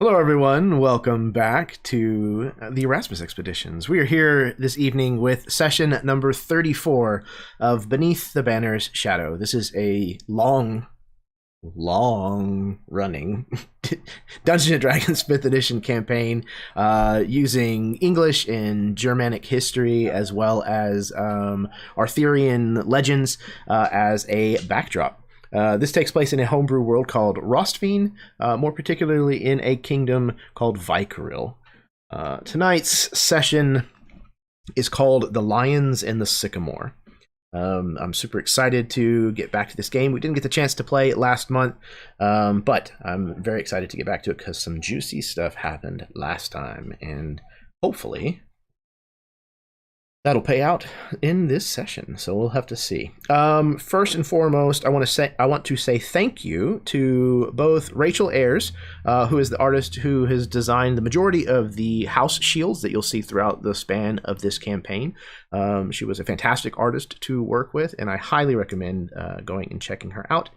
Hello, everyone. Welcome back to the Erasmus Expeditions. We are here this evening with session number 34 of Beneath the Banner's Shadow. This is a long-running Dungeons & Dragons 5th edition campaign using English and Germanic history as well as Arthurian legends as a backdrop. This takes place in a homebrew world called Rostveen, more particularly in a kingdom called Vykaril. Tonight's session is called The Lions and the Sycamore. I'm super excited to get back to this game. We didn't get the chance to play it last month, but I'm very excited to get back to it because some juicy stuff happened last time, and hopefully that'll pay out in this session, so we'll have to see. First and foremost, I want to say thank you to both Rachel Ayers, who is the artist who has designed the majority of the house shields that you'll see throughout the span of this campaign. She was a fantastic artist to work with, and I highly recommend going and checking her out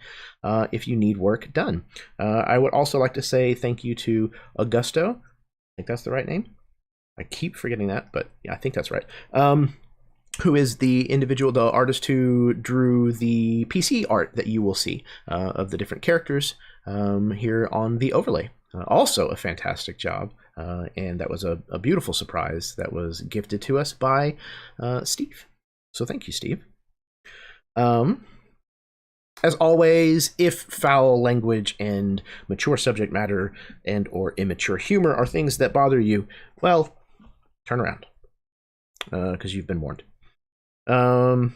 if you need work done. I would also like to say thank you to Augusto. I think that's the right name. I keep forgetting that, but yeah, I think that's right. Who is the artist who drew the PC art that you will see of the different characters here on the overlay. Also a fantastic job, and that was a beautiful surprise that was gifted to us by Steve. So thank you, Steve. As always, if foul language and mature subject matter and or immature humor are things that bother you, well, turn around, because you've been warned. I'm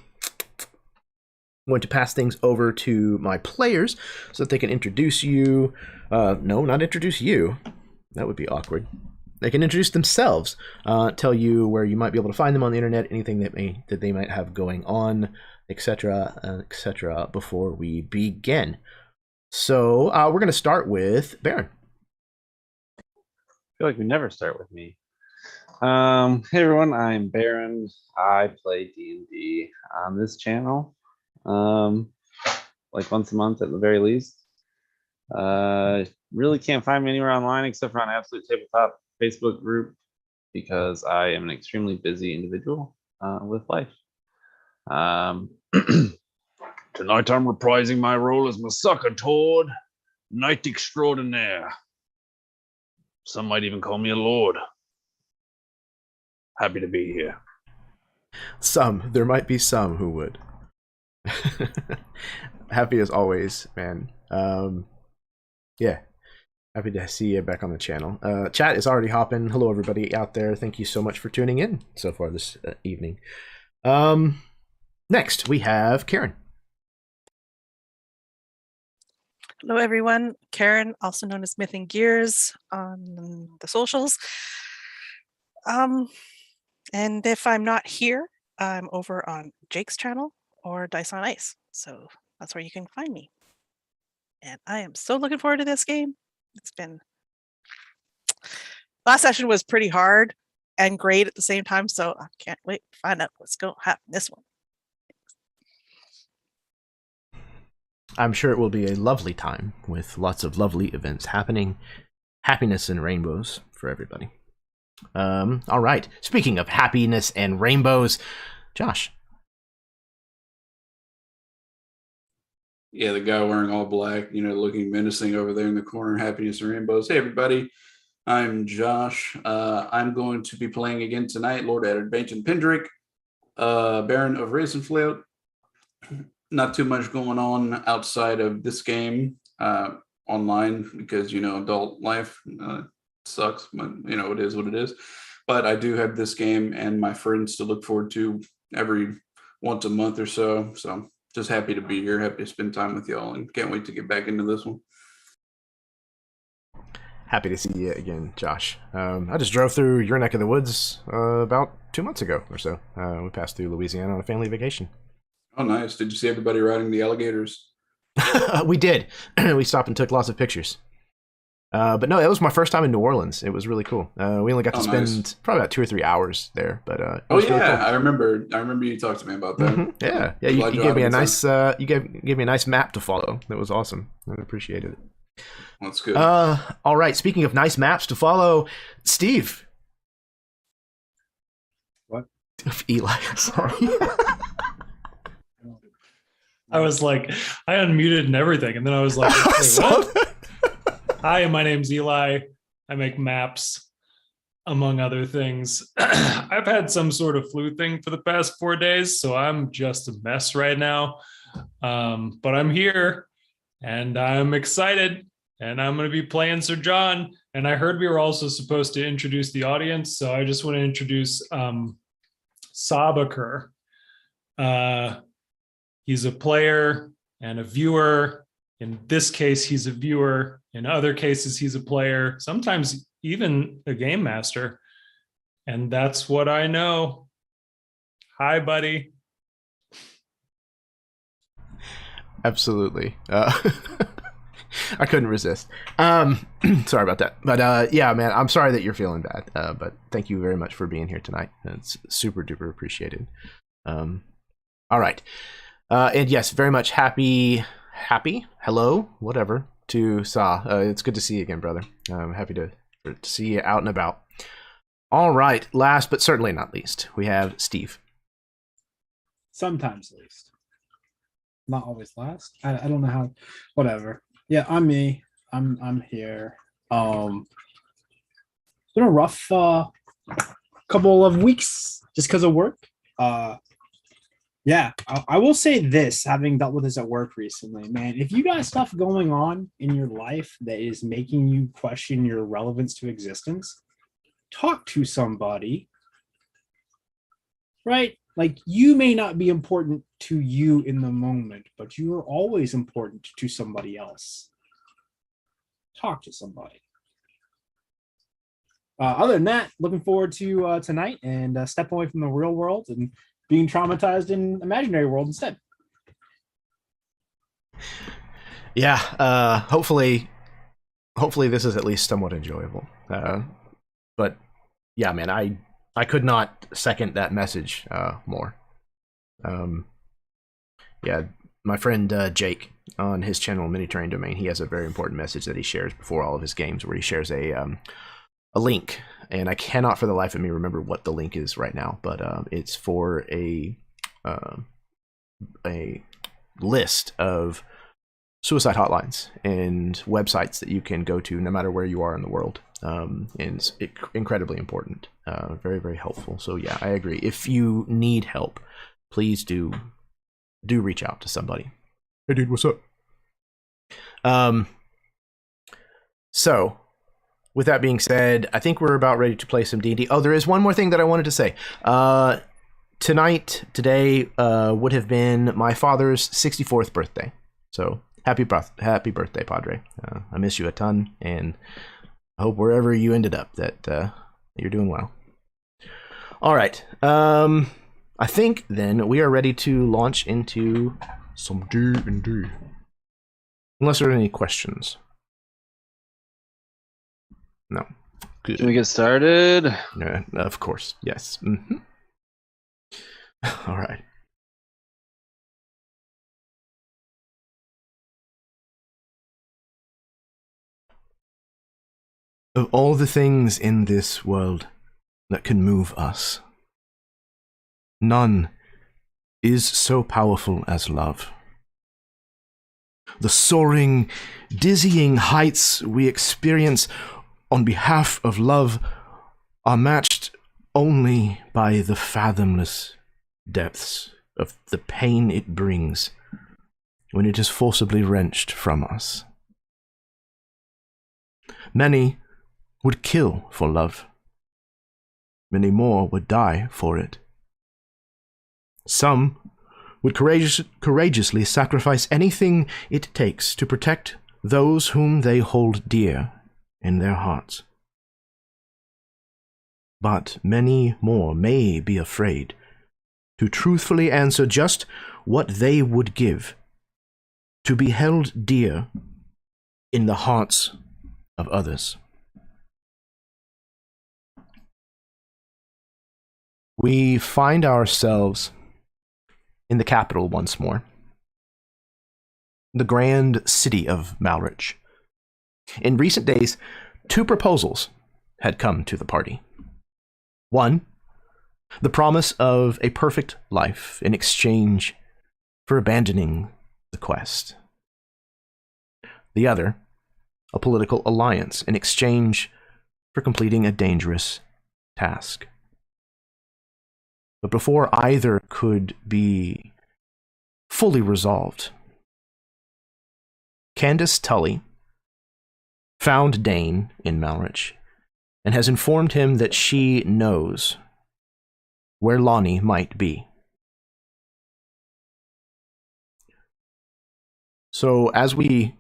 going to pass things over to my players so that they can introduce you. No, not introduce you. That would be awkward. They can introduce themselves, tell you where you might be able to find them on the internet, anything that they might have going on, etc., etc. before we begin. So we're going to start with Baron. I feel like we never start with me. Hey everyone, I'm Baron. I play D&D on this channel, like once a month at the very least. Really can't find me anywhere online except for on Absolute Tabletop Facebook group because I am an extremely busy individual with life. Tonight I'm reprising my role as Masaka Tord, Knight Extraordinaire. Some might even call me a lord. Happy to be here. There might be some who would. Happy as always, man. Yeah, happy to see you back on the channel. Chat is already hopping. Hello, everybody out there. Thank you so much for tuning in so far this evening. Next, we have Karen. Hello, everyone. Karen, also known as Myth and Gears on the socials. And if I'm not here, I'm over on Jake's channel or Dice on Ice. So that's where you can find me. And I am so looking forward to this game. Last session was pretty hard and great at the same time. So I can't wait to find out what's going to happen this one. I'm sure it will be a lovely time with lots of lovely events happening. Happiness and rainbows for everybody. All right. Speaking of happiness and rainbows, Josh. Yeah, the guy wearing all black, looking menacing over there in the corner. Happiness and rainbows. Hey, everybody. I'm Josh. I'm going to be playing again tonight, Lord Eddard Bainton Pendrick, Baron of Ravenfloat. Not too much going on outside of this game online because, adult life sucks, but it is what it is. But I do have this game and my friends to look forward to every once a month or so. So just happy to be here, happy to spend time with y'all, and can't wait to get back into this one. Happy to see you again, Josh. I just drove through your neck of the woods about 2 months ago or so. We passed through Louisiana on a family vacation. Oh, nice. Did you see everybody riding the alligators? We did. We stopped and took lots of pictures. But no, it was my first time in New Orleans. It was really cool. We only got to spend probably about 2 or 3 hours there. But really cool. I remember you talked to me about that. Mm-hmm. Yeah. You gave me a nice you gave me a nice map to follow. That was awesome. I appreciated it. That's good. All right. Speaking of nice maps to follow, Steve. What? Eli, sorry. I was like, I unmuted and everything, and then I was like, I wait, saw what? that. Hi, my name's Eli. I make maps, among other things. I've had some sort of flu thing for the past 4 days, so I'm just a mess right now. But I'm here, and I'm excited, and I'm going to be playing Sir John. And I heard we were also supposed to introduce the audience, so I just want to introduce Sabakar. He's a player and a viewer. In this case, he's a viewer. In other cases, he's a player, sometimes even a game master. And that's what I know. Hi, buddy. Absolutely. I couldn't resist. Sorry about that. But yeah, man, I'm sorry that you're feeling bad. But thank you very much for being here tonight. It's super duper appreciated. All right. And yes, very much happy, hello, whatever, to Sa. It's good to see you again, brother. I'm happy to see you out and about. All right, last but certainly not least, we have Steve. Sometimes least. Not always last. I don't know how. Whatever. Yeah, I'm me. I'm here. It's been a rough couple of weeks just because of work. Yeah, I will say this, having dealt with this at work recently, man, if you got stuff going on in your life that is making you question your relevance to existence, talk to somebody, right? Like, you may not be important to you in the moment, but you are always important to somebody else. Talk to somebody. Other than that, looking forward to tonight and step away from the real world and being traumatized in imaginary world instead. Yeah, hopefully this is at least somewhat enjoyable. But yeah, man, I could not second that message more. Yeah, my friend Jake on his channel Mini Terrain Domain, he has a very important message that he shares before all of his games, where he shares a link, and I cannot for the life of me remember what the link is right now, but it's for a list of suicide hotlines and websites that you can go to no matter where you are in the world. And it's incredibly important, very, very helpful. So yeah, I agree. If you need help, please do reach out to somebody. Hey dude, what's up? So with that being said, I think we're about ready to play some D&D. Oh, there is one more thing that I wanted to say. Today would have been my father's 64th birthday. So happy birthday, Padre. I miss you a ton, and I hope wherever you ended up that you're doing well. All right. I think then we are ready to launch into some D&D. Unless there are any questions. No. Good. Can we get started? Of course. Yes. Mm-hmm. All right. Of all the things in this world that can move us, none is so powerful as love. The soaring, dizzying heights we experience on behalf of love are matched only by the fathomless depths of the pain it brings when it is forcibly wrenched from us. Many would kill for love. Many more would die for it. Some would courageously sacrifice anything it takes to protect those whom they hold dear in their hearts. But many more may be afraid to truthfully answer just what they would give to be held dear in the hearts of others. We find ourselves in the capital once more, the grand city of Malrich, In recent days, 2 proposals had come to the party. One, the promise of a perfect life in exchange for abandoning the quest. The other, a political alliance in exchange for completing a dangerous task. But before either could be fully resolved, Candace Tully found Dane in Malrich and has informed him that she knows where Lonnie might be. So as we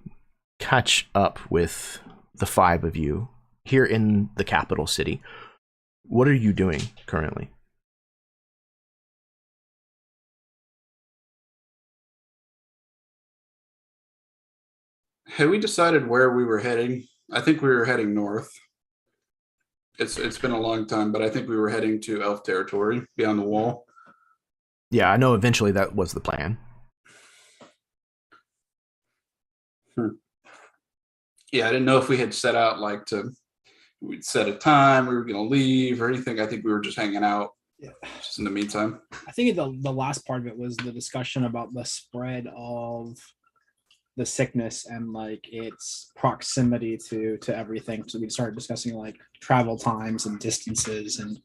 catch up with the 5 of you here in the capital city, what are you doing currently? Had we decided where we were heading? I think we were heading north. It's been a long time, but I think we were heading to elf territory beyond the wall. Yeah, I know eventually that was the plan. Yeah, I didn't know if we had set out we'd set a time, we were going to leave or anything. I think we were just hanging out. Yeah. Just in the meantime. I think the last part of it was the discussion about the spread of the sickness and like its proximity to everything. So we started discussing like travel times and distances and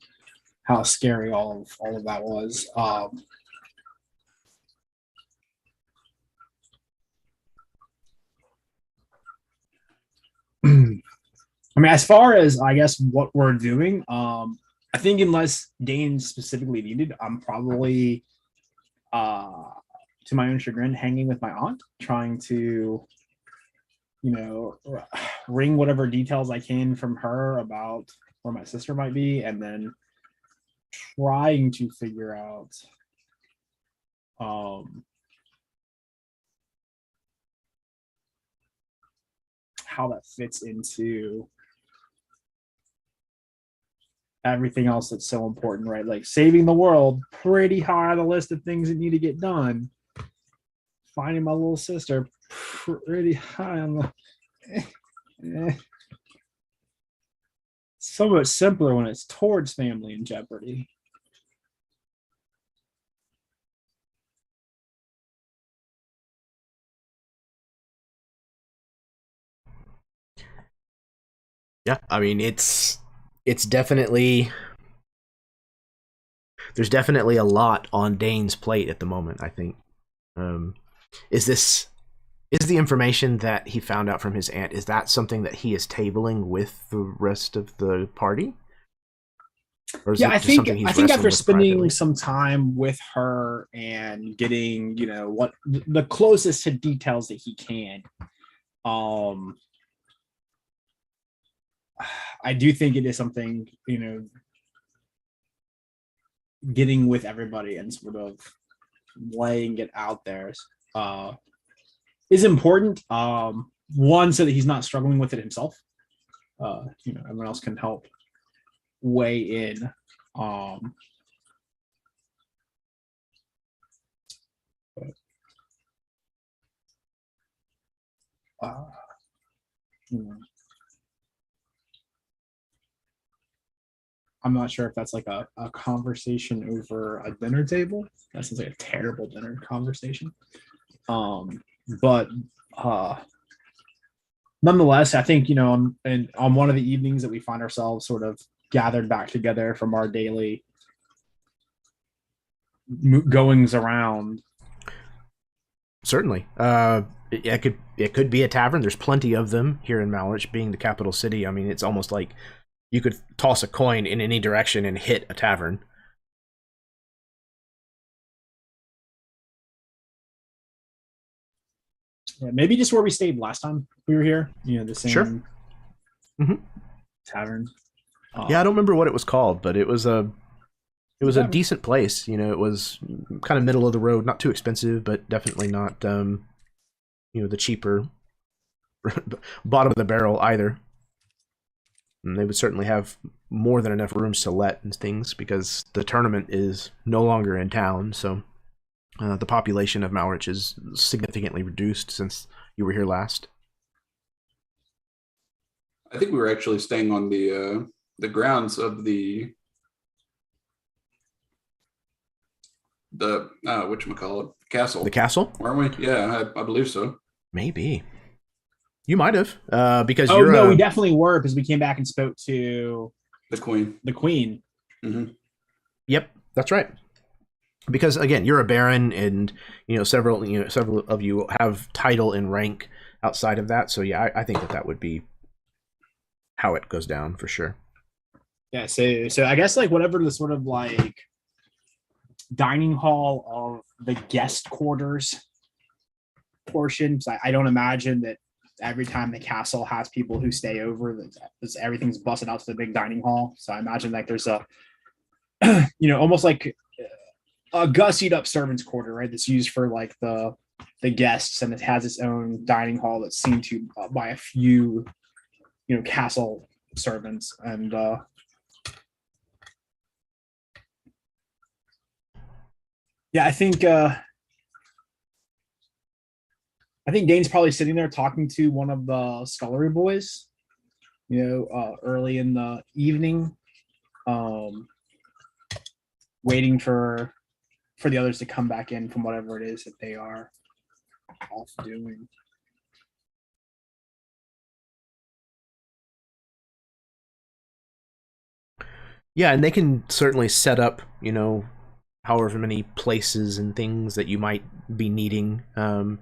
how scary all of that was. I mean, as far as I guess what we're doing, I think unless Dane specifically needed, I'm probably, to my own chagrin, hanging with my aunt, trying to, wring whatever details I can from her about where my sister might be, and then trying to figure out, how that fits into everything else that's so important, right? Like saving the world, pretty high on the list of things that need to get done. Finding my little sister, pretty high on the. So much simpler when it's towards family in jeopardy. Yeah, I mean it's definitely, there's definitely a lot on Dane's plate at the moment, I think. Is the information that he found out from his aunt, is that something that he is tabling with the rest of the party? Or is Yeah, it I just think something he's after wrestling with spending privately? some time with her and getting, what the closest to details that he can, I do think it is something, getting with everybody and sort of laying it out there is important. One, so that he's not struggling with it himself. Everyone else can help weigh in. I'm not sure if that's like a conversation over a dinner table. That sounds like a terrible dinner conversation. But nonetheless, I think, on one of the evenings that we find ourselves sort of gathered back together from our daily goings around. Certainly. It could be a tavern. There's plenty of them here in Malrich, being the capital city. I mean, it's almost like you could toss a coin in any direction and hit a tavern. Yeah, maybe just where we stayed last time we were here. The same Sure. tavern. Yeah, I don't remember what it was called, but it was a Tavern. decent place. It was kind of middle of the road, not too expensive, but definitely not the cheaper bottom of the barrel either. And they would certainly have more than enough rooms to let and things, because the tournament is no longer in town, so the population of Malrich is significantly reduced since you were here last. I think we were actually staying on the grounds of the whatchamacallit, castle. The castle? Weren't we? Yeah, I believe so. Maybe. You might have, because Oh you're no, a, we definitely were because we came back and spoke to The queen. the queen. Mm-hmm. Yep, that's right. Because again, you're a baron, and several of you have title and rank outside of that. So yeah, I think that would be how it goes down for sure. Yeah, so I guess like whatever the sort of like dining hall of the guest quarters portion. So I don't imagine that every time the castle has people who stay over, that everything's busted out to the big dining hall. So I imagine like there's a almost like a gussied up servants quarter, right? That's used for like the guests, and it has its own dining hall that's seen to by a few castle servants. And yeah, I think Dane's probably sitting there talking to one of the scullery boys, early in the evening, waiting for the others to come back in from whatever it is that they are off doing. Yeah, and they can certainly set up, however many places and things that you might be needing, and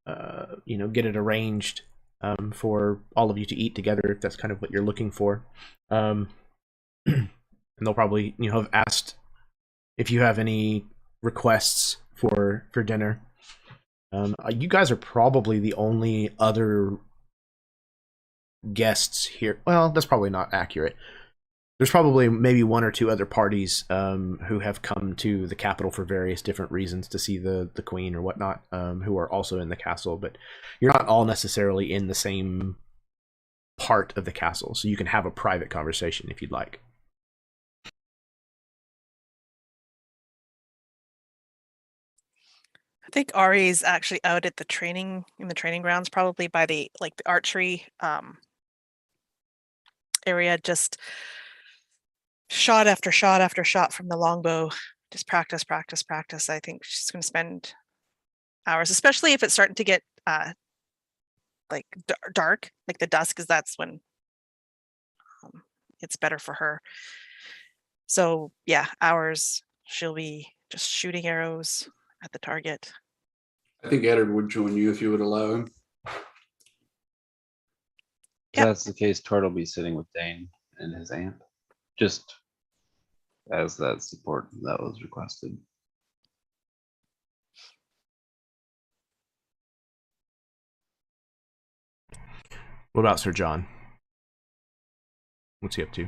get it arranged for all of you to eat together if that's kind of what you're looking for. And they'll probably have asked if you have any requests for dinner. You guys are probably the only other guests here. Well, that's probably not accurate. There's probably maybe one or two other parties who have come to the capital for various different reasons to see the queen or whatnot, who are also in the castle, but you're not all necessarily in the same part of the castle, so you can have a private conversation if you'd like. I think Ari's actually out at the training grounds, probably by the archery area, just shot after shot after shot from the longbow, just practice. I think she's going to spend hours, especially if it's starting to get dark, like the dusk, because that's when it's better for her. So yeah, hours. She'll be just shooting arrows at the target. I think Eddard would join you if you would allow him. Yep. If that's the case, Tord will be sitting with Dane and his aunt, just as that support that was requested. What about Sir John? What's he up to?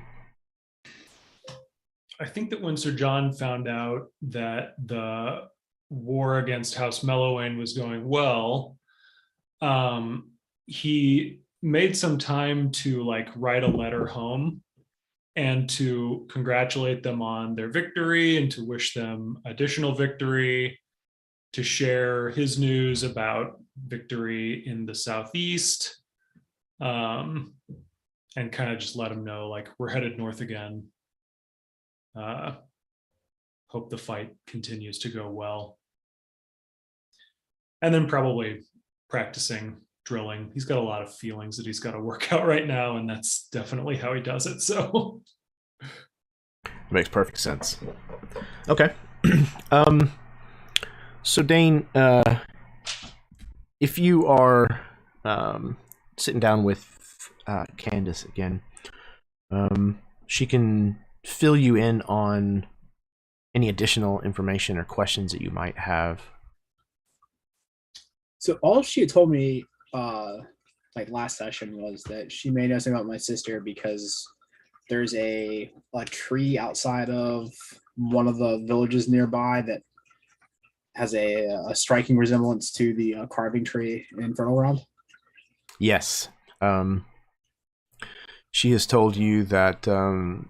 I think that when Sir John found out that the war against House Mellowin was going well, he made some time to write a letter home and to congratulate them on their victory and to wish them additional victory, to share his news about victory in the southeast, and kind of just let them know we're headed north again. Hope the fight continues to go well. And then probably practicing drilling. He's got a lot of feelings that he's got to work out right now, and that's definitely how he does it. So makes perfect sense. Okay. So Dane, if you are sitting down with Candace again, she can fill you in on any additional information or questions that you might have. So all she had told me last session was that she may know something about my sister because there's a tree outside of one of the villages nearby that has a striking resemblance to the carving tree in Fertile Ground. Yes. She has told you that the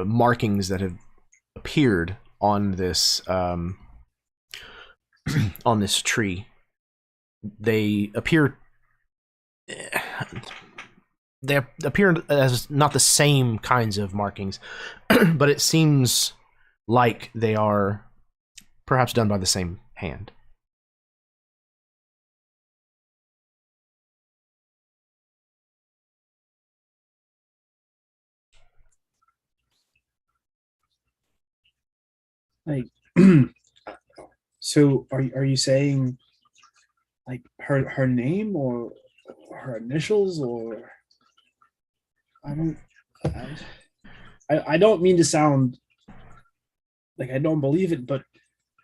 markings that have appeared on this on this tree, they appear, they appear as not the same kinds of markings, but it seems like they are perhaps done by the same hand. Like, so are you saying like her name or her initials, or I don't I don't mean to sound like I don't believe it, but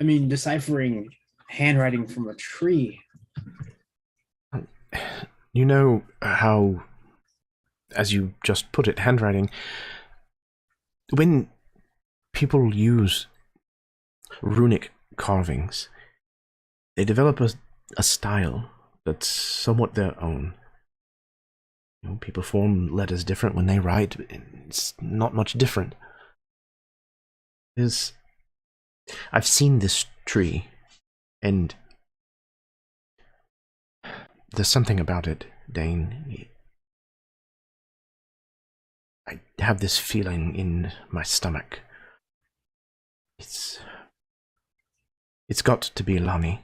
I mean deciphering handwriting from a tree. You know how, as you just put it, handwriting, when people use runic carvings, they develop a style that's somewhat their own. You know, people form letters different when they write. It's not much different. I've seen this tree, and there's something about it, Dane. I have this feeling in my stomach. It's got to be Lonnie.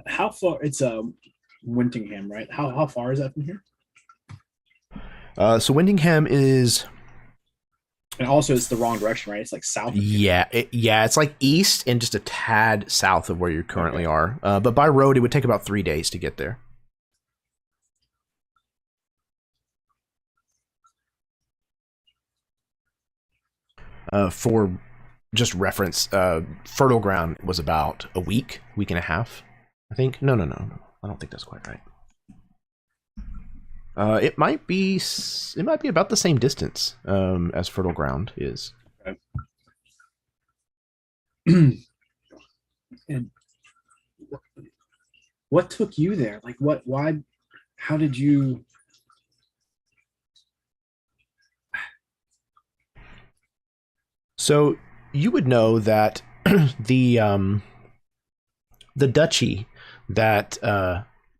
How far? It's Wintingham, right? How far is that from here? So Windingham is, and also it's the wrong direction, right? It's like south. Yeah, it's like east and just a tad south of where you currently are. But by road, it would take about 3 days to get there. For just reference, fertile ground was about a week and a half, I think. No. I don't think that's quite right. It might be about the same distance as fertile ground is. Okay. And what took you there? Like, why? How did you? So you would know that the duchy that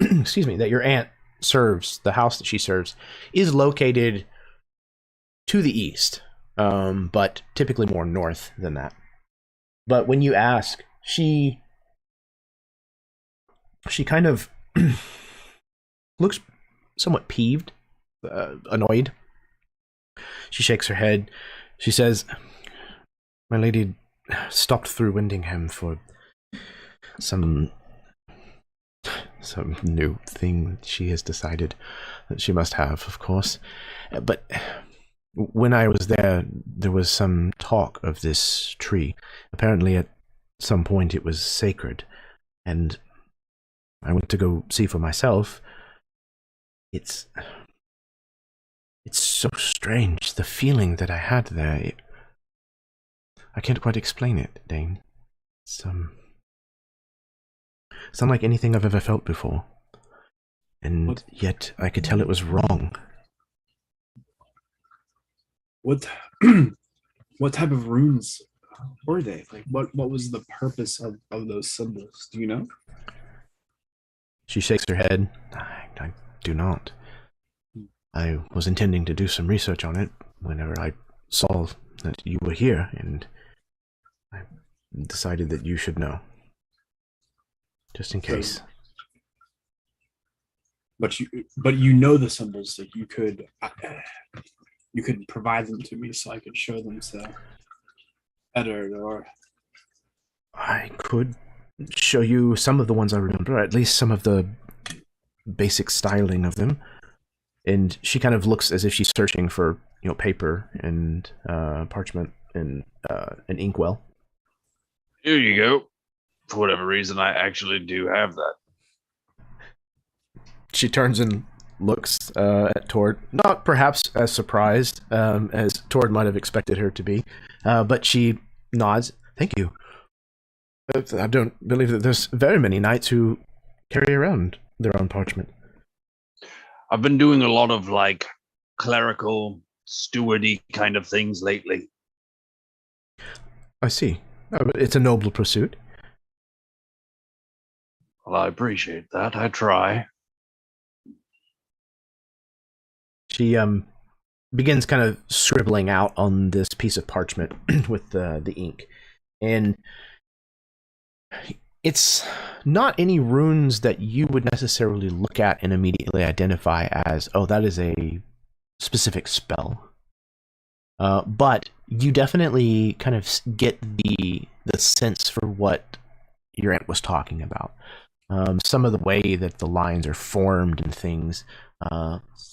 excuse me, that your aunt serves, the house that she serves, is located to the east, but typically more north than that. But when you ask, she kind of looks somewhat peeved, annoyed. She shakes her head. She says, "My lady stopped through Windingham for some new thing she has decided that she must have, of course. But when I was there, there was some talk of this tree. Apparently at some point it was sacred, and I went to go see for myself. It's so strange, the feeling that I had there. I can't quite explain it, Dane. It's unlike anything I've ever felt before. And yet I could tell it was wrong." What what type of runes were they? Like, what was the purpose of those symbols? Do you know? She shakes her head. I do not. I was intending to do some research on it whenever I saw that you were here, and I decided that you should know. Just in case. But you know the symbols, that you could provide them to me so I could show them to Edward, or I could show you some of the ones I remember, at least some of the basic styling of them. And she kind of looks as if she's searching for, paper and parchment and an inkwell. Here you go. For whatever reason, I actually do have that. She turns and looks at Tord, not perhaps as surprised as Tord might have expected her to be, but she nods. "Thank you. I don't believe that there's very many knights who carry around their own parchment." I've been doing a lot of clerical, stewardy kind of things lately. "I see. It's a noble pursuit." Well, I appreciate that. I try. She begins kind of scribbling out on this piece of parchment with the ink, and it's not any runes that you would necessarily look at and immediately identify as, oh, that is a specific spell. But you definitely kind of get the sense for what your aunt was talking about. Some of the way that the lines are formed and things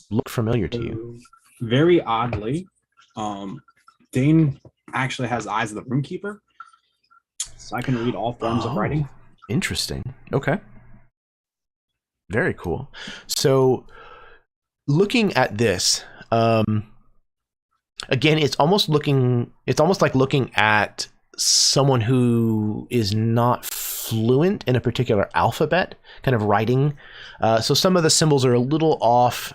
look familiar to you. Very oddly, Dane actually has eyes of the runekeeper, so I can read all forms of writing. Interesting. Okay. Very cool. So, looking at this, again, it's almost like looking at someone who is not fluent in a particular alphabet, kind of writing. So some of the symbols are a little off,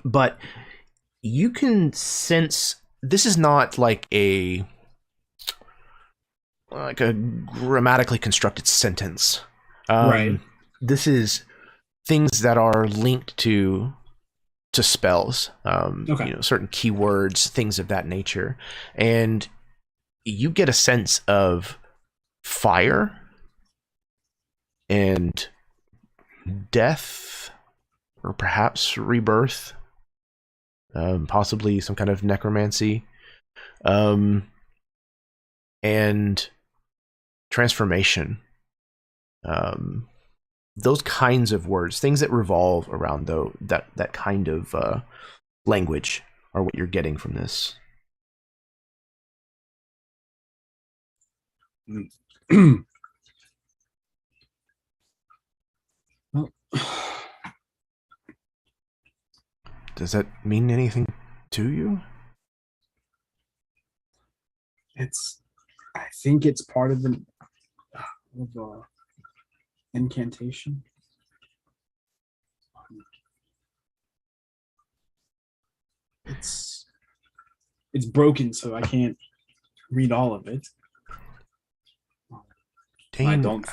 but you can sense this is not like a grammatically constructed sentence. Right. This is things that are linked to spells, Okay. Certain keywords, things of that nature, and you get a sense of fire and death, or perhaps rebirth, possibly some kind of necromancy, and transformation. Those kinds of words, things that revolve around that kind of language, are what you're getting from this. Well, Does that mean anything to you? I think it's part of the incantation. It's broken, so I can't read all of it. Dane, I don't.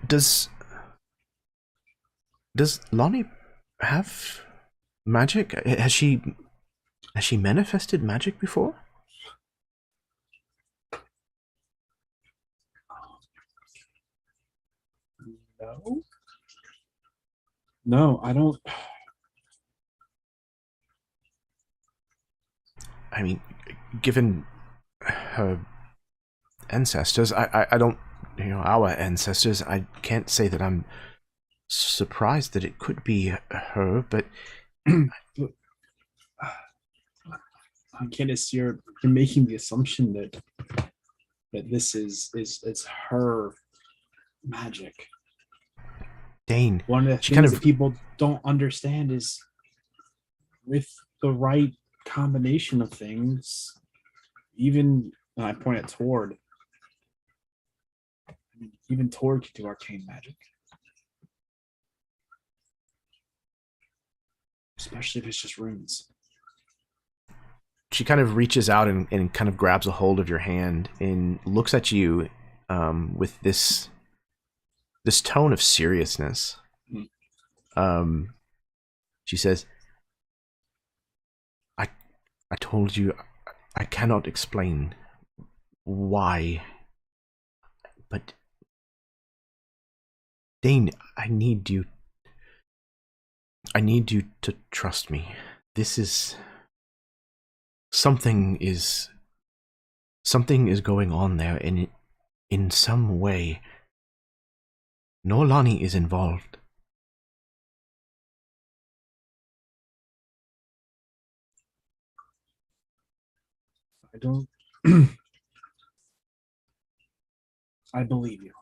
Does Lonnie have magic? Has she manifested magic before? No. No, I don't. I mean, given her ancestors, I don't, our ancestors, I can't say that I'm surprised that it could be her, but Candace, you're making the assumption that this is her magic. Dane, One of the things that people don't understand is with the right combination of things, even when I point at Tord, even Tord can do arcane magic. Especially if it's just runes. She kind of reaches out and kind of grabs a hold of your hand and looks at you with this tone of seriousness. She says, I told you I cannot explain why, but Dane, I need you to trust me. This is something is going on there in some way. Norlani is involved. I don't. I believe you.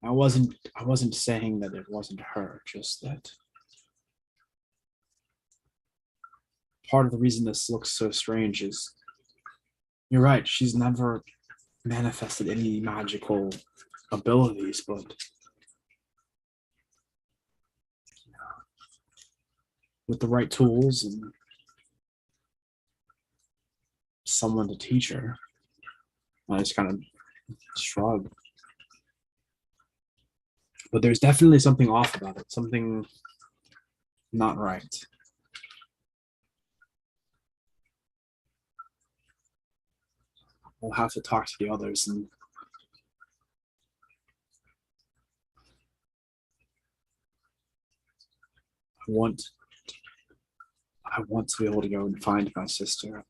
I wasn't saying that it wasn't her, just that part of the reason this looks so strange is you're right, she's never manifested any magical abilities, but with the right tools and someone to teach her. I just kind of shrug. But there's definitely something off about it, something not right. We'll have to talk to the others and I want to be able to go and find my sister.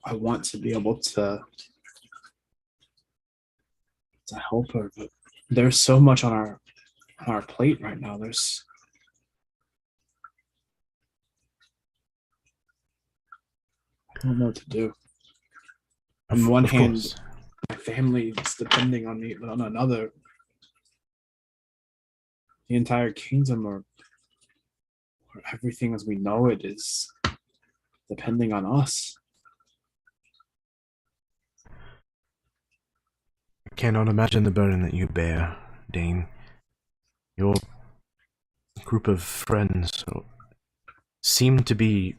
I want to be able to help her, but there's so much on our plate right now. I don't know what to do. On one hand, course. my family is depending on me, but on another, the entire kingdom or everything as we know it is depending on us. I cannot imagine the burden that you bear, Dane. Your group of friends seem to be,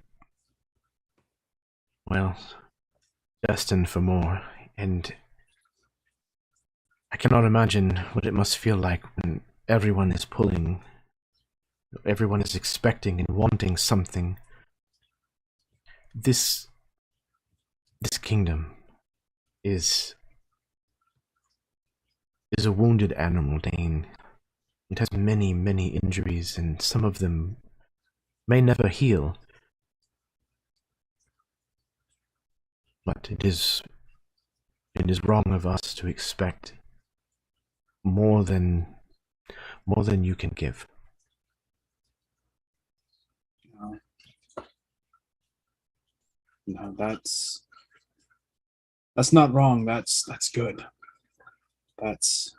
well, destined for more, and I cannot imagine what it must feel like when everyone is pulling, everyone is expecting and wanting something. This kingdom is a wounded animal, Dane. It has many, many injuries, and some of them may never heal. But it is wrong of us to expect more than you can give. No, that's not wrong. That's good. That's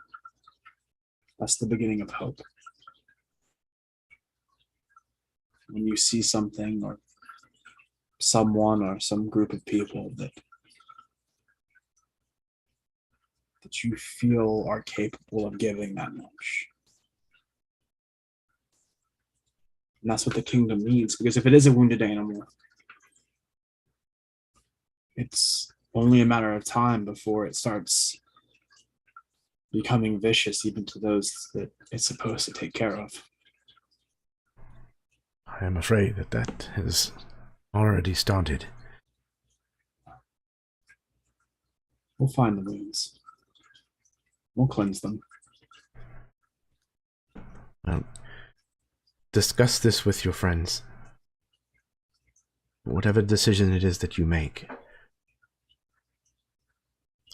the beginning of hope. When you see something or someone or some group of people that you feel are capable of giving that much. And that's what the kingdom needs, because if it is a wounded animal, it's only a matter of time before it starts becoming vicious even to those that it's supposed to take care of. I am afraid that has already started. We'll find the wounds. We'll cleanse them. Well, discuss this with your friends. Whatever decision it is that you make,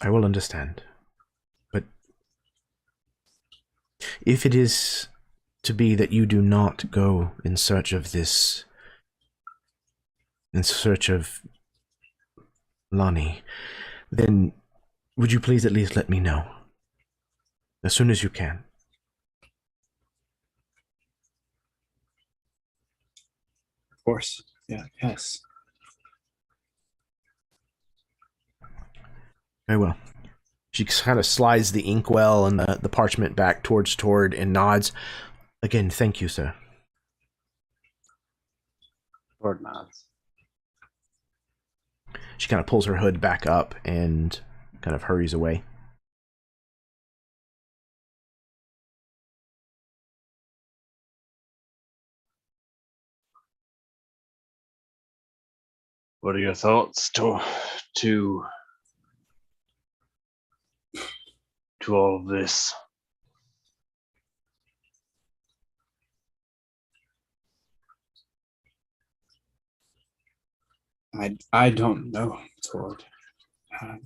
I will understand. But if it is to be that you do not go in search of this, in search of Lonnie, then would you please at least let me know? As soon as you can. Of course. Yeah, yes. Very well. She kind of slides the inkwell and the parchment back towards Tord and nods. Again, thank you, sir. Tord nods. She kind of pulls her hood back up and kind of hurries away. What are your thoughts to all of this? I don't know, Tord. I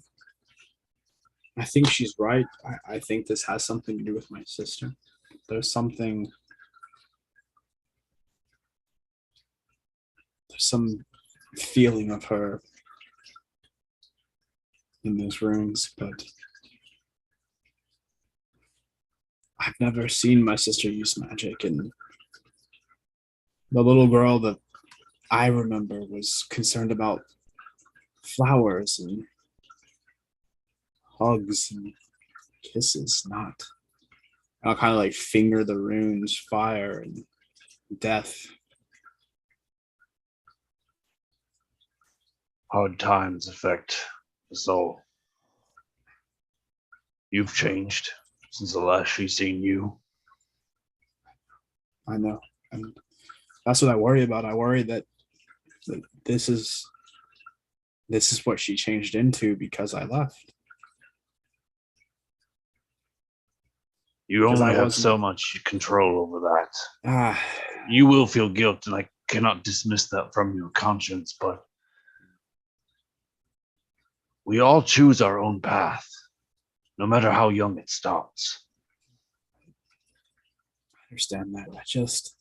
think she's right. I think this has something to do with my sister. There's some feeling of her in those runes, but I've never seen my sister use magic, and the little girl that I remember was concerned about flowers and hugs and kisses, not. I'll kind of like finger the runes, fire and death. Hard times affect us all. You've changed since the last she's seen you. I know. And that's what I worry about. I worry that this is what she changed into because I left. You 'Cause only I have wasn't- so much control over that. Ah, You will feel guilt, and I cannot dismiss that from your conscience, but we all choose our own path, no matter how young it starts. I understand that. I just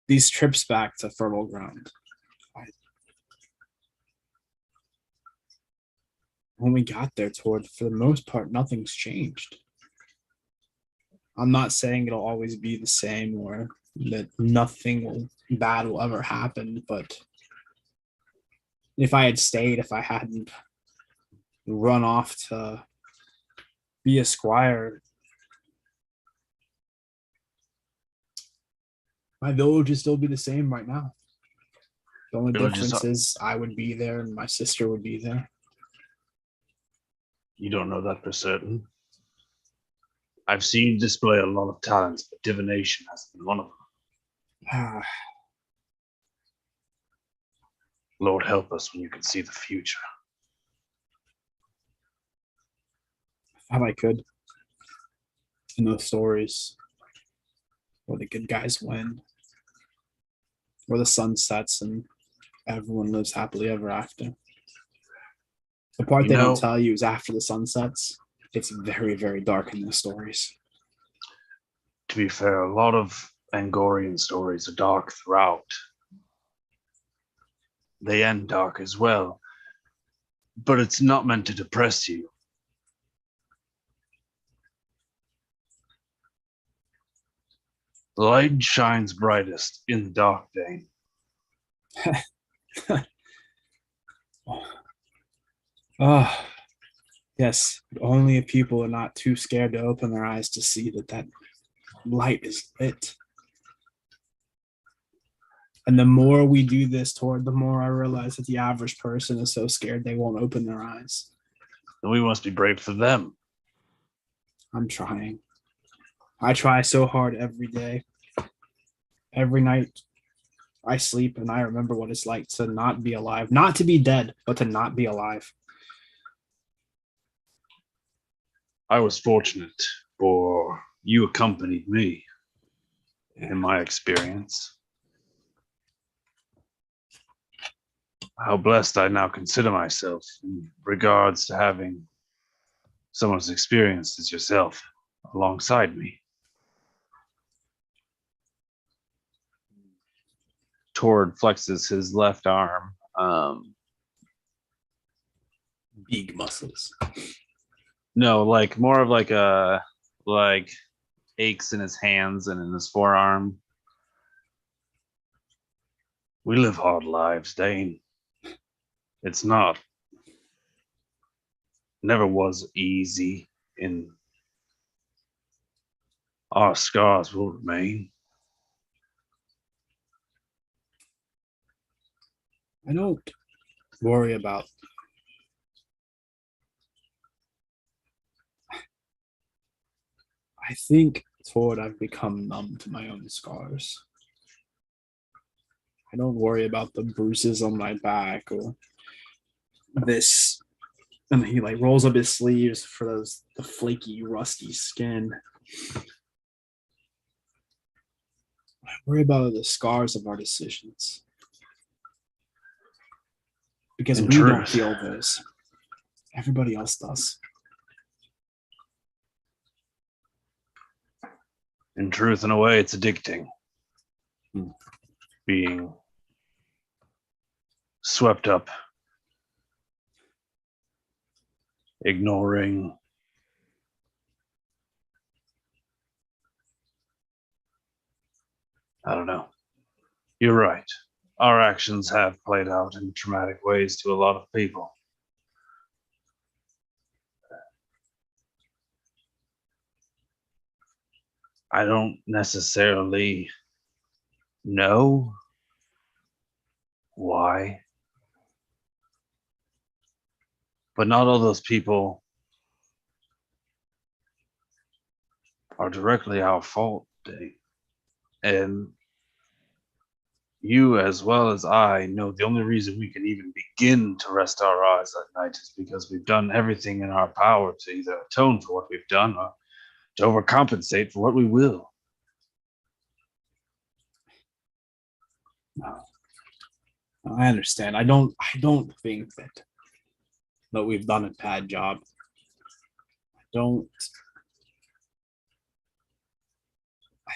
these trips back to fertile ground. When we got there, for the most part, nothing's changed. I'm not saying it'll always be the same or that nothing bad will ever happen, but if I had stayed, if I hadn't run off to be a squire, my village would still be the same right now. The only Village is- difference is I would be there and my sister would be there. You don't know that for certain. I've seen you display a lot of talents, but divination has been one of them. Ah, Lord help us when you can see the future. I thought I could. In those stories where the good guys win, where the sun sets and everyone lives happily ever after. The part You they know- don't tell you is after the sun sets, it's very, very dark in the stories. To be fair, a lot of Angorian stories are dark throughout. They end dark as well, but it's not meant to depress you. The light shines brightest in the dark, Dane. Ah, yes, but only if people are not too scared to open their eyes to see that light is lit. And the more we do this toward, the more I realize that the average person is so scared they won't open their eyes. And we must be brave for them. I'm trying. I try so hard every day. Every night I sleep and I remember what it's like to not be alive. Not to be dead, but to not be alive. I was fortunate, for you accompanied me in my experience. How blessed I now consider myself in regards to having someone as experienced as yourself alongside me. Tord flexes his left arm. Big muscles. No, like more of like a aches in his hands and in his forearm. We live hard lives, Dane. It's not. Never was easy, and our scars will remain. I don't worry about. I think toward I've become numb to my own scars. I don't worry about the bruises on my back or this. And he like rolls up his sleeves for the flaky, rusty skin. I worry about the scars of our decisions. Because In we don't truth. feel those. Everybody else does. In truth, in a way, it's addicting. Being swept up, ignoring. I don't know. You're right. Our actions have played out in traumatic ways to a lot of people. I don't necessarily know why, but not all those people are directly our fault, Dave. And you, as well as I, know the only reason we can even begin to rest our eyes at night is because we've done everything in our power to either atone for what we've done or to overcompensate for what we will. No, I understand. I don't think that we've done a bad job. I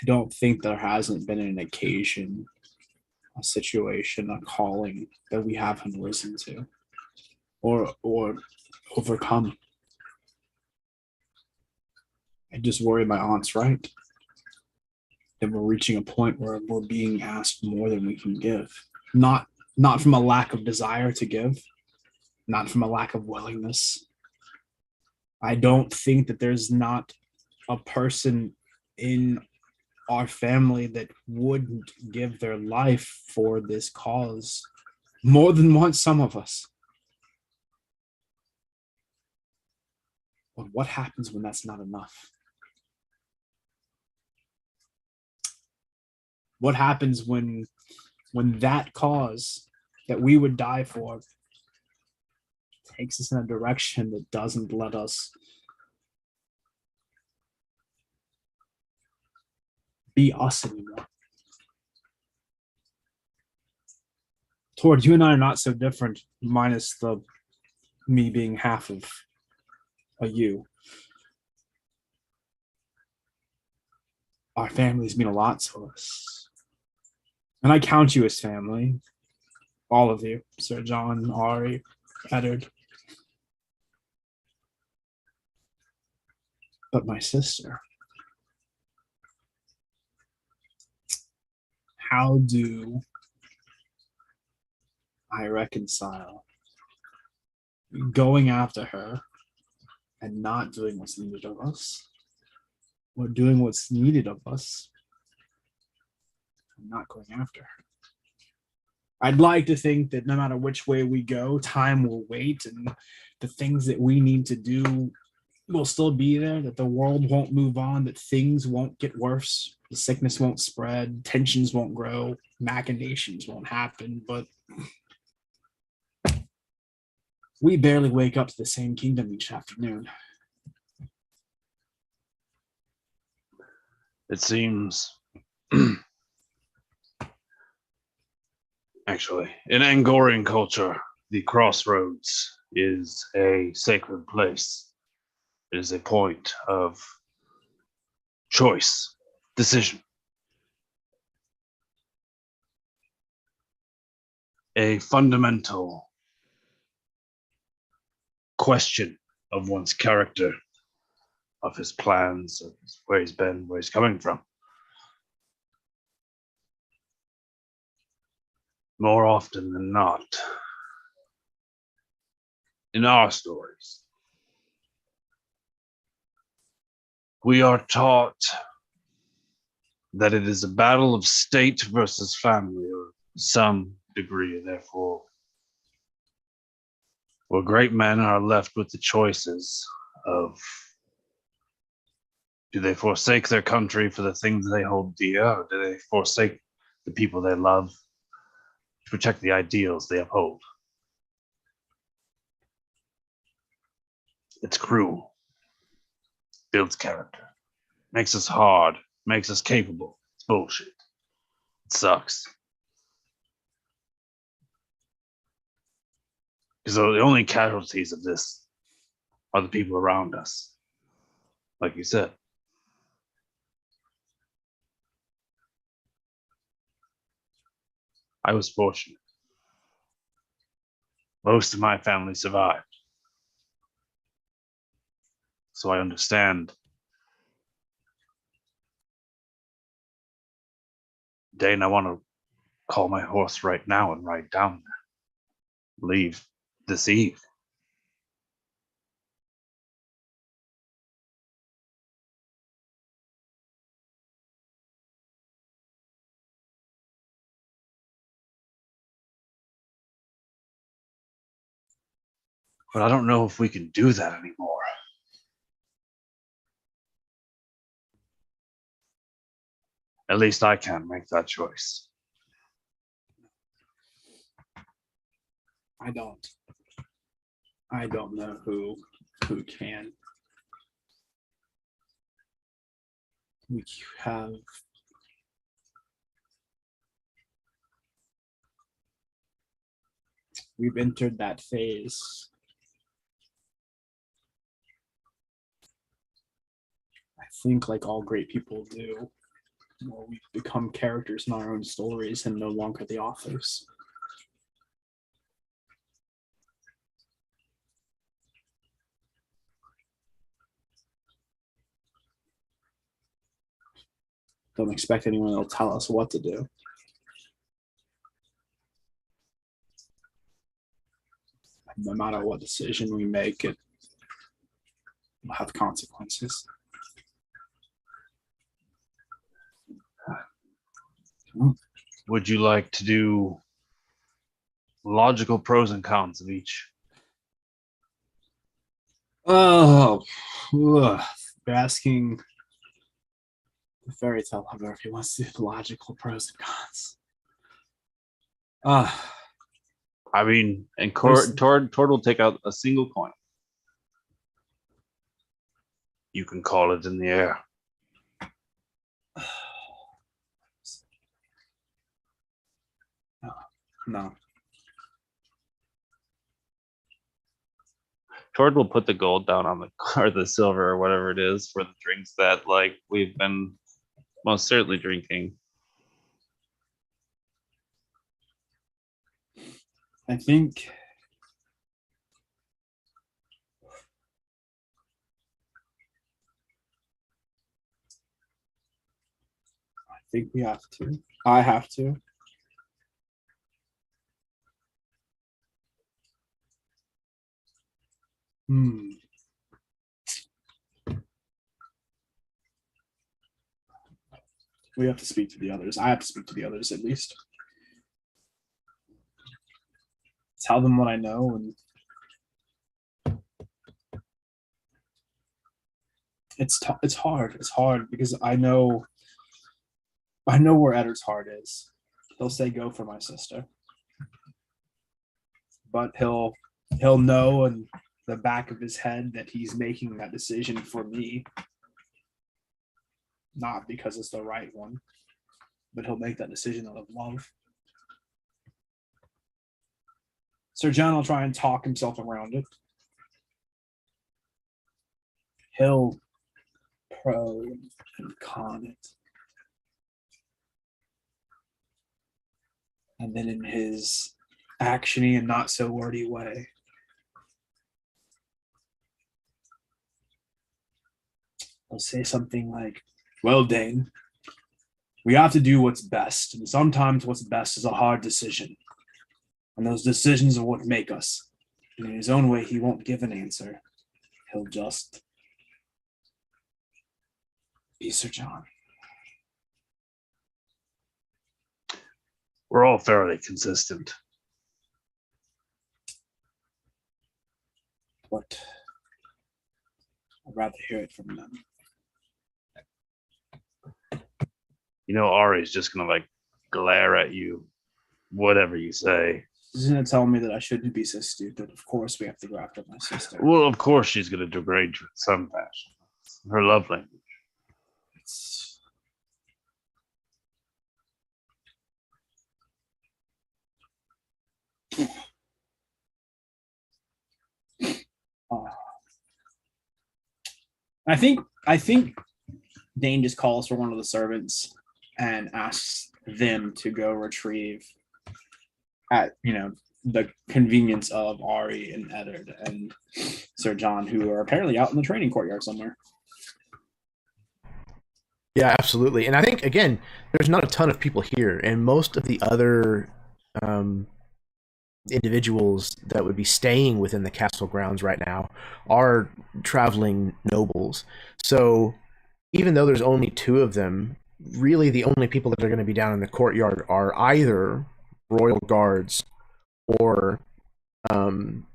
don't think there hasn't been an occasion, a situation, a calling that we haven't listened to or overcome. I just worry my aunt's right. That we're reaching a point where we're being asked more than we can give. Not from a lack of desire to give, not from a lack of willingness. I don't think that there's not a person in our family that wouldn't give their life for this cause more than once, some of us. But what happens when that's not enough? What happens when that cause that we would die for takes us in a direction that doesn't let us be us anymore? Toward, you and I are not so different, minus the me being half of a you. Our families mean a lot to us. And I count you as family. All of you. Sir John, Ari, Eddard. But my sister. How do I reconcile going after her and not doing what's needed of us, or doing what's needed of us and not going after her? I'd like to think that no matter which way we go, time will wait and the things that we need to do will still be there, that the world won't move on, that things won't get worse, the sickness won't spread, tensions won't grow, machinations won't happen, but we barely wake up to the same kingdom each afternoon. It seems, actually, in Angorian culture, the crossroads is a sacred place. It is a point of choice, decision. A fundamental question of one's character, of his plans, of where he's been, where he's coming from. More often than not, in our stories, we are taught that it is a battle of state versus family, or some degree, therefore, where great men are left with the choices of, do they forsake their country for the things they hold dear, or do they forsake the people they love to protect the ideals they uphold? It's cruel, builds character, makes us hard, makes us capable. It's bullshit. It sucks. Because the only casualties of this are the people around us, like you said. I was fortunate. Most of my family survived. So I understand. Dane, I want to call my horse right now and ride down there. Leave this eve. But I don't know if we can do that anymore. At least I can't make that choice. I don't know who can. We've entered that phase. I think like all great people do, where we've become characters in our own stories and no longer the authors. Don't expect anyone to tell us what to do. No matter what decision we make, it will have consequences. Would you like to do logical pros and cons of each? Oh, you're asking the fairy tale lover if he wants to do the logical pros and cons. I mean, And Tord will take out a single coin. you can call it in the air. No. Tord will put the gold down on the or the silver or whatever it is for the drinks that like we've been most certainly drinking. I think we have to. I have to. We have to speak to the others. I have to speak to the others at least. Tell them what I know, and it's hard. It's hard because I know where Eddar's heart is. He'll say go for my sister, but he'll know in the back of his head that he's making that decision for me, not because it's the right one, but he'll make that decision out of love. Sir John will try and talk himself around it. He'll pro and con it. And then in his actiony and not so wordy way, he'll say something like, well, Dane, we have to do what's best. And sometimes what's best is a hard decision. And those decisions are what make us. And in his own way, he won't give an answer. He'll just be Sir John. We're all fairly consistent. But I'd rather hear it from them. You know, Ari's just gonna like glare at you, whatever you say. She's going to tell me that I shouldn't be so stupid. Of course, we have to go after my sister. Well, of course she's gonna degrade you in some fashion. Her love language. It's... I think Dane just calls for one of the servants and asks them to go retrieve at the convenience of Ari and Eddard and Sir John, who are apparently out in the training courtyard somewhere. Yeah, absolutely. And I think, again, there's not a ton of people here, and most of the other individuals that would be staying within the castle grounds right now are traveling nobles. So even though there's only two of them, really the only people that are going to be down in the courtyard are either royal guards or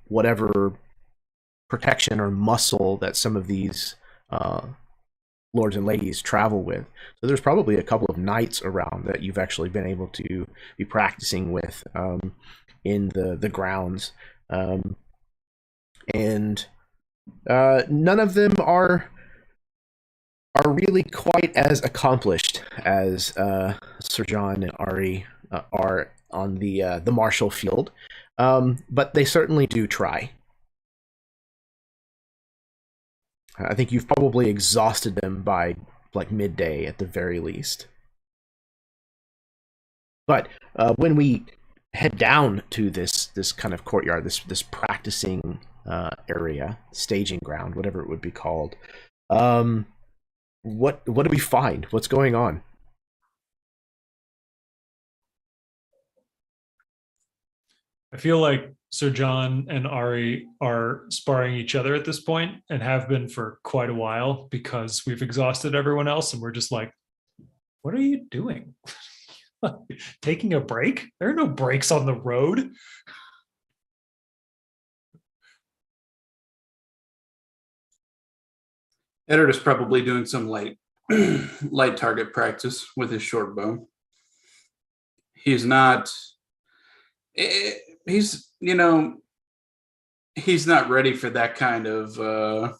whatever protection or muscle that some of these lords and ladies travel with. So there's probably a couple of knights around that you've actually been able to be practicing with in the grounds. And none of them are really quite as accomplished as Sir John and Ari are on the martial field, but they certainly do try. I think you've probably exhausted them by like midday at the very least. But when we head down to this kind of courtyard, this practicing area, staging ground, whatever it would be called, what do we find? What's going on? I feel like Sir John and Ari are sparring each other at this point and have been for quite a while because we've exhausted everyone else and we're just like, what are you doing? Taking a break? There are no breaks on the road. Eddard is probably doing some light target practice with his short bow. He's not. He's not ready for that kind of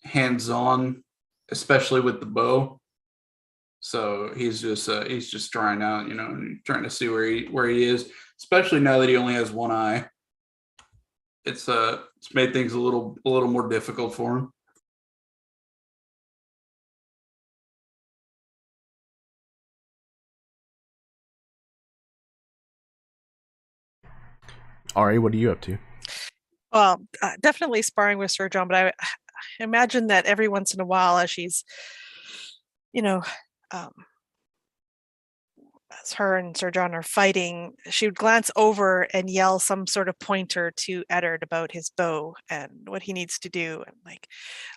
hands-on, especially with the bow. So he's just trying out, trying to see where he is, especially now that he only has one eye. It's made things a little more difficult for him. Ari, what are you up to? Well, definitely sparring with Sir John, but I imagine that every once in a while, as she's, as her and Sir John are fighting, she would glance over and yell some sort of pointer to Eddard about his bow and what he needs to do, and like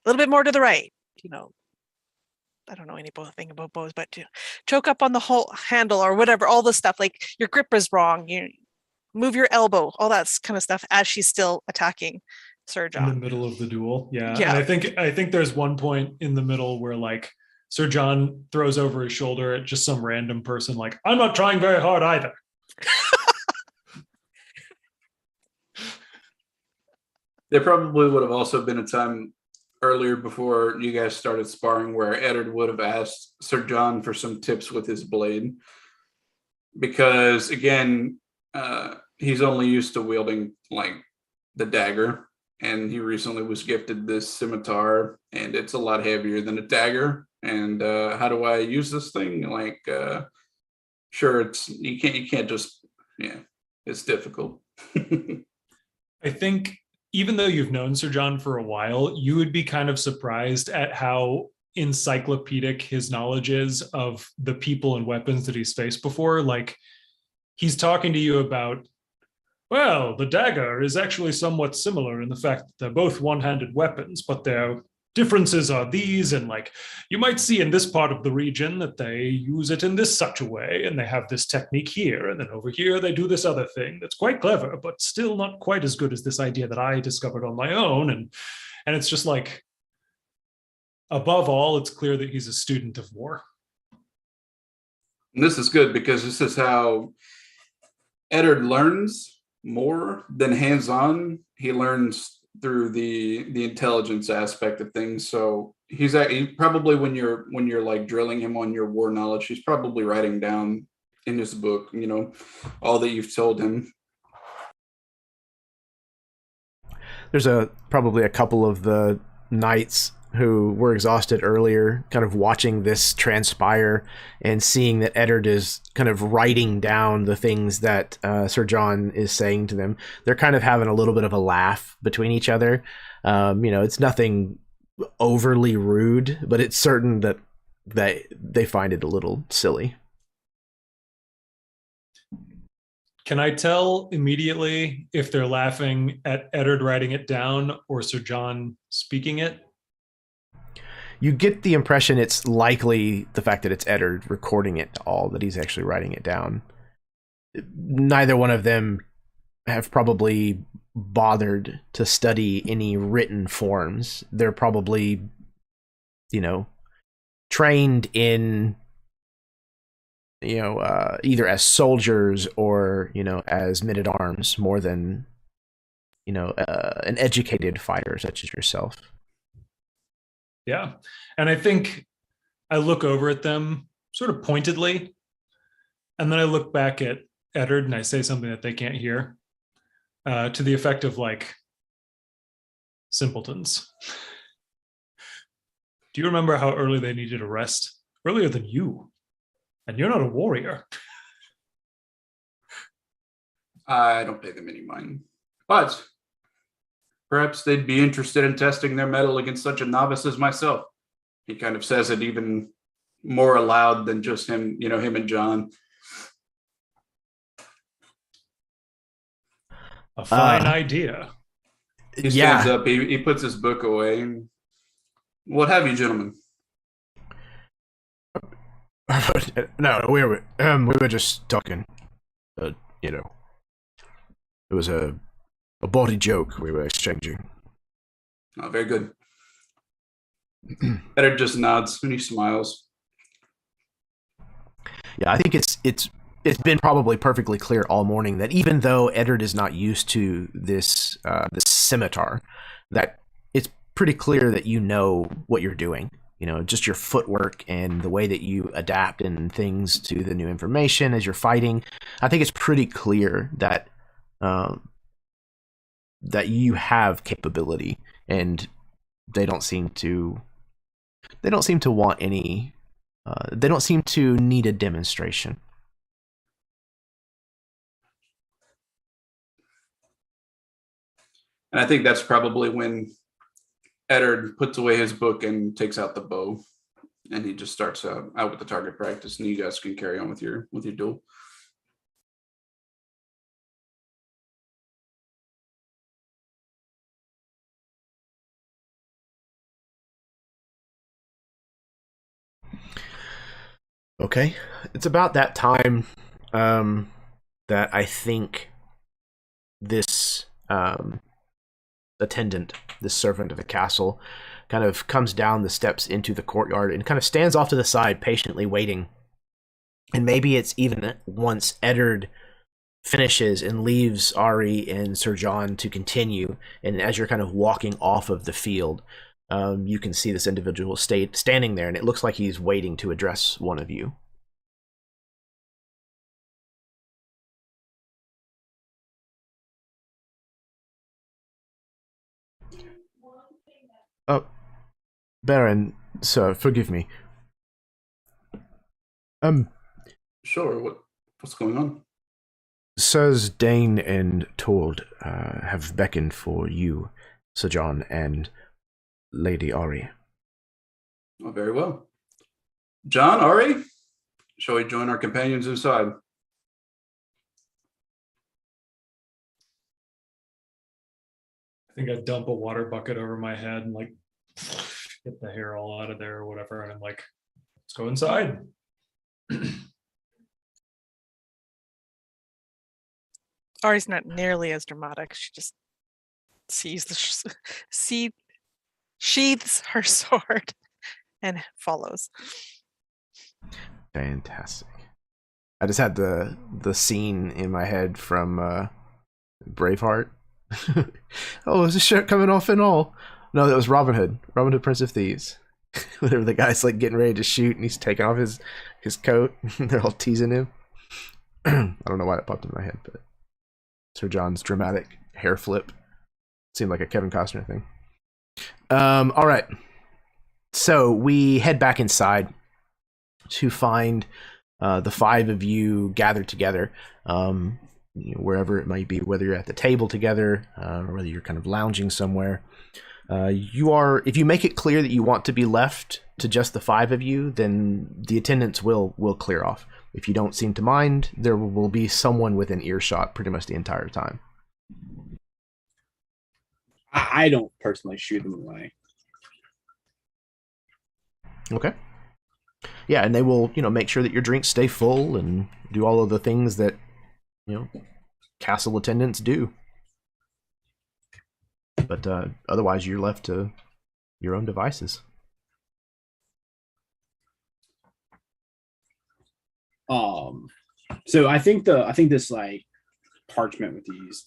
a little bit more to the right. I don't know anything about bows, but choke up on the whole handle or whatever, all the stuff, like your grip is wrong. Move your elbow, all that kind of stuff, as she's still attacking Sir John. In the middle of the duel. Yeah. Yeah. And I think there's one point in the middle where like Sir John throws over his shoulder at just some random person, like, I'm not trying very hard either. There probably would have also been a time earlier before you guys started sparring where Eddard would have asked Sir John for some tips with his blade. Because again, he's only used to wielding like the dagger, and he recently was gifted this scimitar, and it's a lot heavier than a dagger. And how do I use this thing? Like, sure, you can't just, it's difficult. I think even though you've known Sir John for a while, you would be kind of surprised at how encyclopedic his knowledge is of the people and weapons that he's faced before. Like, he's talking to you about, well, the dagger is actually somewhat similar in the fact that they're both one-handed weapons, but their differences are these, and like you might see in this part of the region that they use it in this such a way, and they have this technique here, and then over here they do this other thing that's quite clever, but still not quite as good as this idea that I discovered on my own. And it's just like, above all, it's clear that he's a student of war. And this is good because this is how Eddard learns more than hands-on. He learns through the intelligence aspect of things. So he's probably, when you're like drilling him on your war knowledge, he's probably writing down in his book, all that you've told him. There's probably a couple of the knights who were exhausted earlier, kind of watching this transpire and seeing that Eddard is kind of writing down the things that Sir John is saying to them. They're kind of having a little bit of a laugh between each other. It's nothing overly rude, but it's certain that they find it a little silly. Can I tell immediately if they're laughing at Eddard writing it down or Sir John speaking it? You get the impression it's likely the fact that it's Eddard recording it all, that he's actually writing it down. Neither one of them have probably bothered to study any written forms. They're probably trained in, either as soldiers or, as men-at-arms more than, an educated fighter such as yourself. Yeah. And I think I look over at them sort of pointedly, and then I look back at Eddard and I say something that they can't hear, to the effect of like, simpletons. Do you remember how early they needed a rest? Earlier than you. And you're not a warrior. I don't pay them any mind. But perhaps they'd be interested in testing their mettle against such a novice as myself. He kind of says it even more aloud than just him, him and John. A fine idea. He stands up, he puts his book away. What have you, gentlemen? No, we were just talking. It was a bawdy joke we were exchanging. Oh, very good. Eddard just nods and he smiles. Yeah, I think it's been probably perfectly clear all morning that even though Eddard is not used to this scimitar, that it's pretty clear that you know what you're doing. Just your footwork and the way that you adapt and things to the new information as you're fighting. I think it's pretty clear that that you have capability, and they don't seem to want any. They don't seem to need a demonstration. And I think that's probably when Eddard puts away his book and takes out the bow, and he just starts out with the target practice, and you guys can carry on with your duel. Okay, it's about that time that I think this attendant, this servant of the castle, kind of comes down the steps into the courtyard and kind of stands off to the side, patiently waiting. And maybe it's even once Eddard finishes and leaves Ari and Sir John to continue, and as you're kind of walking off of the field, you can see this individual standing there, and it looks like he's waiting to address one of you. Oh, Baron, sir, forgive me. Sure. What's going on? Sirs Dane and Tord have beckoned for you, Sir John, and Lady Ari. Oh, very well. John, Ari, shall we join our companions inside? I think I dump a water bucket over my head and like get the hair all out of there or whatever. And I'm like, let's go inside. Ari's not nearly as dramatic. She just sees sheaths her sword and follows. Fantastic. I just had the scene in my head from Braveheart. Oh, is this shirt coming off and all? No, that was Robin Hood. Robin Hood, Prince of Thieves. Whenever the guy's like getting ready to shoot and he's taking off his coat, they're all teasing him. I don't know why that popped in my head, but Sir John's dramatic hair flip seemed like a Kevin Costner thing. All right. So we head back inside to find the five of you gathered together, wherever it might be, whether you're at the table together or whether you're kind of lounging somewhere. If you make it clear that you want to be left to just the five of you, then the attendants will clear off. If you don't seem to mind, there will be someone within earshot pretty much the entire time. I don't personally shoot them away. Okay. Yeah, and they will, make sure that your drinks stay full and do all of the things that, castle attendants do. But otherwise, you're left to your own devices. So I think this like parchment with these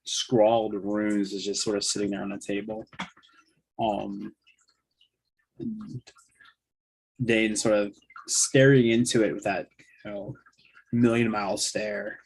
scrawled runes is just sort of sitting there on the table. And Dane sort of staring into it with that, million-mile stare.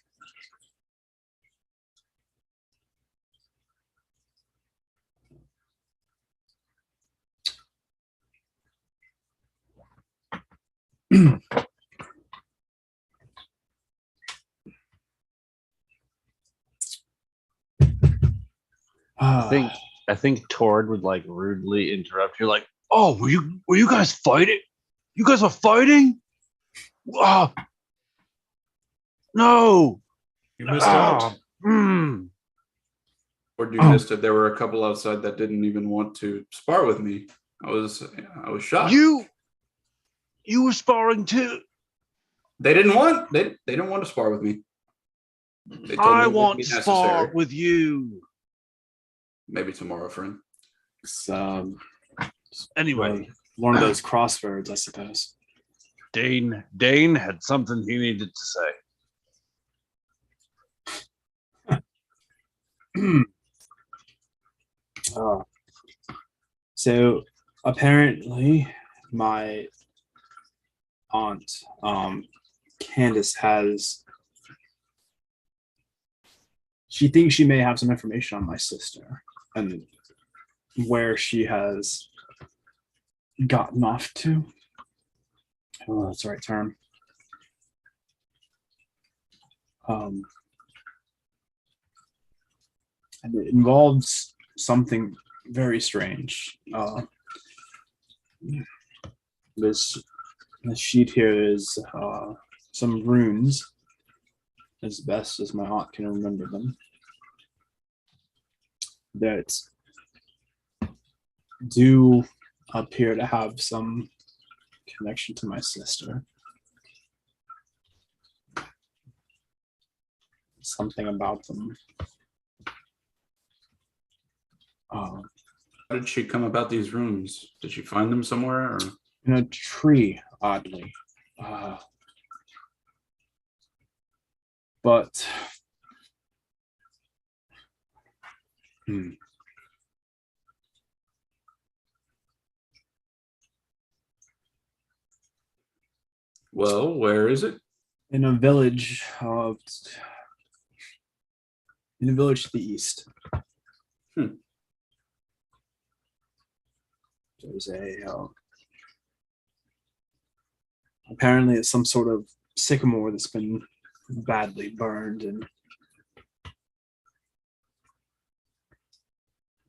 I think Tord would like rudely interrupt. You're like, oh, were you guys fighting? You guys were fighting? Oh, no. You missed out. Ah, mm. Or you missed it. There were a couple outside that didn't even want to spar with me. I was shocked. You were sparring too. They didn't want they didn't want to spar with me. They told me I it wouldn't want be to spar necessary. with you. Maybe tomorrow, friend. It's Anyway, one of those crosswords, I suppose. Dane had something he needed to say. So apparently my aunt, Candace, she thinks she may have some information on my sister and where she has gotten off to. I don't know if that's the right term. And it involves something very strange. This sheet here is some runes, as best as my aunt can remember them, that do appear to have some connection to my sister. Something about them. How did she come about these runes? Did she find them somewhere? Or? In a tree, oddly. But Well, where is it? in a village to the east. There's apparently it's some sort of sycamore that's been badly burned, and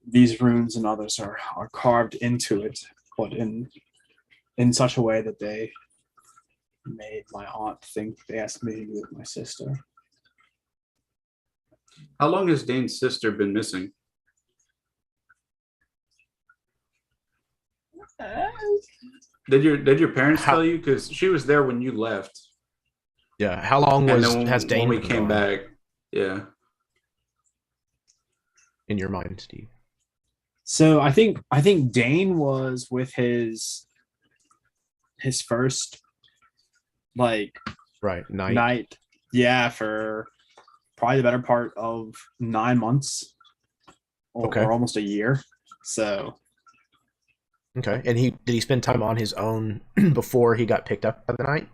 these runes and others are carved into it, but in such a way that they made my aunt think they asked me to be with my sister. How long has Dane's sister been missing? Did your parents tell you? Because she was there when you left. Yeah. How long And was then has Dane when we been came gone back? Yeah. in your mind, Steve? So I think Dane was with his first Right. night. Yeah, for probably the better part of 9 months or almost a year. So Okay. And did he spend time on his own before he got picked up by the night?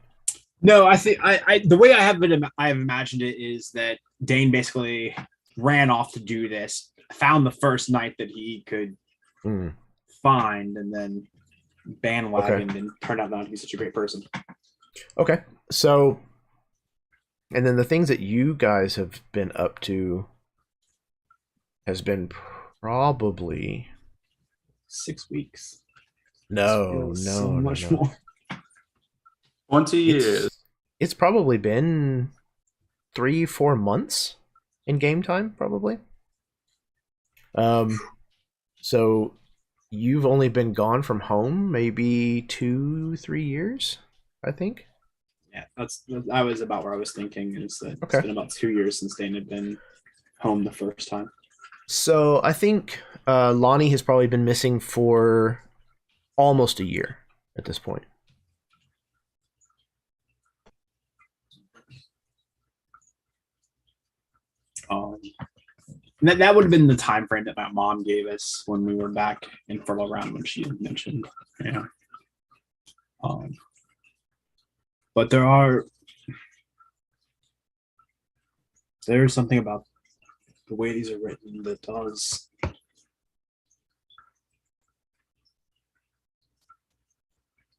no, I think I the way I have imagined it is that Dane basically ran off to do this, found the first night that he could find, and then bandwagoned and turned out not to be such a great person. Okay. So, and then the things that you guys have been up to has been probably 6 weeks. no, So much more. 20 years. It's probably been 3-4 months in game time, probably. So you've only been gone from home maybe 2-3 years, I think. Yeah, that was about where I was thinking. Is that Okay. It's been about 2 years since Dane had been home the first time. So I think Lonnie has probably been missing for almost a year at this point. That would have been the time frame that my mom gave us when we were back in Fertile Ground when she had mentioned. Yeah. But there's something about the way these are written that does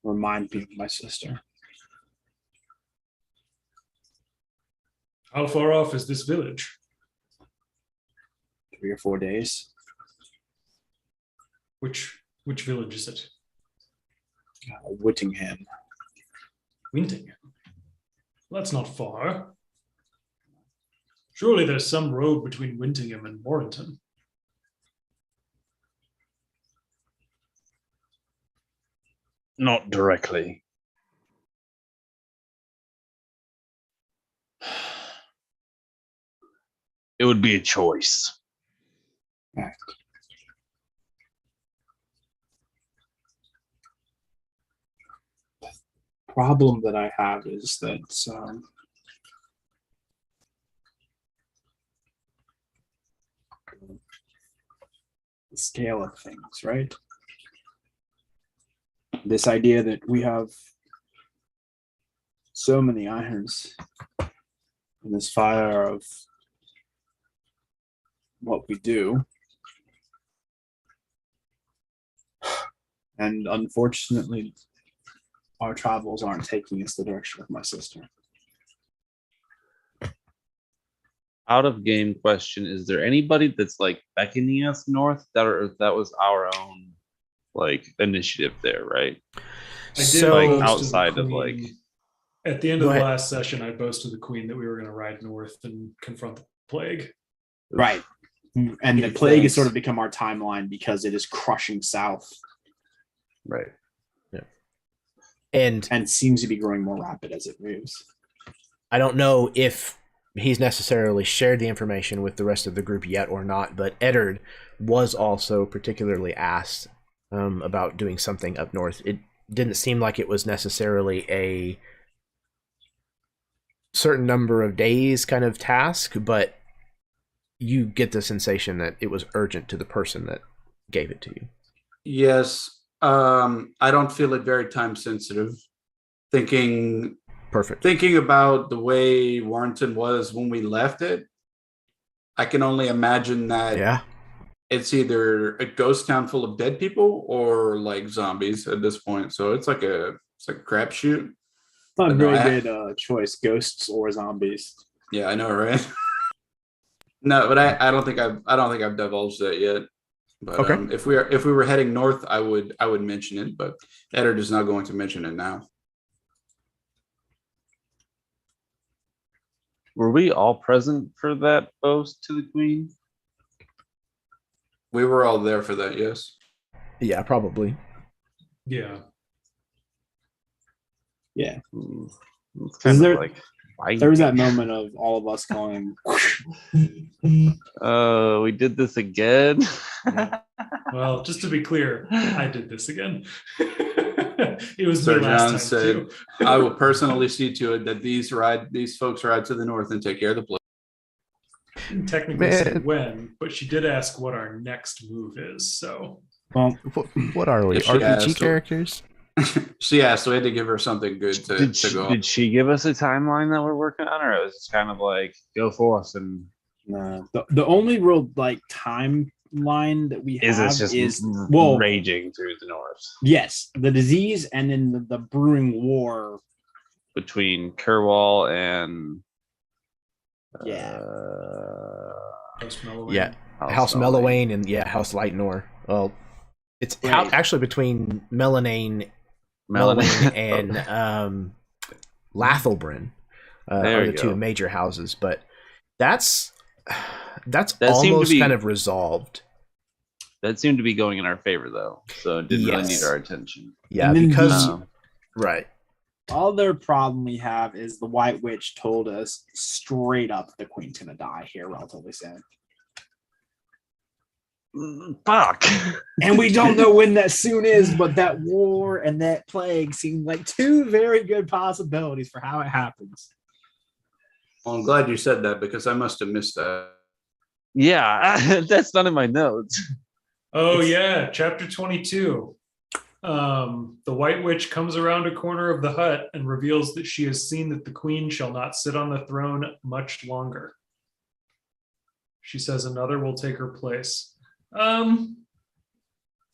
remind me of my sister. How far off is this village? 3 or 4 days. Which village is it? Whittingham. Wintingham. Well, that's not far. Surely there's some road between Wintingham and Morrington. Not directly. It would be a choice. Right. Problem that I have is that the scale of things, right? This idea that we have so many irons in this fire of what we do. And unfortunately, our travels aren't taking us the direction of my sister. Out of game question, is there anybody that's like beckoning us north that was our own like initiative there, right? I did So- Like boast to the outside of, like- queen- At the end Go of the ahead. last session, I boasted to the queen that we were going to ride north and confront the plague. Right. And the Makes plague has sense. sort of become our timeline because it is crushing south Right. And seems to be growing more rapid as it moves. I don't know if he's necessarily shared the information with the rest of the group yet or not, but Eddard was also particularly asked about doing something up north. It didn't seem like it was necessarily a certain number of days kind of task, but you get the sensation that it was urgent to the person that gave it to you. Yes. I don't feel it very time sensitive. Thinking Perfect. about the way Warrington was when we left it, I can only imagine that Yeah. it's either a ghost town full of dead people or like zombies at this point. So it's like a crapshoot. Not a No, very good choice, ghosts or zombies. Yeah, I know, right? No, but I don't think I've divulged that yet. But Okay. if we were heading north, I would mention it. But Eddard is not going to mention it now. Were we all present for that boast to the queen? We were all there for that. Yes. Yeah, probably. Yeah. Yeah. It's kind there- of like There was that moment of all of us going, oh, we did this again. Well, just to be clear, I did this again. It was Sir me last John time said, too. "I will personally see to it that these folks ride to the north and take care of the place." Didn't technically say Man. when, but she did ask what our next move is. So well, What are we? If she RPG asked, characters? She asked, so we had to give her something good to go. Did she give us a timeline that we're working on, or it was just kind of like go forth and no. The only real like timeline that we have is this just is well, raging through the north yes, the disease and then the brewing war. between Kerwall and Yeah. House Mellowing. Yeah. House Mellowayne and House Lightnor. Well, it's Right. actually between Mellowayne Melanin and Lathelbryn There are you the two go. major houses, but that's That seemed to almost be- kind of resolved. That seemed to be going in our favor, though, so it didn't really Yes. need our attention. Yeah, And then because the- Um, right. Other problem we have is the White Witch told us straight up the Queen's gonna die here relatively soon. fuck. And we don't know when that soon is, but that war and that plague seem like two very good possibilities for how it happens. Well, I'm glad you said that because I must have missed that. Yeah, that's not in my notes. Oh yeah, chapter 22. The White Witch comes around a corner of the hut and reveals that she has seen that the queen shall not sit on the throne much longer. She says another will take her place. I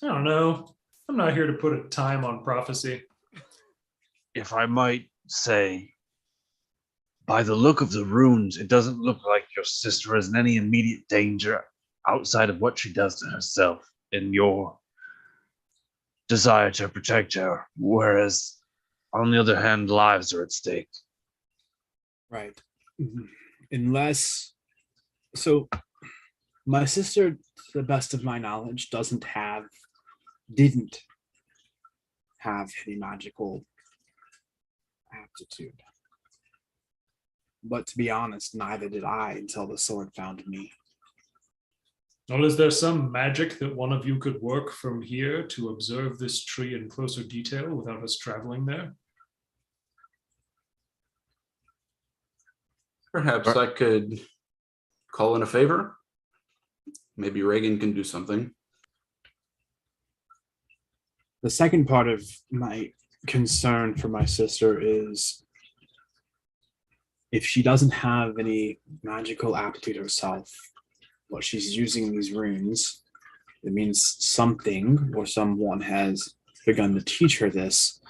don't know. I'm not here to put a time on prophecy. If I might say, by the look of the runes, it doesn't look like your sister is in any immediate danger outside of what she does to herself and your desire to protect her. Whereas, on the other hand, lives are at stake. Right. Unless, so my sister, to the best of my knowledge, didn't have any magical aptitude. But to be honest, neither did I until the sword found me. Well, is there some magic that one of you could work from here to observe this tree in closer detail without us traveling there? Perhaps I could call in a favor. Maybe Reagan can do something. The second part of my concern for my sister is if she doesn't have any magical aptitude herself, but she's using these runes, it means something or someone has begun to teach her this,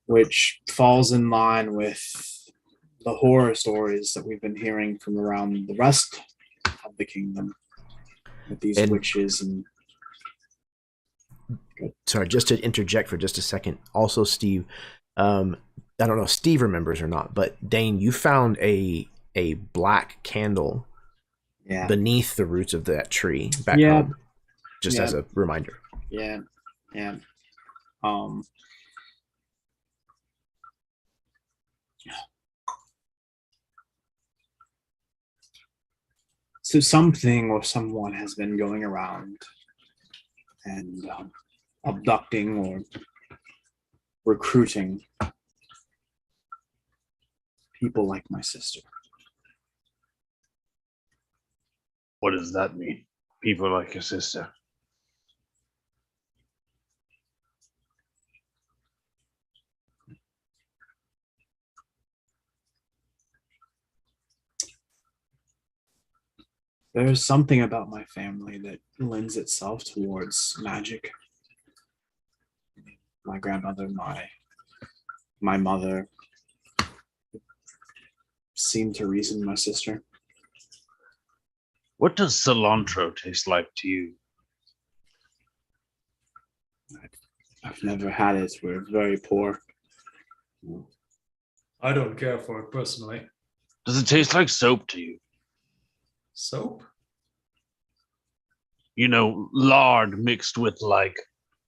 which falls in line with the horror stories that we've been hearing from around the rest of the kingdom with these witches and sorry, just to interject for just a second. Also, Steve, I don't know if Steve remembers or not, but Dane, you found a black candle beneath the roots of that tree back home. Just as a reminder. Yeah. So something or someone has been going around and abducting or recruiting people like my sister. What does that mean? People like your sister. There's something about my family that lends itself towards magic. My grandmother, my mother seemed to reason my sister. What does cilantro taste like to you? I've never had it. We're very poor. I don't care for it personally. Does it taste like soap to you? Soap? You know, lard mixed with like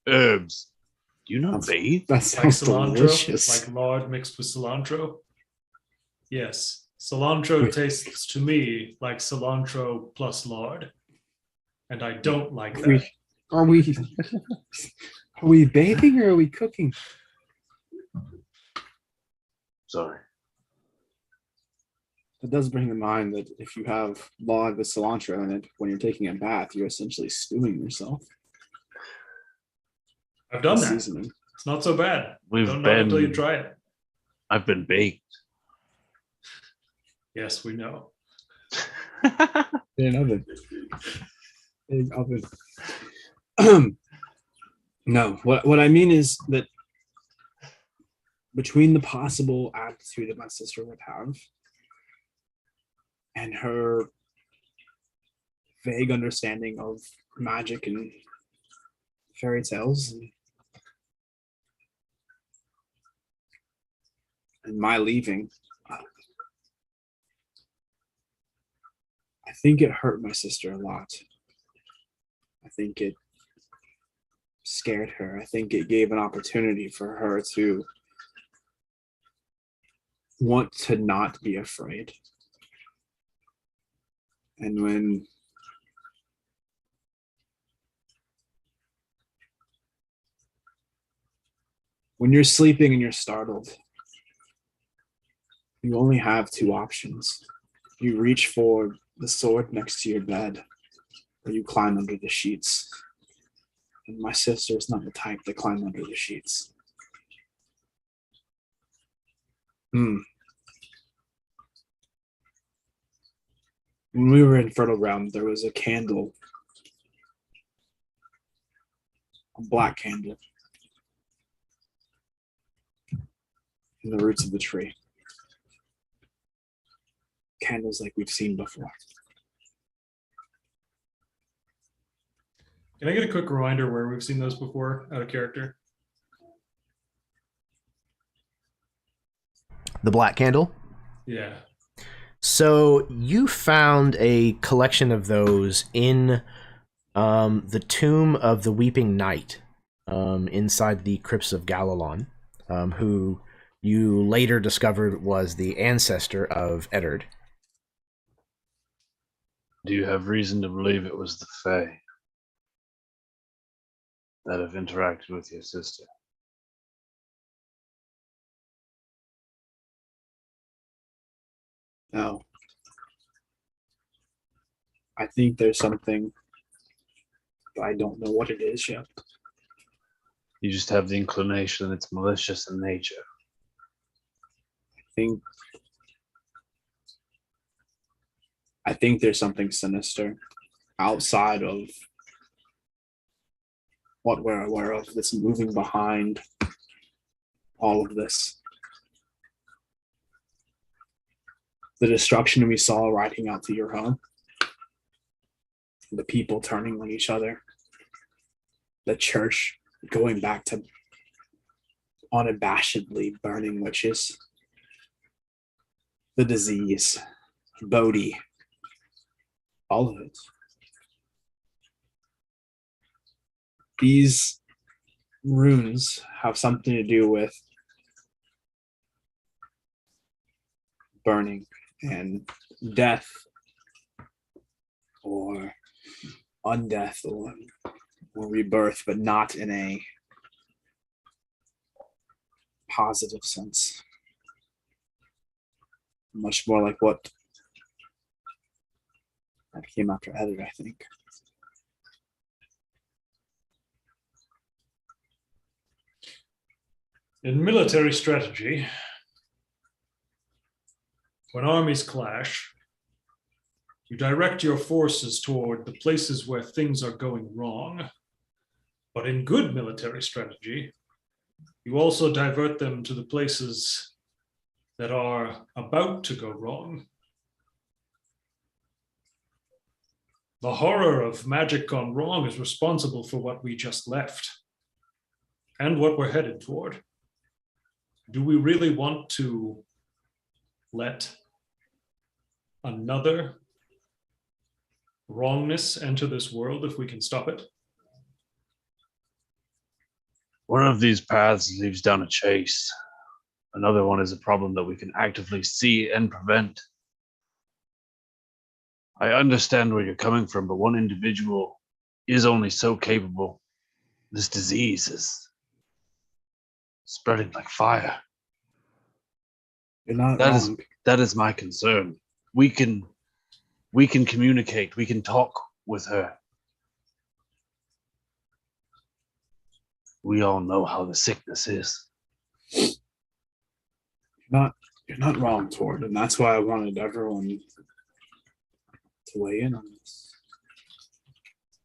herbs. Do you not bathe? That sounds Like cilantro? delicious. Like lard mixed with cilantro? Yes. Cilantro tastes to me like cilantro plus lard. And I don't like that. Are we bathing or are we cooking? Sorry. It does bring to mind that if you have lard with cilantro in it, when you're taking a bath, you're essentially stewing yourself. I've done that. Seasoning. It's not so bad. We've Don't know been- until you try it. I've been baked. Yes, we know. In an oven. Big oven. No, what I mean is that between the possible aptitude that my sister would have and her vague understanding of magic and fairy tales and my leaving, I think it hurt my sister a lot. I think it scared her. I think it gave an opportunity for her to want to not be afraid. And when you're sleeping and you're startled, you only have two options. You reach for the sword next to your bed, where you climb under the sheets. And my sister is not the type to climb under the sheets. When we were in Fertile Realm, there was a candle, a black candle, in the roots of the tree. Candles like we've seen before. Can I get a quick reminder where we've seen those before out of character? The black candle. Yeah. So you found a collection of those in the tomb of the Weeping Knight inside the crypts of Galalon, who you later discovered was the ancestor of Eddard. Do you have reason to believe it was the Fae that have interacted with your sister? No. I think there's something, but I don't know what it is yet. You just have the inclination that it's malicious in nature. I think there's something sinister outside of what we're aware of that's moving behind all of this. The destruction we saw riding out to your home, the people turning on each other, the church going back to unabashedly burning witches, the disease, Bodhi, all of it. These runes have something to do with burning and death or undeath or rebirth, but not in a positive sense. Much more like what that came after Heather, I think. In military strategy, when armies clash, you direct your forces toward the places where things are going wrong. But in good military strategy, you also divert them to the places that are about to go wrong. The horror of magic gone wrong is responsible for what we just left and what we're headed toward. Do we really want to let another wrongness enter this world if we can stop it? One of these paths leads down a chase. Another one is a problem that we can actively see and prevent. I understand where you're coming from, but one individual is only so capable. This disease is spreading like fire. You're not wrong. That is my concern. We can communicate. We can talk with her. We all know how the sickness is. You're not wrong, Tord, and that's why I wanted everyone to weigh in on this.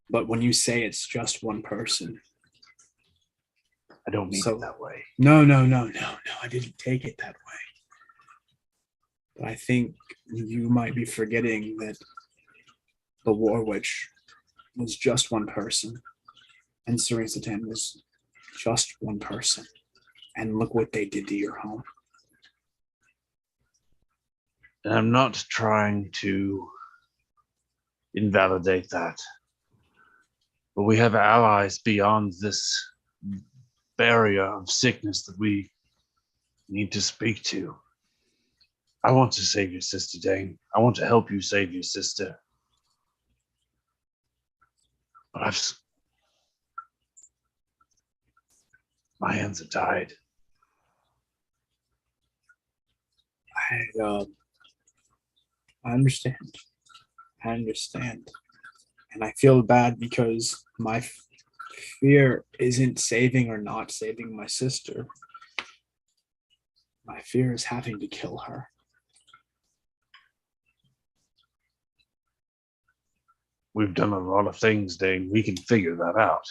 But when you say it's just one person, I don't mean So- it that way. No, I didn't take it that way. But I think you might be forgetting that the War Witch was just one person, and Serene Satan was just one person. And look what they did to your home. And I'm not trying to invalidate that. But we have allies beyond this barrier of sickness that we need to speak to. I want to save your sister, Dane. I want to help you save your sister. But my hands are tied. I understand. I understand. And I feel bad because my fear isn't saving or not saving my sister. My fear is having to kill her. We've done a lot of things, Dane. We can figure that out.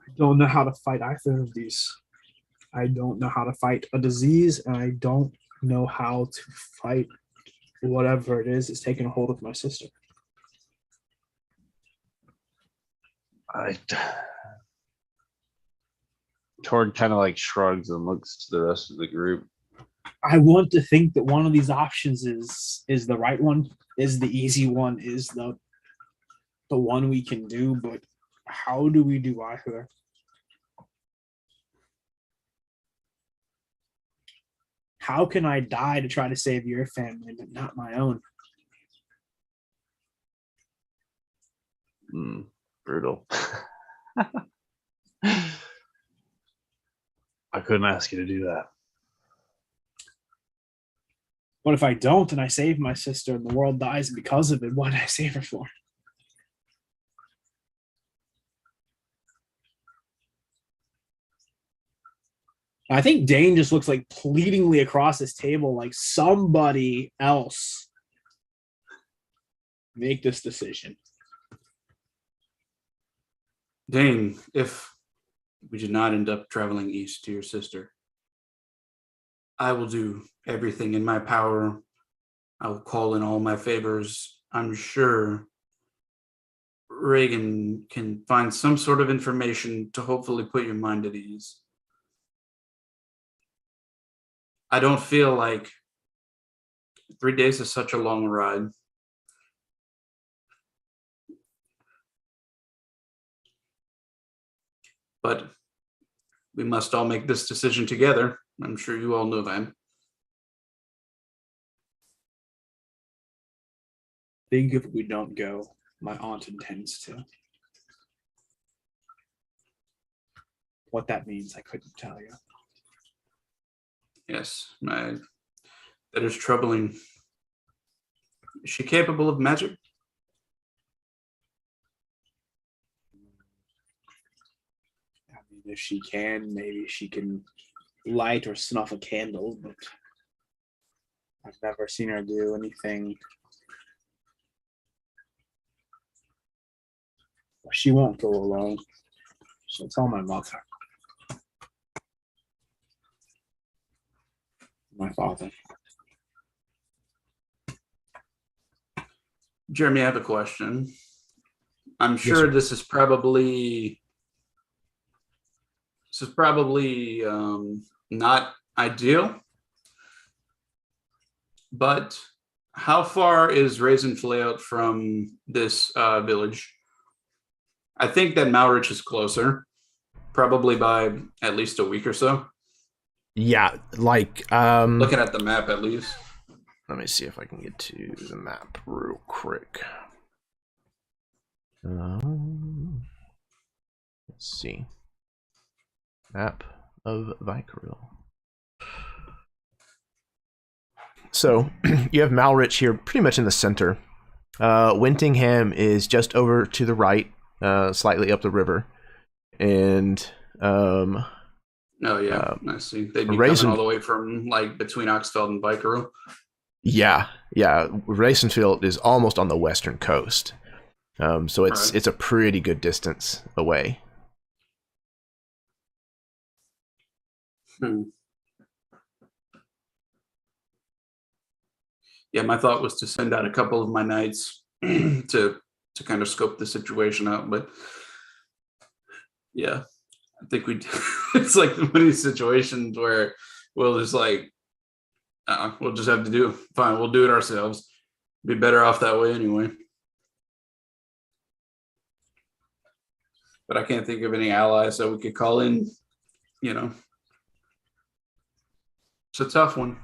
I don't know how to fight either of these. I don't know how to fight a disease, and I don't know how to fight whatever it is that's taking a hold of my sister. Tord kind of like shrugs and looks to the rest of the group. I want to think that one of these options is the right one, is the easy one, is the one we can do, but how do we do either? How can I die to try to save your family, but not my own? Brutal. I couldn't ask you to do that. What if I don't and I save my sister and the world dies because of it? What did I save her for? I think Dane just looks like pleadingly across this table, like somebody else make this decision. Dane, if we did not end up traveling east to your sister, I will do everything in my power. I will call in all my favors. I'm sure Reagan can find some sort of information to hopefully put your mind at ease. I don't feel like 3 days is such a long ride. But we must all make this decision together. I'm sure you all know that. Think if we don't go, my aunt intends to. What that means, I couldn't tell you. Yes, that is troubling. Is she capable of magic? I mean, if she can, maybe she can light or snuff a candle, but I've never seen her do anything. She won't go alone. She'll tell my mother. My father. Jeremy, I have a question. I'm sure sir. this is probably not ideal, but how far is Raisinflay from this village? I think that Malrich is closer, probably by at least a week or so. Yeah, like Looking at the map, at least. let me see if I can get to the map real quick. Let's see. Map of Vykaril. So you have Malrich here pretty much in the center. Wintingham is just over to the right, slightly up the river. And Oh yeah, I see. They'd be Raisin- coming all the way from like between Oxfeld and Vykaril. yeah, Raisinfield is almost on the western coast. So it's a pretty good distance away. Yeah, my thought was to send out a couple of my knights to kind of scope the situation out, but yeah, I think we. It's like one of these situations where we'll just like, we'll just have to do. Fine, we'll do it ourselves. Be better off that way anyway. But I can't think of any allies that we could call in. You know, it's a tough one.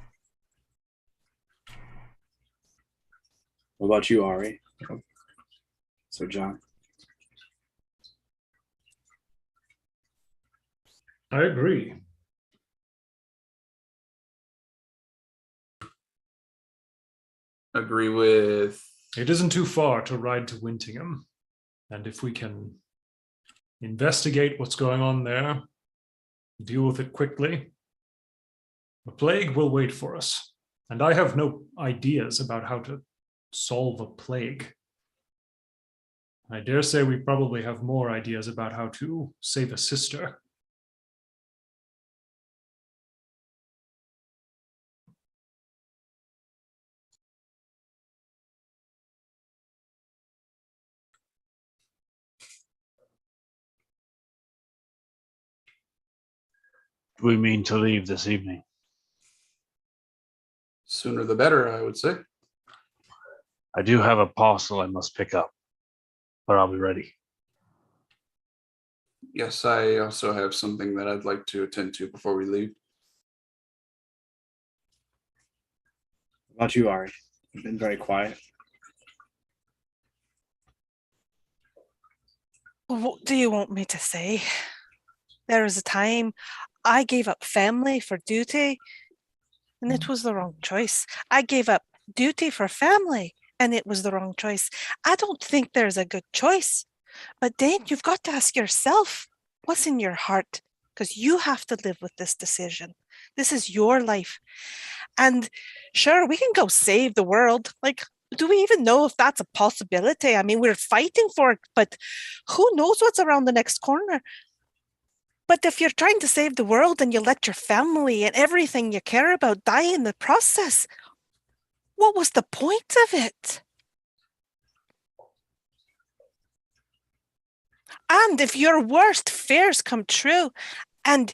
What about you, Ari? So, John. I agree. agree with. It isn't too far to ride to Wintingham. And if we can investigate what's going on there, deal with it quickly, the plague will wait for us. And I have no ideas about how to solve a plague. I dare say we probably have more ideas about how to save a sister. We mean to leave this evening. Sooner the better, I would say. I do have a parcel I must pick up, but I'll be ready. Yes, I also have something that I'd like to attend to before we leave. What about you, Ari? You've been very quiet. What do you want me to say? There was a time I gave up family for duty, and it was the wrong choice. I gave up duty for family, and it was the wrong choice. I don't think there's a good choice. But Dane, you've got to ask yourself what's in your heart, because you have to live with this decision. This is your life. And sure, we can go save the world. Like, do we even know if that's a possibility? I mean, we're fighting for it, but who knows what's around the next corner? But if you're trying to save the world and you let your family and everything you care about die in the process, what was the point of it? And if your worst fears come true, and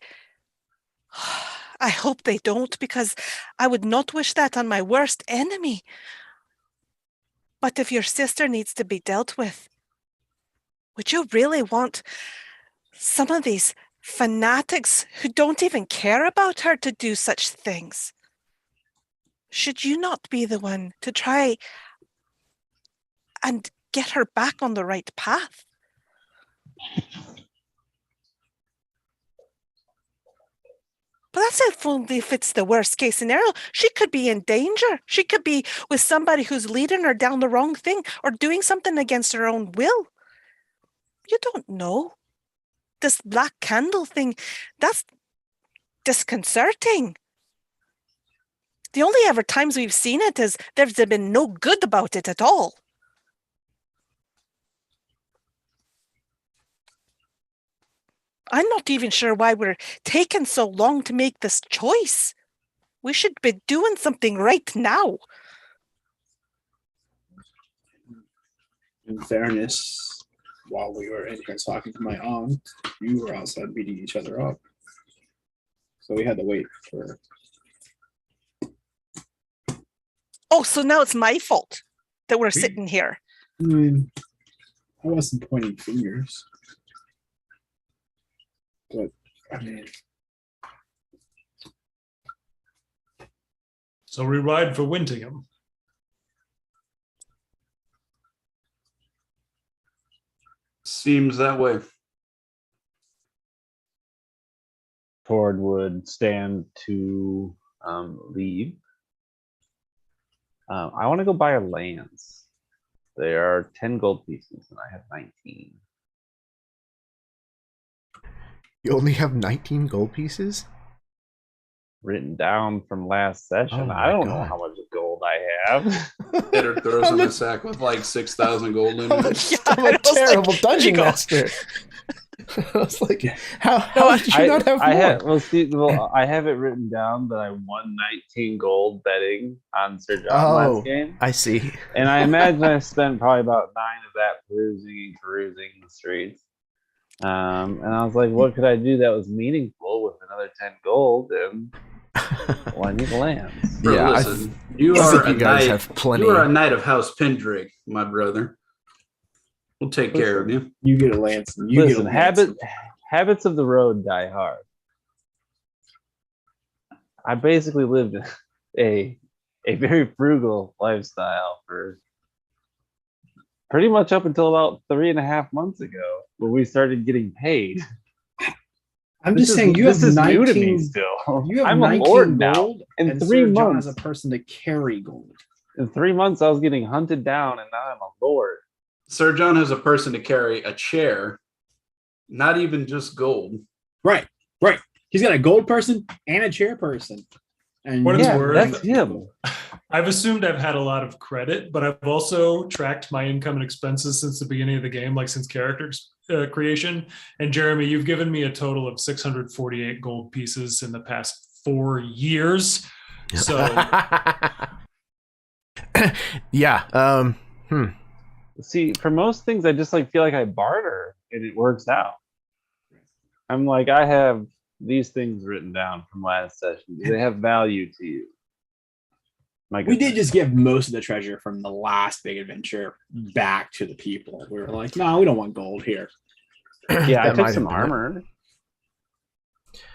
I hope they don't, because I would not wish that on my worst enemy. But if your sister needs to be dealt with, would you really want some of these fanatics who don't even care about her to do such things? Should you not be the one to try and get her back on the right path? But that's if it's the worst case scenario. She could be in danger. She could be with somebody who's leading her down the wrong thing or doing something against her own will. You don't know. This black candle thing, that's disconcerting. The only ever times we've seen it is there's been no good about it at all. I'm not even sure why we're taking so long to make this choice. We should be doing something right now. In fairness, while we were in here talking to my aunt, you were outside beating each other up. So we had to wait for... Oh, so now it's my fault that we're sitting here. I mean, I wasn't pointing fingers. But, I mean... So we ride for Wintingham. Seems that way. Ford would stand to leave. I want to go buy a lance. There are 10 gold pieces, and I have 19. You only have 19 gold pieces? Written down from last session. Oh I don't know God. how much gold I have. Eder throws him a sack with like 6,000 gold in it. I'm a terrible dungeon master. I was like, how did you not have more? I have it written down that I won 19 gold betting on Sir John last game. I see. And I imagine I spent probably about 9 of that perusing in the streets. And I was like, what could I do that was meaningful with another 10 gold? And well, I need a lance. Bro, Yeah, listen, you are a guys knight. have plenty. You are a knight of House Pendrake, my brother. We'll take care of you. You get a lance. And Listen, habits of the road die hard. I basically lived a very frugal lifestyle for pretty much up until about 3.5 months ago when we started getting paid. I'm just saying, you have this is 19, new to me still. You have I'm 19 a lord now. gold, In and 3 Sir John months, is a person to carry gold. In 3 months, I was getting hunted down, and now I'm a lord. Sir John has a person to carry a chair, not even just gold. Right. He's got a gold person and a chair person. And What it's Yeah, worth, that's him. I've assumed I've had a lot of credit, but I've also tracked my income and expenses since the beginning of the game, like since character creation. And Jeremy, you've given me a total of 648 gold pieces in the past 4 years. So yeah. See, for most things, I just like feel like I barter, and it works out. I'm like, I have these things written down from last session. Do they have value to you? My we did goodness. just give most of the treasure from the last big adventure back to the people. We were like, no, we don't want gold here. Yeah, I That took might some have been it. armor.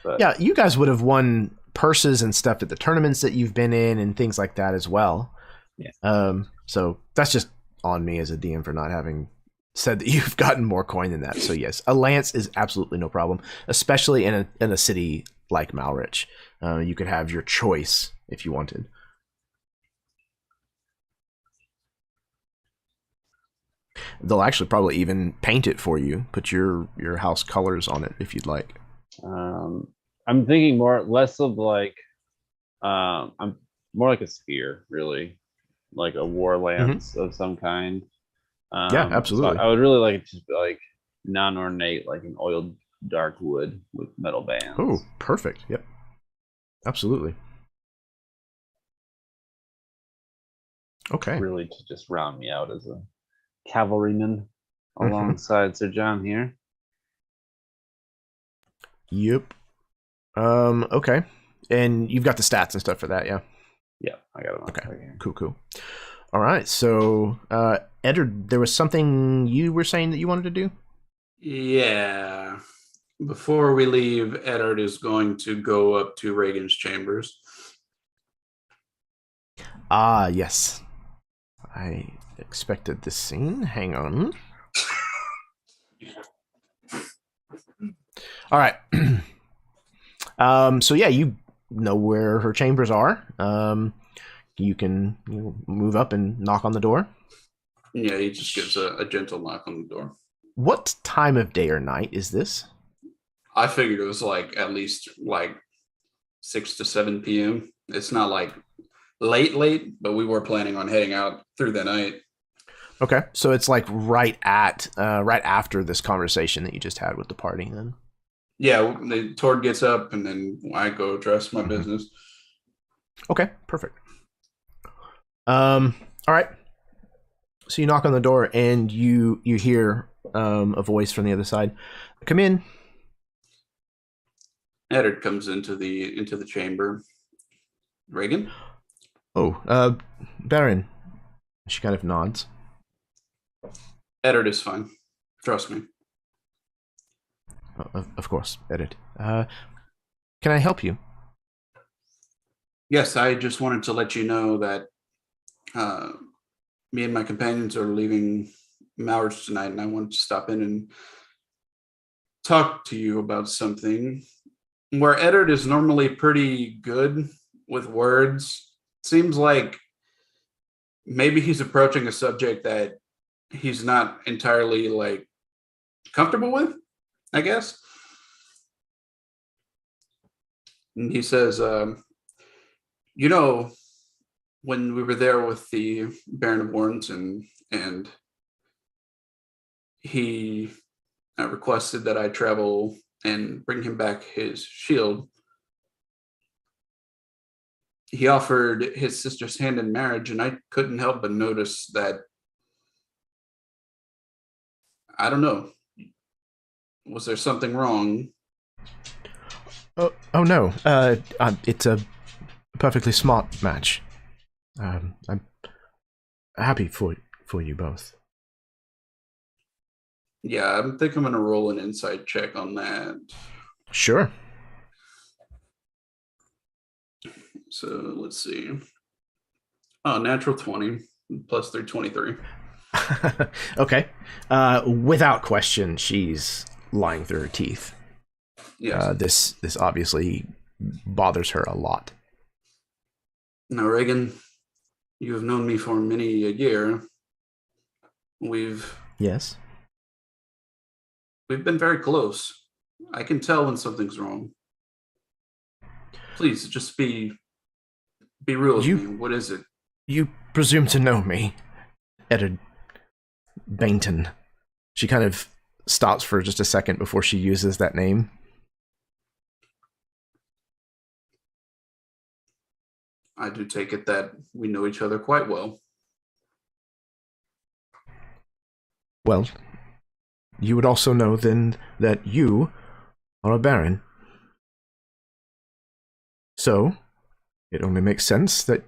But Yeah, you guys would have won purses and stuff at the tournaments that you've been in and things like that as well. Yeah. So that's just on me as a DM for not having said that you've gotten more coin than that. So yes, a lance is absolutely no problem, especially in a city like Malrich. You could have your choice if you wanted. They'll actually probably even paint it for you, put your house colors on it if you'd like. I'm thinking less of like, I'm more like a spear, really, like a war lance of some kind. Yeah, absolutely. So I would really like it to be like non-ornate, like an oiled dark wood with metal bands. Oh, perfect. Yep. Absolutely. Okay. Really to just round me out as a cavalryman alongside Sir John here. Yep. Okay. And you've got the stats and stuff for that, yeah? Yeah, I got it on Okay. right here. Cool. All right. So, Edward, there was something you were saying that you wanted to do? Yeah. Before we leave, Eddard is going to go up to Reagan's chambers. Ah, yes. I expected this scene. Hang on. All right. So yeah, you know where her chambers are. You can move up and knock on the door. Yeah, he just gives a gentle knock on the door. What time of day or night is this? I figured it was like at least like 6 to 7 p.m. It's not like late, but we were planning on heading out through the night. Okay, so it's like right after this conversation that you just had with the party, then. Yeah, Tord gets up and then I go address my business. Okay, perfect. All right. So you knock on the door and you hear a voice from the other side. Come in. Eddard comes into the chamber. Reagan? Oh, Baron. She kind of nods. Eddard is fine. Trust me. Of course, Edit. Can I help you? Yes, I just wanted to let you know that me and my companions are leaving Malrich tonight, and I wanted to stop in and talk to you about something. Where Eddard is normally pretty good with words, seems like maybe he's approaching a subject that he's not entirely like comfortable with, I guess. And he says, you know, when we were there with the Baron of Warrington and he requested that I travel and bring him back his shield, he offered his sister's hand in marriage, and I couldn't help but notice that, I don't know, was there something wrong? Oh no. It's a perfectly smart match. I'm happy for you both. Yeah, I think I'm going to roll an insight check on that. Sure. So let's see. Oh, natural 20 plus 3, 23. Okay. Without question, she's lying through her teeth. Yes. This obviously bothers her a lot. Now, Reagan, You have known me for many a year. We've Yes. been very close. I can tell when something's wrong. Please, just be real with me. What is it? You presume to know me, Eddard Bainton. She kind of stops for just a second before she uses that name. I do take it that we know each other quite well. Well, you would also know then that you are a baron. So, it only makes sense that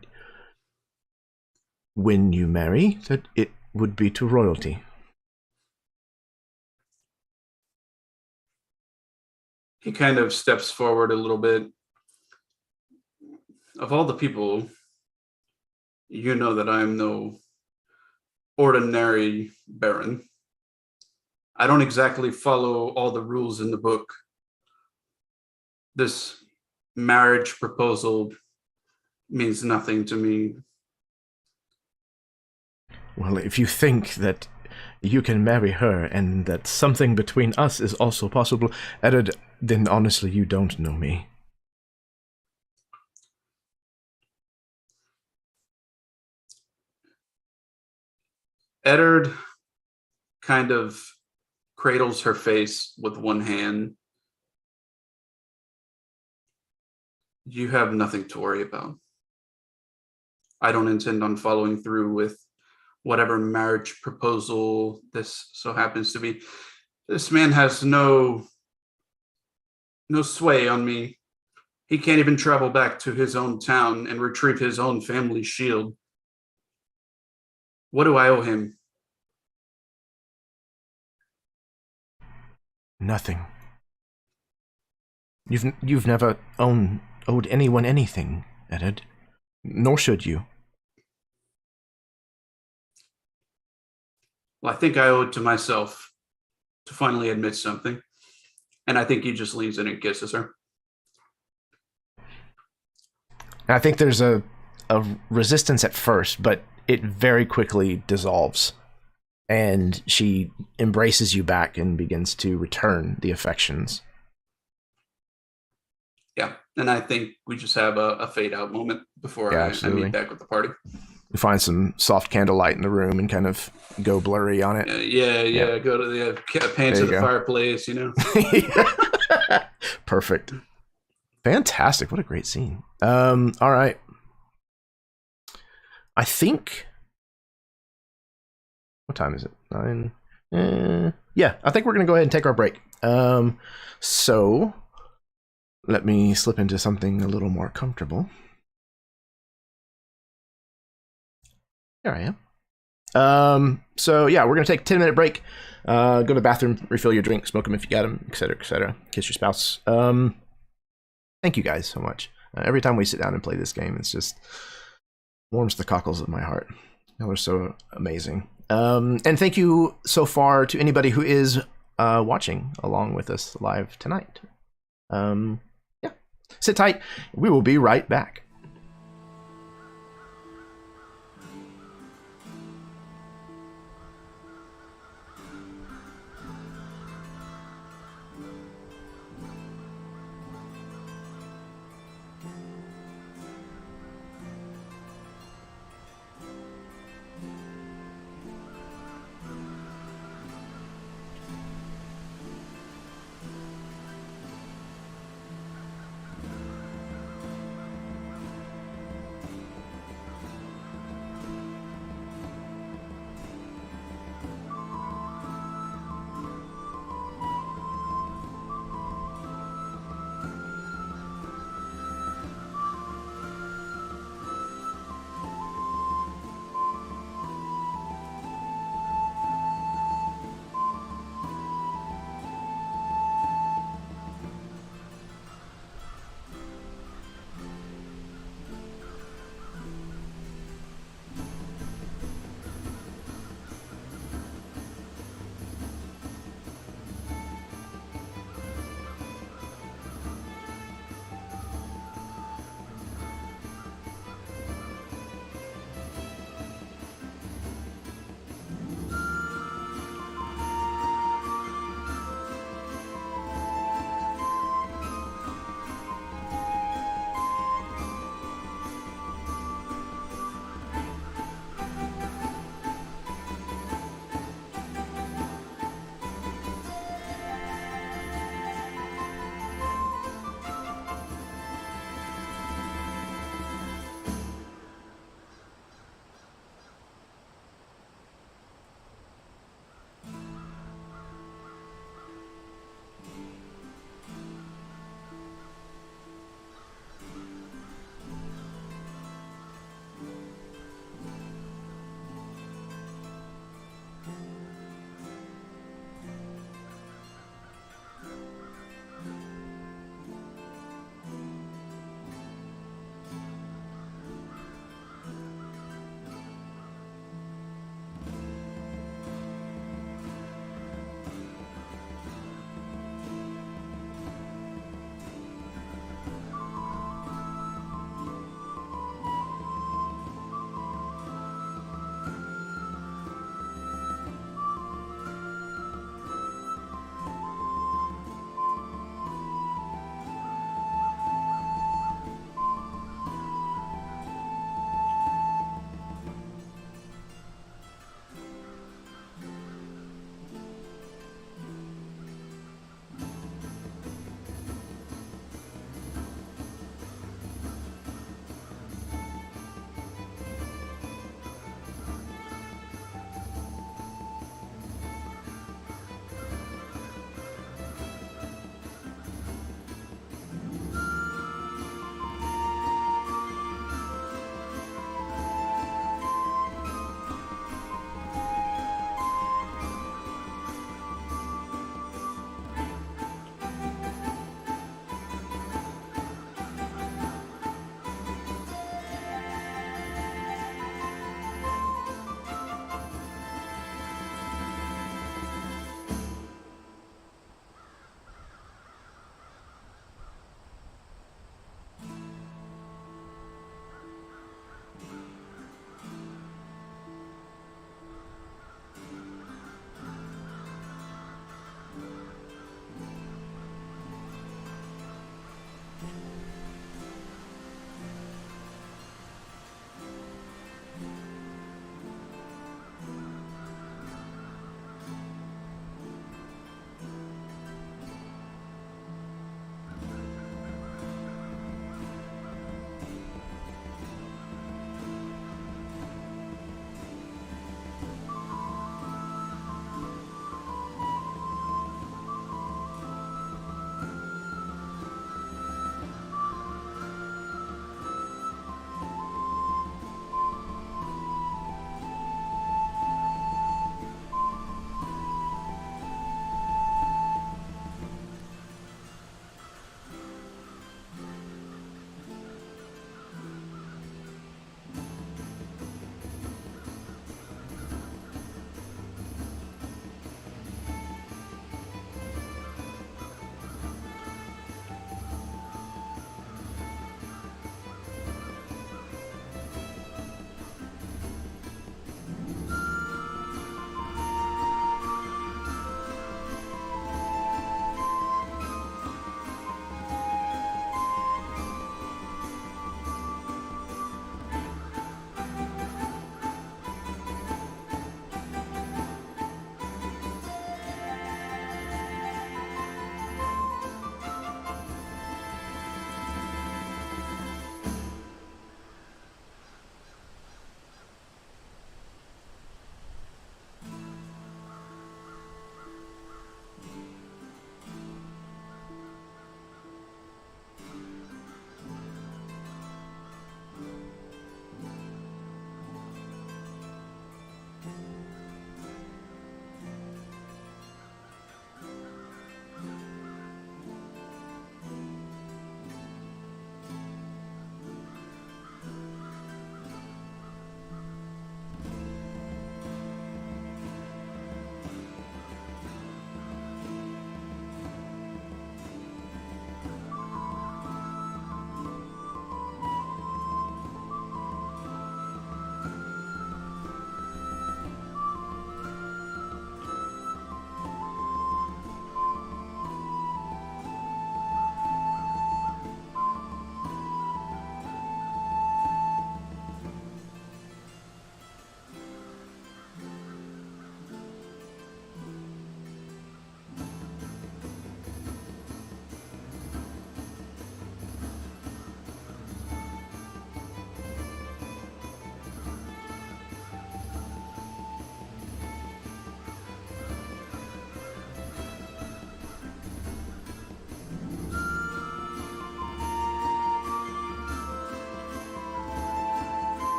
when you marry, that it would be to royalty. He kind of steps forward a little bit. Of all the people, you know that I am no ordinary baron. I don't exactly follow all the rules in the book. This marriage proposal means nothing to me. Well, if you think that you can marry her and that something between us is also possible, Eddard, then honestly you don't know me. Eddard kind of cradles her face with one hand. You have nothing to worry about. I don't intend on following through with whatever marriage proposal this so happens to be. This man has no sway on me. He can't even travel back to his own town and retrieve his own family shield. What do I owe him? Nothing. You've never owed anyone anything, Eddard. Nor should you. Well, I think I owe it to myself to finally admit something. And I think he just leans in and kisses her. I think there's a resistance at first, but it very quickly dissolves. And she embraces you back and begins to return the affections. Yeah, and I think we just have a fade out moment before I meet back with the party. You find some soft candlelight in the room and kind of go blurry on it. Yeah. Go to the pants of the fireplace, you know. Perfect. Fantastic. What a great scene. All right. I think. What time is it? 9. Yeah, I think we're gonna go ahead and take our break. So let me slip into something a little more comfortable. There I am. So yeah, we're gonna take a 10-minute break. Go to the bathroom, refill your drink, smoke them if you got them, etc., etc. Kiss your spouse. Thank you guys so much. Every time we sit down and play this game, it's just warms the cockles of my heart. Y'all are so amazing. And thank you so far to anybody who is watching along with us live tonight. Yeah, sit tight. We will be right back.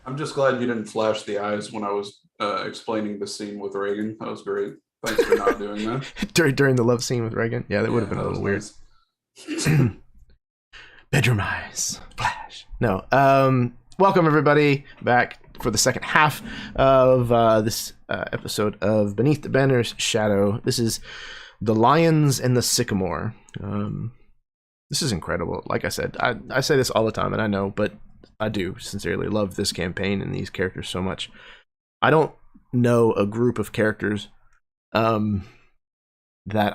I'm just glad you didn't flash the eyes when I was explaining the scene with Reagan. That was great. Thanks for not doing that. During the love scene with Reagan? Yeah, that would have been a that little weird. was nice. Bedroom eyes. Flash. No. Welcome, everybody, back for the second half of this episode of Beneath the Banner's Shadow. This is The Lions and the Sycamore. This is incredible. Like I said, I say this all the time, and I know, but I do sincerely love this campaign and these characters so much. I don't know a group of characters that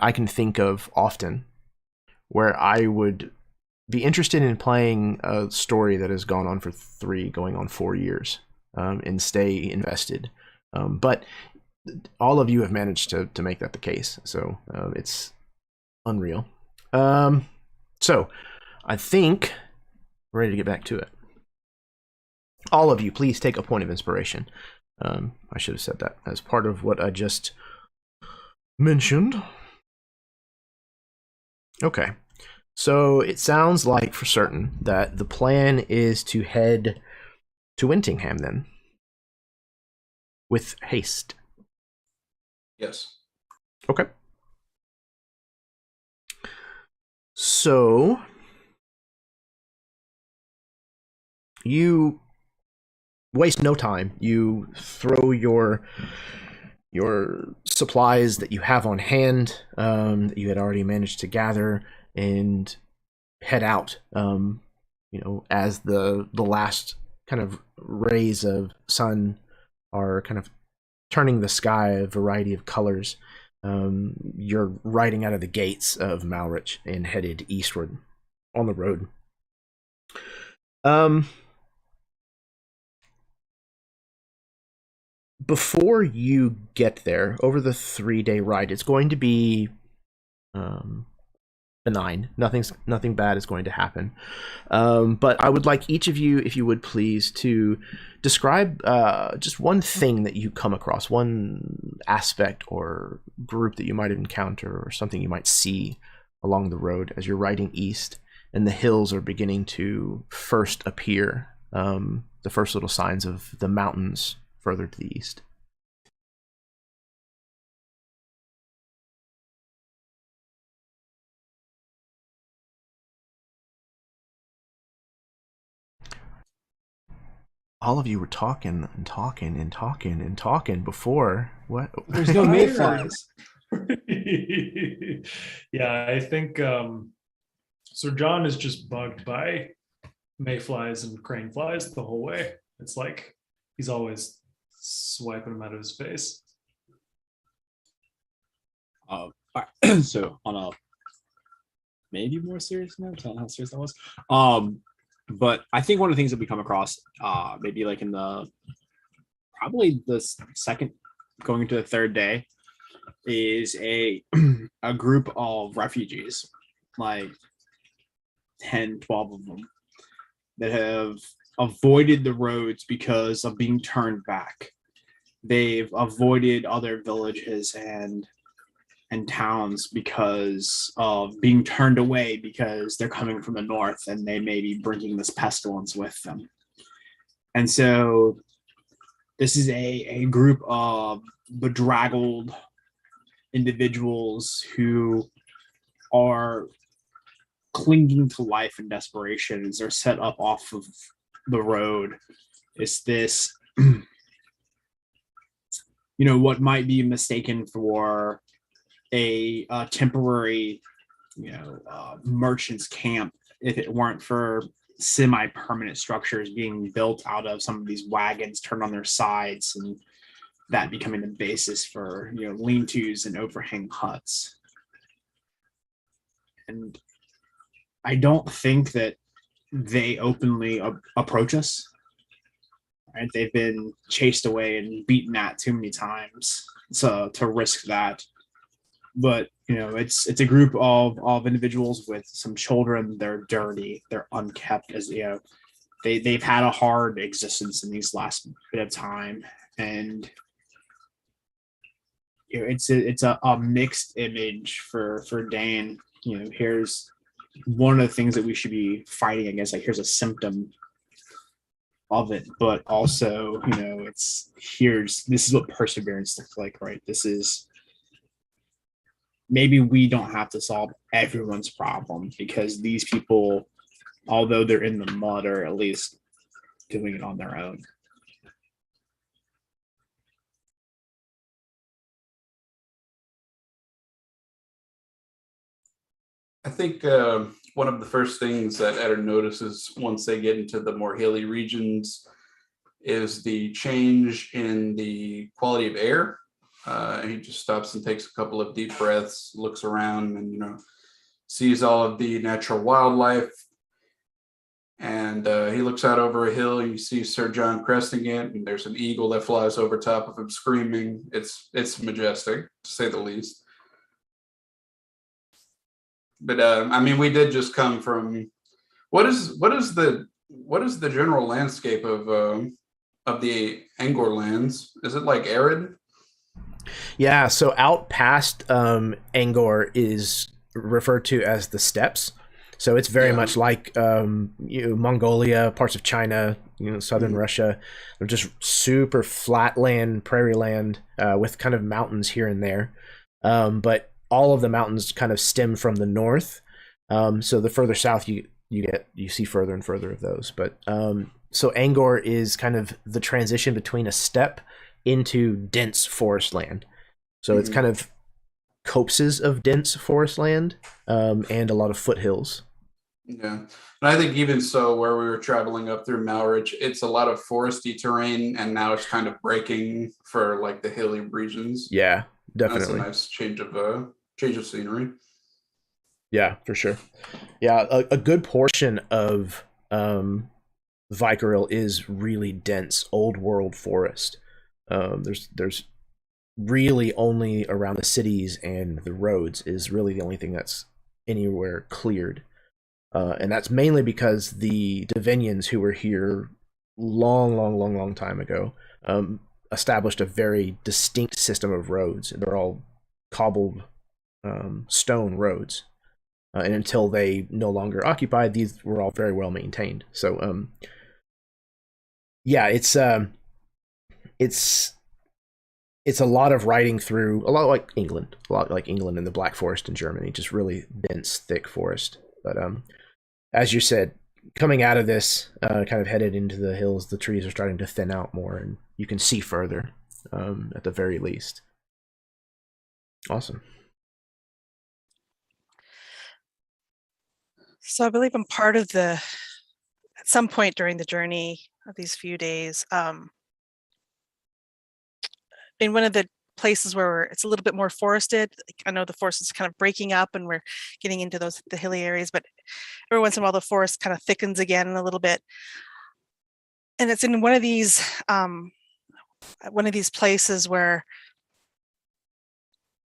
I can think of often where I would be interested in playing a story that has gone on for 3, going on 4 years, and stay invested. But all of you have managed to make that the case, so it's unreal. So I think we're ready to get back to it. All of you, please take a point of inspiration. I should have said that as part of what I just mentioned. Okay. So it sounds like for certain that the plan is to head to Wintingham then. With haste. Yes. Okay. So you waste no time. You throw your supplies that you have on hand, that you had already managed to gather, and head out. As the last kind of rays of sun are kind of turning the sky a variety of colors. You're riding out of the gates of Malrich and headed eastward on the road. Before you get there, over the 3-day ride, it's going to be benign. Nothing bad is going to happen. But I would like each of you, if you would please, to describe just one thing that you come across, one aspect or group that you might encounter, or something you might see along the road as you're riding east, and the hills are beginning to first appear, the first little signs of the mountains further to the east. All of you were talking before. What? There's no mayflies. Yeah, I think Sir John is just bugged by mayflies and crane flies the whole way. It's like he's always swiping them out of his face. So on a maybe more serious note, I don't know how serious that was. But I think one of the things that we come across, maybe like in probably the second, going into the 3rd day, is a group of refugees, like 10, 12 of them, that have avoided the roads because of being turned back. They've avoided other villages and towns because of being turned away, because they're coming from the north and they may be bringing this pestilence with them. And so this is a group of bedraggled individuals who are clinging to life in desperation as they're set up off of the road. It's this, what might be mistaken for a temporary, merchant's camp if it weren't for semi-permanent structures being built out of some of these wagons turned on their sides, and that becoming the basis for lean-tos and overhang huts. And I don't think that they openly approach us. Right? They've been chased away and beaten at too many times to risk that. But it's a group of individuals with some children. They're dirty, they're unkept, as they've had a hard existence in these last bit of time, and it's a mixed image for Dane. Here's one of the things that we should be fighting against. Like, here's a symptom of it, but also, this is what perseverance looks like, right? This is maybe we don't have to solve everyone's problem because these people, although they're in the mud, are at least doing it on their own. I think one of the first things that Eder notices once they get into the more hilly regions is the change in the quality of air. He just stops and takes a couple of deep breaths, looks around, and sees all of the natural wildlife. And he looks out over a hill. You see Sir John cresting it, and there's an eagle that flies over top of him, screaming. It's majestic, to say the least. But we did just come from. What is the general landscape of the Angor lands? Is it like arid? Yeah, so out past Angor is referred to as the steppes. So it's very much like Mongolia, parts of China, southern Russia. They're just super flat land, prairie land with kind of mountains here and there. But all of the mountains kind of stem from the north. So the further south you see further and further of those. But so Angor is kind of the transition between a steppe into dense forest land. So it's kind of copses of dense forest land and a lot of foothills. Yeah. And I think even so, where we were traveling up through Malrich, it's a lot of foresty terrain, and now it's kind of breaking for like the hilly regions. Yeah, definitely. That's a nice change of scenery. Yeah, for sure. Yeah, a good portion of Vykaril is really dense old world forest. There's really only around the cities and the roads is really the only thing that's anywhere cleared. And that's mainly because the Divinians who were here long time ago established a very distinct system of roads. They're all cobbled stone roads. And until they no longer occupied, these were all very well maintained. So, yeah, it's a lot of riding through, a lot like England in the Black Forest in Germany, just really dense, thick forest. But as you said, coming out of this, kind of headed into the hills, the trees are starting to thin out more, and you can see further, at the very least. Awesome. So I believe I'm part of at some point during the journey of these few days, in one of the places where it's a little bit more forested. I know the forest is kind of breaking up and we're getting into the hilly areas, but every once in a while the forest kind of thickens again a little bit. And it's in one of these places where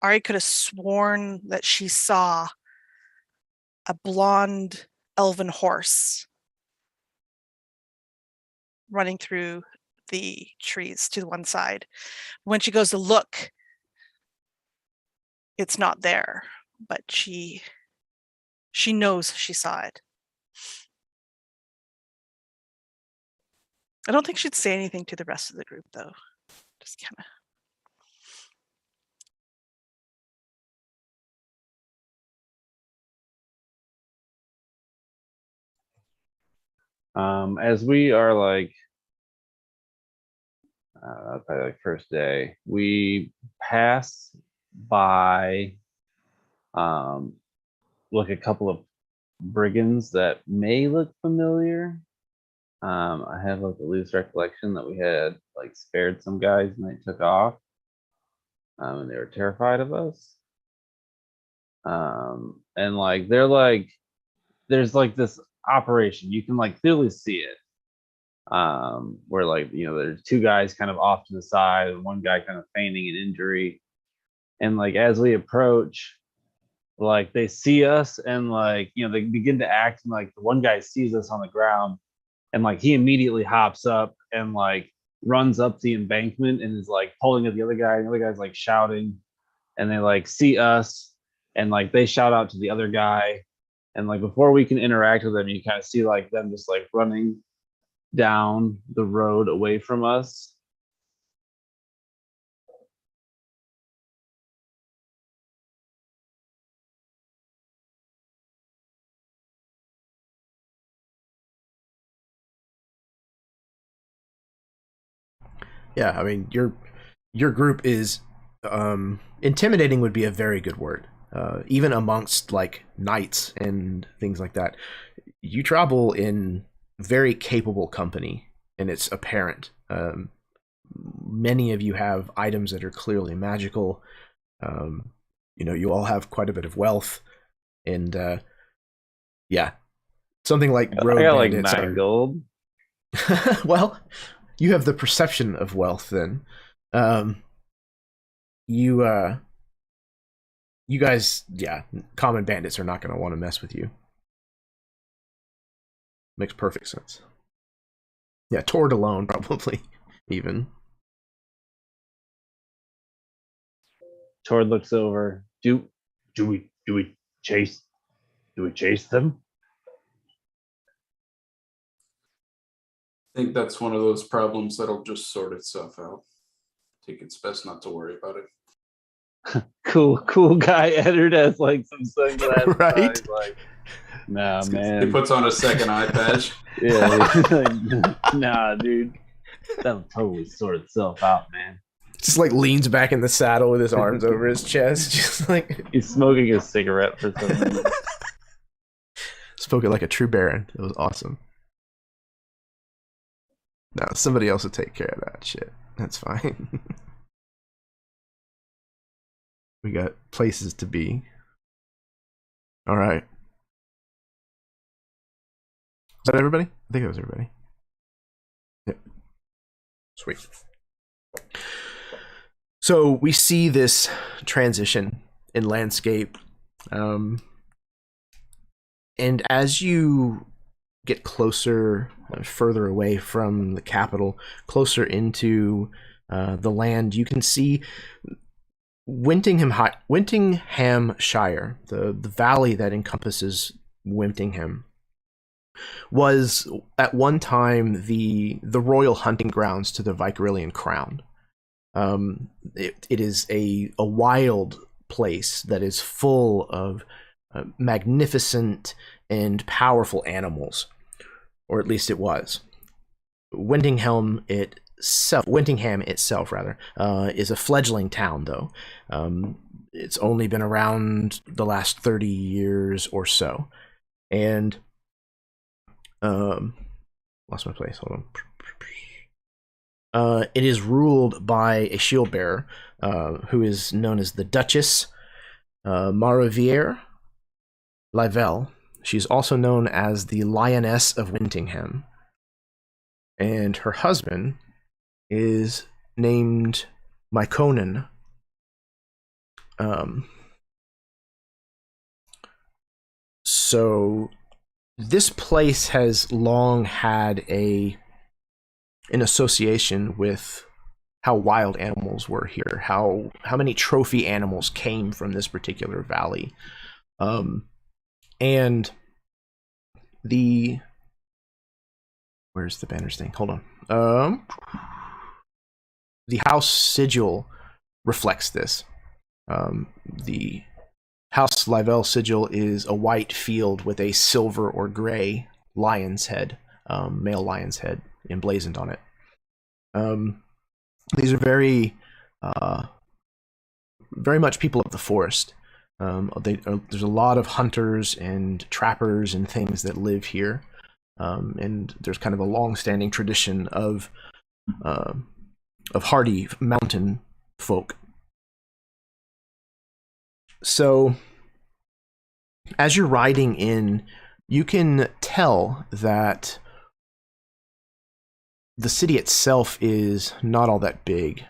Ari could have sworn that she saw a blonde elven horse running through the trees to one side. When she goes to look, it's not there, but she knows she saw it. I don't think she'd say anything to the rest of the group, though. Just kind of. As we are like, probably like first day, we pass by look a couple of brigands that may look familiar. I have like a loose recollection that we had like spared some guys and they took off, and they were terrified of us. And like they're like, there's like this operation, you can like clearly see it, where like there's two guys kind of off to the side and one guy kind of feigning an injury, and like as we approach, like they see us and like they begin to act, and like the one guy sees us on the ground and like he immediately hops up and like runs up the embankment and is like pulling at the other guy, and the other guy's like shouting, and they like see us and like they shout out to the other guy, and like before we can interact with them, you kind of see like them just like running down the road away from us. Yeah, I mean your group is intimidating would be a very good word. Even amongst like knights and things like that, you travel in very capable company, and it's apparent. Many of you have items that are clearly magical. You all have quite a bit of wealth, and yeah, something like road I got like bandits 9 gold. well, you have the perception of wealth then. You guys, yeah, common bandits are not going to want to mess with you. Makes perfect sense. Yeah, Tord alone, probably, even. Tord looks over. Do we chase them? I think that's one of those problems that'll just sort itself out. I think it's best not to worry about it. Cool guy Eddard has like some sunglasses. Right? On. He's like, nah, man. He puts on a second eye patch. Yeah. He's like, nah, dude. That'll totally sort itself out, man. Just like leans back in the saddle with his arms over his chest, just like He's smoking a cigarette for some reason. spoke it like a true baron. It was awesome. No, somebody else will take care of that shit. That's fine. We got places to be. All right. Is that everybody? I think that was everybody. Yep. Sweet. So we see this transition in landscape. And as you get closer, further away from the capital, closer into the land, you can see Wintinghamshire, the valley that encompasses Wintingham, was at one time the royal hunting grounds to the Vykarilian crown. It is a wild place that is full of magnificent and powerful animals, or at least it was. Wintingham itself, is a fledgling town, though. It's only been around the last 30 years or so, and lost my place. Hold on. It is ruled by a shield bearer, who is known as the Duchess Maravier Livel. She's also known as the Lioness of Wintingham, and her husband is named Mykonen. So this place has long had an association with how wild animals were here, how many trophy animals came from this particular valley. And where's the banner's thing? Hold on. The house sigil reflects this. The House Livel sigil is a white field with a silver or gray lion's head, male lion's head, emblazoned on it. These are very much people of the forest. There's a lot of hunters and trappers and things that live here, and there's kind of a long-standing tradition of hardy mountain folk. So, as you're riding in, you can tell that the city itself is not all that big.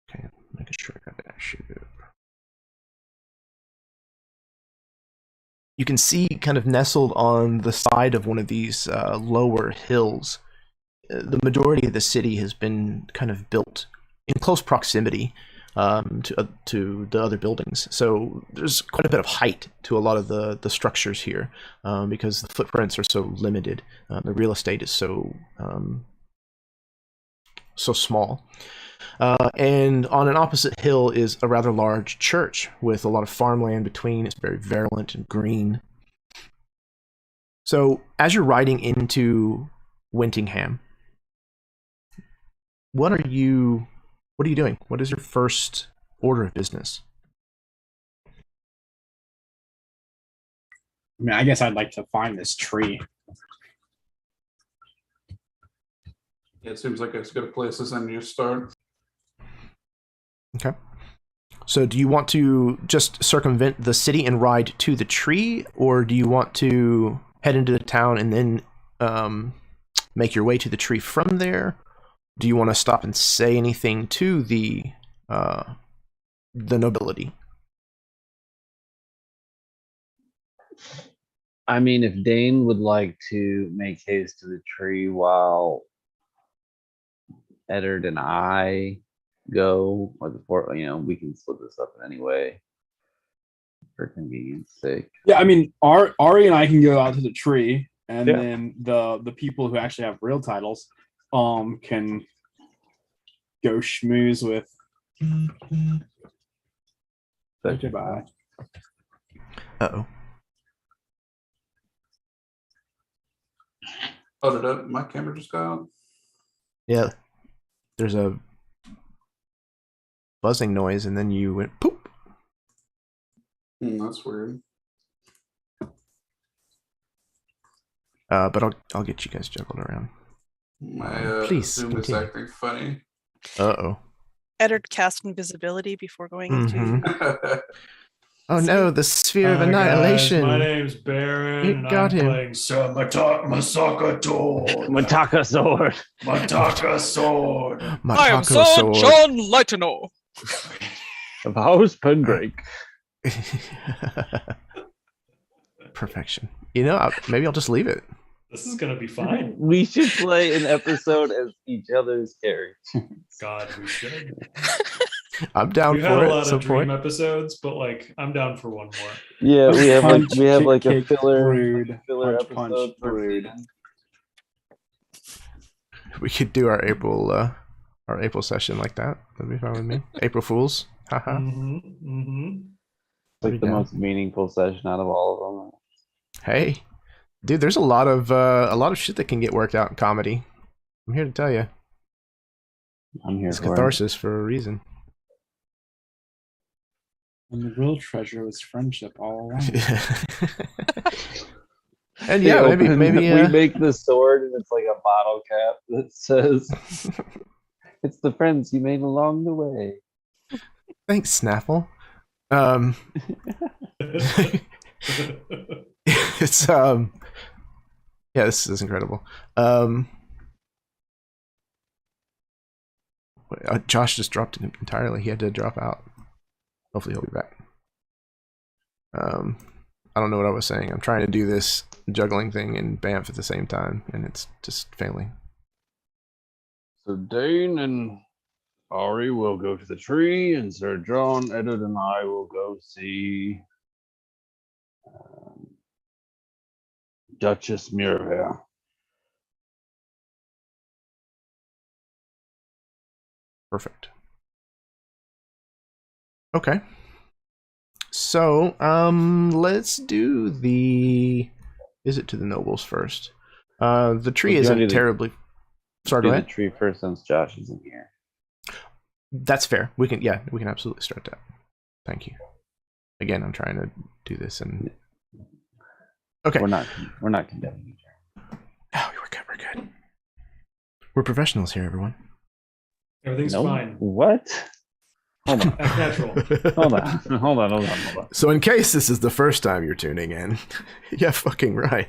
Okay, making sure I got that shit. You can see kind of nestled on the side of one of these lower hills, the majority of the city has been kind of built in close proximity to the other buildings. So there's quite a bit of height to a lot of the structures here, because the footprints are so limited. The real estate is so small. And on an opposite hill is a rather large church with a lot of farmland between. It's very virulent and green. So as you're riding into Wintingham, what are you doing? What is your first order of business? I mean, I guess I'd like to find this tree. Yeah, it seems like it's good place as any start. Okay. So do you want to just circumvent the city and ride to the tree, or do you want to head into the town and then make your way to the tree from there? Do you want to stop and say anything to the nobility? I mean, if Dane would like to make haste to the tree while Eddard and I go, or before, we can split this up in any way for convenience sake. Yeah, I mean, Ari and I can go out to the tree, and Yeah. then the people who actually have real titles can go schmooze with. Goodbye. Uh-oh. Oh, did my camera just go out? Yeah. There's a buzzing noise, and then you went poop. That's weird. But I'll get you guys juggled around. My Please Zoom is continue. acting funny. Uh-oh. Eddard cast invisibility before going into. Mhm. Oh no, the sphere of Guys, annihilation. my name's Baron, You and got I'm him. playing Masaka Sword. Mataka sword. Mataka Sword. My I am taco Sir sword. John Lighteno. Of House Pendrake. Perfection. Maybe I'll just leave it. This is gonna be fine. We should play an episode as each other's characters. God, we should. I'm down We've had for a it lot at some of dream point. episodes, but I'm down for one more. Yeah, we have Punch, a kick, filler, brood, filler punch, punch, episode for brood. season. We could do our April session like that. That'd be fine with me. April Fools. Haha. It's like the Yeah. most meaningful session out of all of them. Hey, dude, there's a lot of shit that can get worked out in comedy. I'm here to tell you. I'm here It's for it. catharsis for a reason. And the real treasure was friendship all along. And yeah, We maybe we make the sword and it's like a bottle cap that says it's the friends you made along the way. thanks, Snaffle. It's yeah, this is incredible. Josh just dropped it entirely. He had to drop out. Hopefully he'll be back. I don't know what I was saying. I'm trying to do this juggling thing and Banff at the same time, and it's just failing. So Dane and Ari will go to the tree, and Sir John, Eddard, and I will go see Duchess Miravair. Perfect. Okay. So, let's do the visit to the nobles first. The tree Well, do you wanna isn't do the- terribly. Sorry, go Do the ahead. tree first since Josh isn't here. That's fair. We can absolutely start that. Thank you. Again, I'm trying to do this and. Okay. We're not condemning each other. Oh, we're good. We're good. We're professionals here, everyone. Everything's No? fine. What? Hold on. Act natural. Hold on. So, in case this is the first time you're tuning in, yeah, fucking right.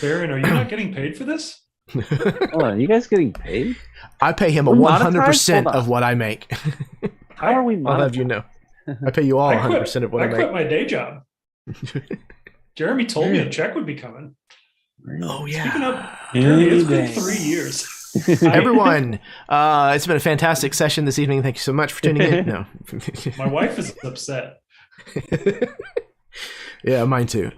Baron, are you not getting paid for this? Hold on. You guys getting paid? I pay him a We're monetized? 100% Hold on. of what I make. How are we I'll have monetized? you know. I pay you all 100% of what I I quit make. my day job. Jeremy told me a check would be coming. Oh Speaking yeah. of, Jeremy, it's been 3 years. Everyone, it's been a fantastic session this evening. Thank you so much for tuning in. No. My wife is upset. Yeah, mine too.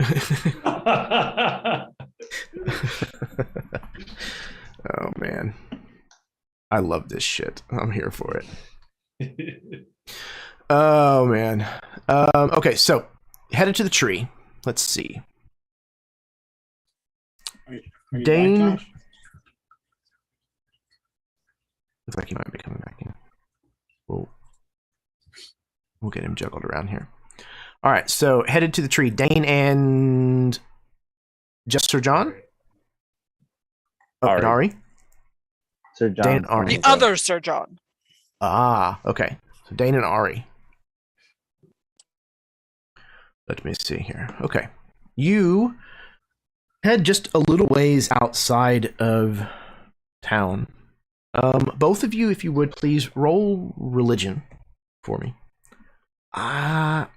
Oh man, I love this shit. I'm here for it. Oh man. Okay, so headed to the tree. Let's see. Are you Dane. back, Josh? Looks like he might be coming back in. We'll get him juggled around here. All right, so headed to the tree. Dane and just Sir John? Oh, and Ari? Sir John. Dane and Ari. The other Sir John. Ah, okay. So Dane and Ari. Let me see here. Okay. You head just a little ways outside of town. Both of you, if you would, please roll religion for me. Ari,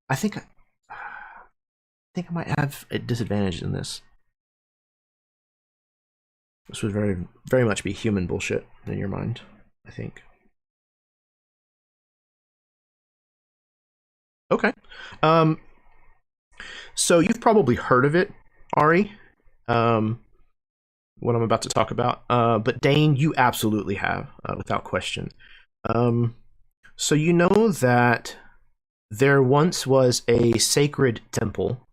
I think I might have a disadvantage in this. This would very, very much be human bullshit in your mind, I think. Okay. So you've probably heard of it, Ari. What I'm about to talk about. But Dane, you absolutely have, without question. So you know that there once was a sacred temple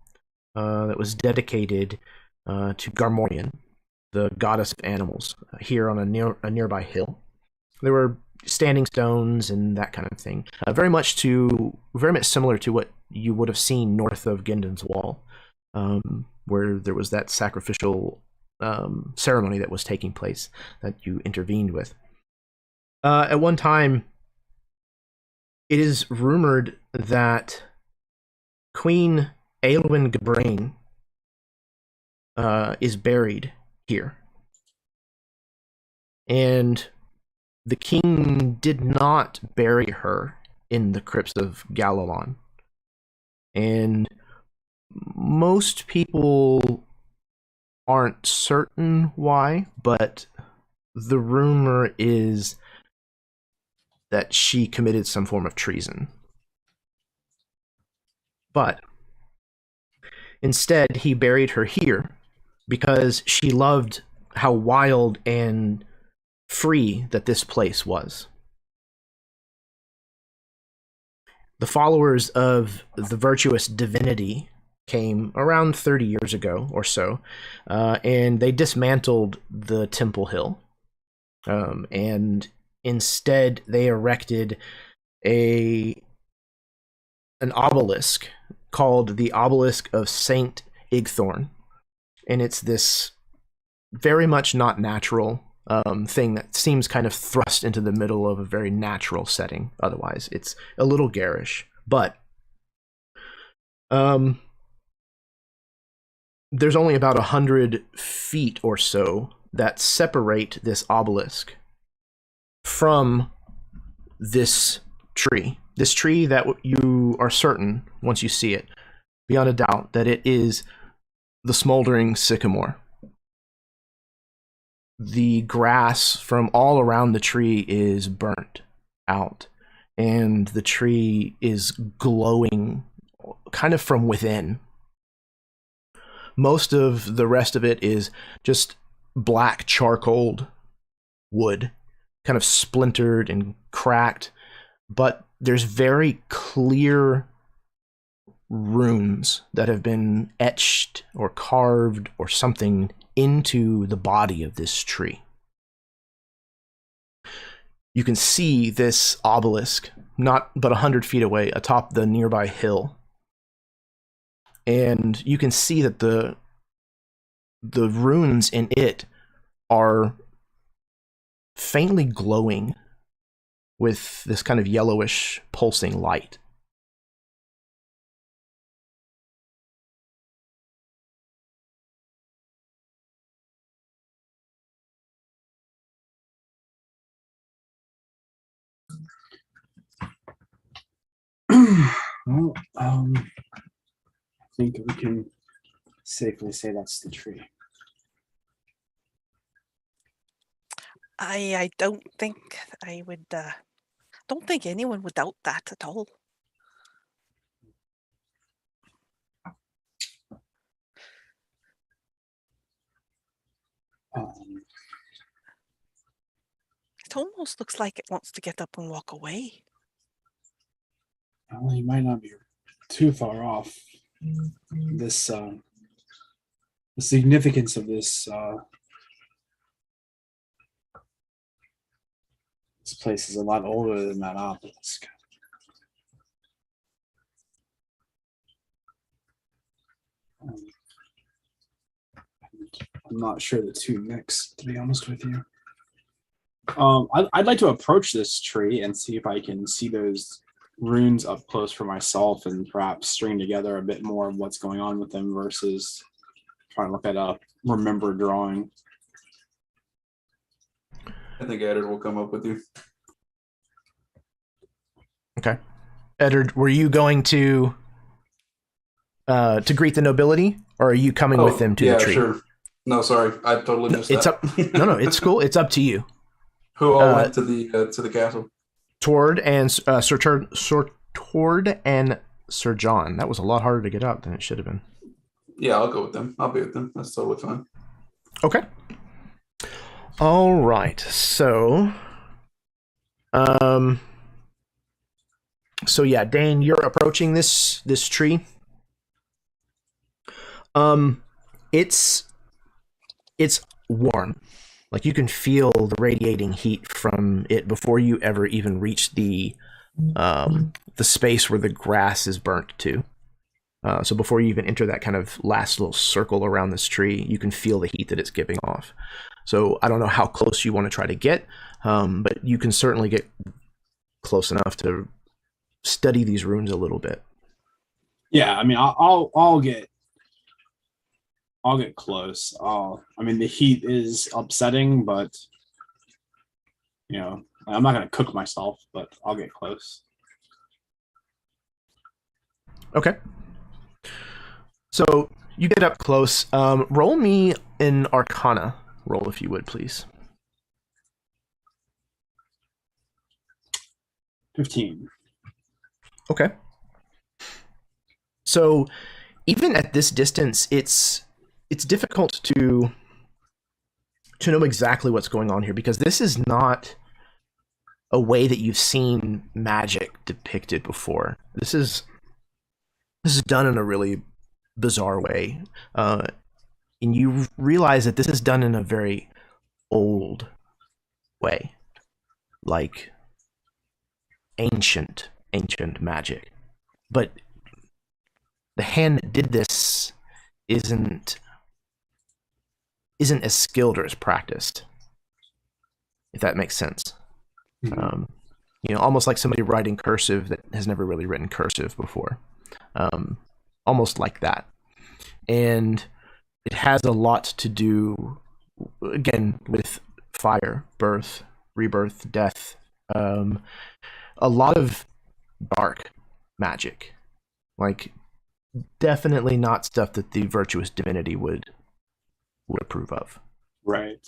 that was dedicated to Garmorian, the goddess of animals, here on a nearby hill. There were standing stones and that kind of thing, very much similar to what you would have seen north of Ginden's Wall, where there was that sacrificial ceremony that was taking place that you intervened with. At one time, it is rumored that Queen Mathuran Gabrain is buried here. And the king did not bury her in the crypts of Galalon. And most people aren't certain why, but the rumor is that she committed some form of treason. But instead, he buried her here because she loved how wild and free that this place was. The followers of the virtuous divinity came around 30 years ago or so, and they dismantled the Temple Hill, and instead they erected an obelisk called the Obelisk of Saint Igthorn, and it's this very much not natural thing that seems kind of thrust into the middle of a very natural setting. Otherwise, it's a little garish, but there's only about 100 feet or so that separate this obelisk from this tree. This tree that you are certain, once you see it, beyond a doubt, that it is the smoldering sycamore. The grass from all around the tree is burnt out, and the tree is glowing kind of from within. Most of the rest of it is just black charcoal wood, kind of splintered and cracked, but there's very clear runes that have been etched or carved or something into the body of this tree. You can see this obelisk not but 100 feet away atop the nearby hill, and you can see that the runes in it are faintly glowing with this kind of yellowish pulsing light. Well, I think we can safely say that's the tree. I don't think I would. Don't think anyone would doubt that at all. Um, It almost looks like it wants to get up and walk away. well, you might not be too far off. This the significance of this this place is a lot older than that obelisk. I'm not sure the two mix, to be honest with you. I'd like to approach this tree and see if I can see those runes up close for myself and perhaps string together a bit more of what's going on with them versus trying to look at a remembered drawing. I think Eddard will come up with you. Okay. Eddard, were you going to greet the nobility, or are you coming with them to the tree? Sure. No, sorry, I totally missed It's that. up. No, it's cool. It's up to you. Who all went to the castle? Tord and Sir Tord and Sir John. That was a lot harder to get up than it should have been. Yeah, I'll go with them. I'll be with them. That's totally fine. Okay. All right. So, yeah, Dane, you're approaching this tree. It's warm. Like, you can feel the radiating heat from it before you ever even reach the space where the grass is burnt to. So before you even enter that kind of last little circle around this tree, you can feel the heat that it's giving off. So I don't know how close you want to try to get, but you can certainly get close enough to study these runes a little bit. Yeah, I mean, I'll get close. I mean, the heat is upsetting, but you know, I'm not gonna cook myself, but I'll get close. Okay. So you get up close. Roll me an Arcana roll, if you would, please. 15. Okay. So even at this distance, it's difficult to know exactly what's going on here, because this is not a way that you've seen magic depicted before. This is done in a really bizarre way, and you realize that this is done in a very old way, like ancient magic. But the hand that did this isn't as skilled or as practiced, if that makes sense. Mhm. Almost like somebody writing cursive that has never really written cursive before. Almost like that. And it has a lot to do, again, with fire, birth, rebirth, death. A lot of dark magic. Like, definitely not stuff that the virtuous divinity would approve of. Right.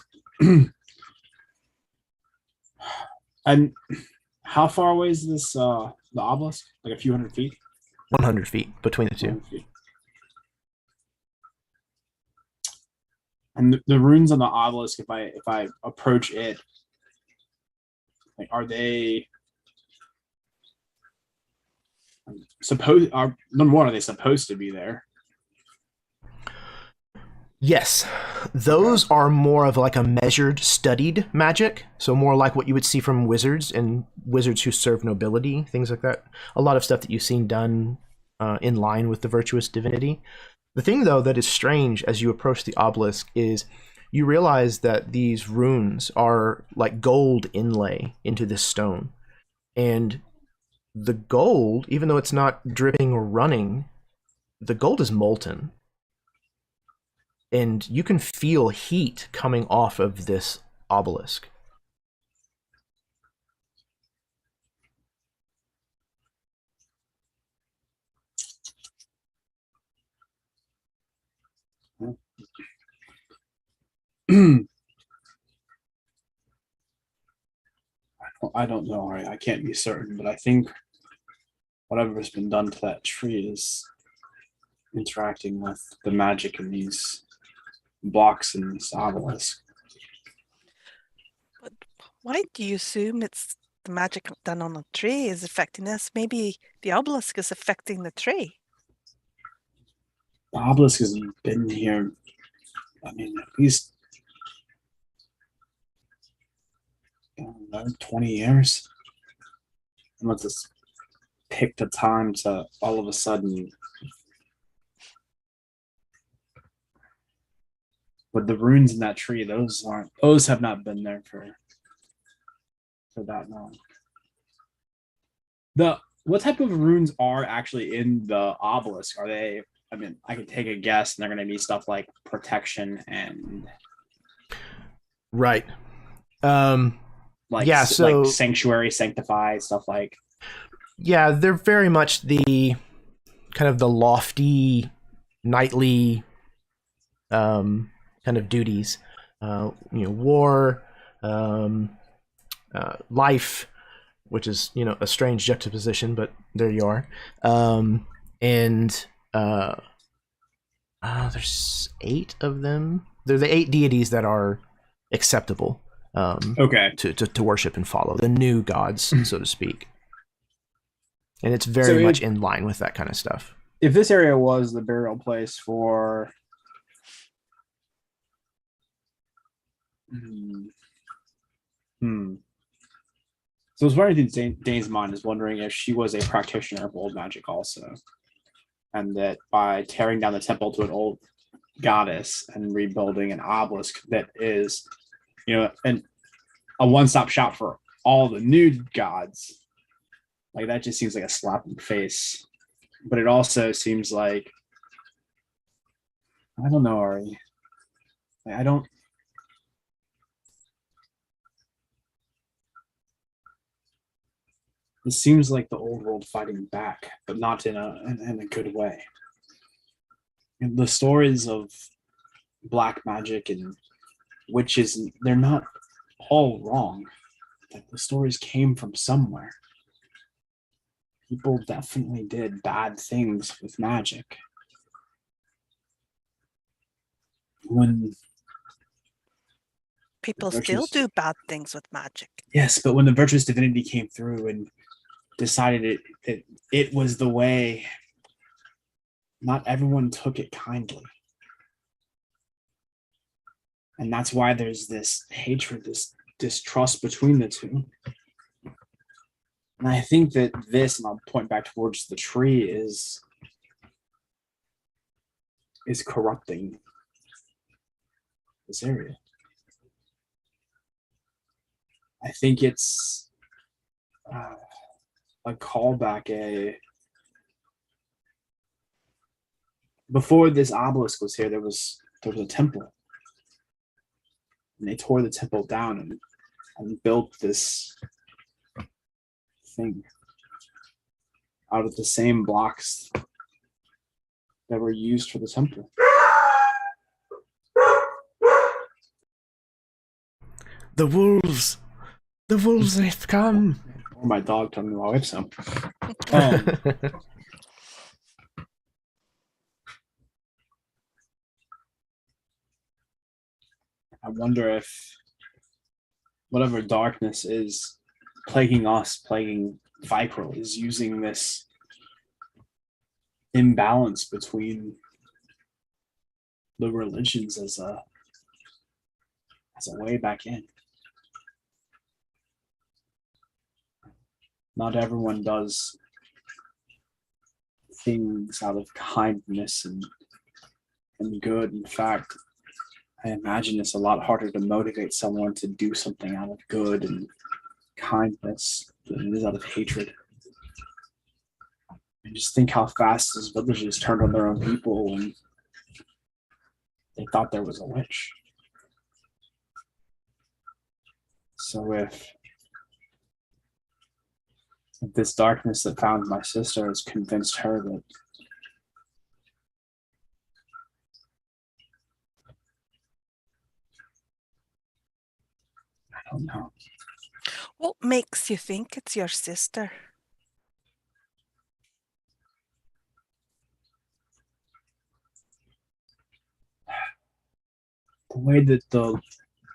And how far away is this the obelisk? Like a few hundred feet? 100 feet between the two. 100 feet. And the runes on the obelisk, if I approach it, like, are they are they supposed to be there? Yes, those are more of like a measured, studied magic. So more like what you would see from wizards and wizards who serve nobility, things like that. A lot of stuff that you've seen done in line with the virtuous divinity. The thing, though, that is strange as you approach the obelisk is you realize that these runes are like gold inlay into this stone. And the gold, even though it's not dripping or running, the gold is molten. And you can feel heat coming off of this obelisk. I don't know. I can't be certain, but I think whatever's been done to that tree is interacting with the magic in these blocks in this obelisk. But why do you assume it's the magic done on the tree is affecting us? Maybe the obelisk is affecting the tree. The obelisk has been here, I mean, at least 20 years. And let's just pick the time to all of a sudden. With the runes in that tree, those have not been there for that long. What type of runes are actually in the obelisk? Are they, I mean, I could take a guess, and they're going to be stuff like protection and Right. like Yeah, so like sanctuary, sanctify, stuff like. Yeah, they're very much the kind of the lofty knightly kind of duties. War, life, which is a strange juxtaposition, but there you are. And there's 8 of them. They're the 8 deities that are acceptable to worship and follow, the new gods, so to speak. And it's very much in line with that kind of stuff. If this area was the burial place for So I was wondering if Dane's mind is wondering if she was a practitioner of old magic also. And that by tearing down the temple to an old goddess and rebuilding an obelisk that is, a one-stop shop for all the new gods, like that just seems like a slap in the face. But it also seems like, I don't know, Ari. I don't. It seems like the old world fighting back, but not in a good way. And the stories of black magic and witches, they're not all wrong. Like the stories came from somewhere. People definitely did bad things with magic. When People still do bad things with magic. Yes, but when the virtuous divinity came through and decided it was the way, not everyone took it kindly. And that's why there's this hatred, this distrust between the two. And I think that this, and I'll point back towards the tree, is corrupting this area. I think it's a callback. Before this obelisk was here, there was a temple, and they tore the temple down and built this thing out of the same blocks that were used for the temple. The wolves have come. Or my dog telling me my wife's home. I wonder if whatever darkness is plaguing us, plaguing Vykaril, is using this imbalance between the religions as a way back in. Not everyone does things out of kindness and good. In fact, I imagine it's a lot harder to motivate someone to do something out of good and kindness than it is out of hatred. And just think how fast those villagers turned on their own people when they thought there was a witch. So if this darkness that found my sister has convinced her that I don't know. What makes you think it's your sister? The way that the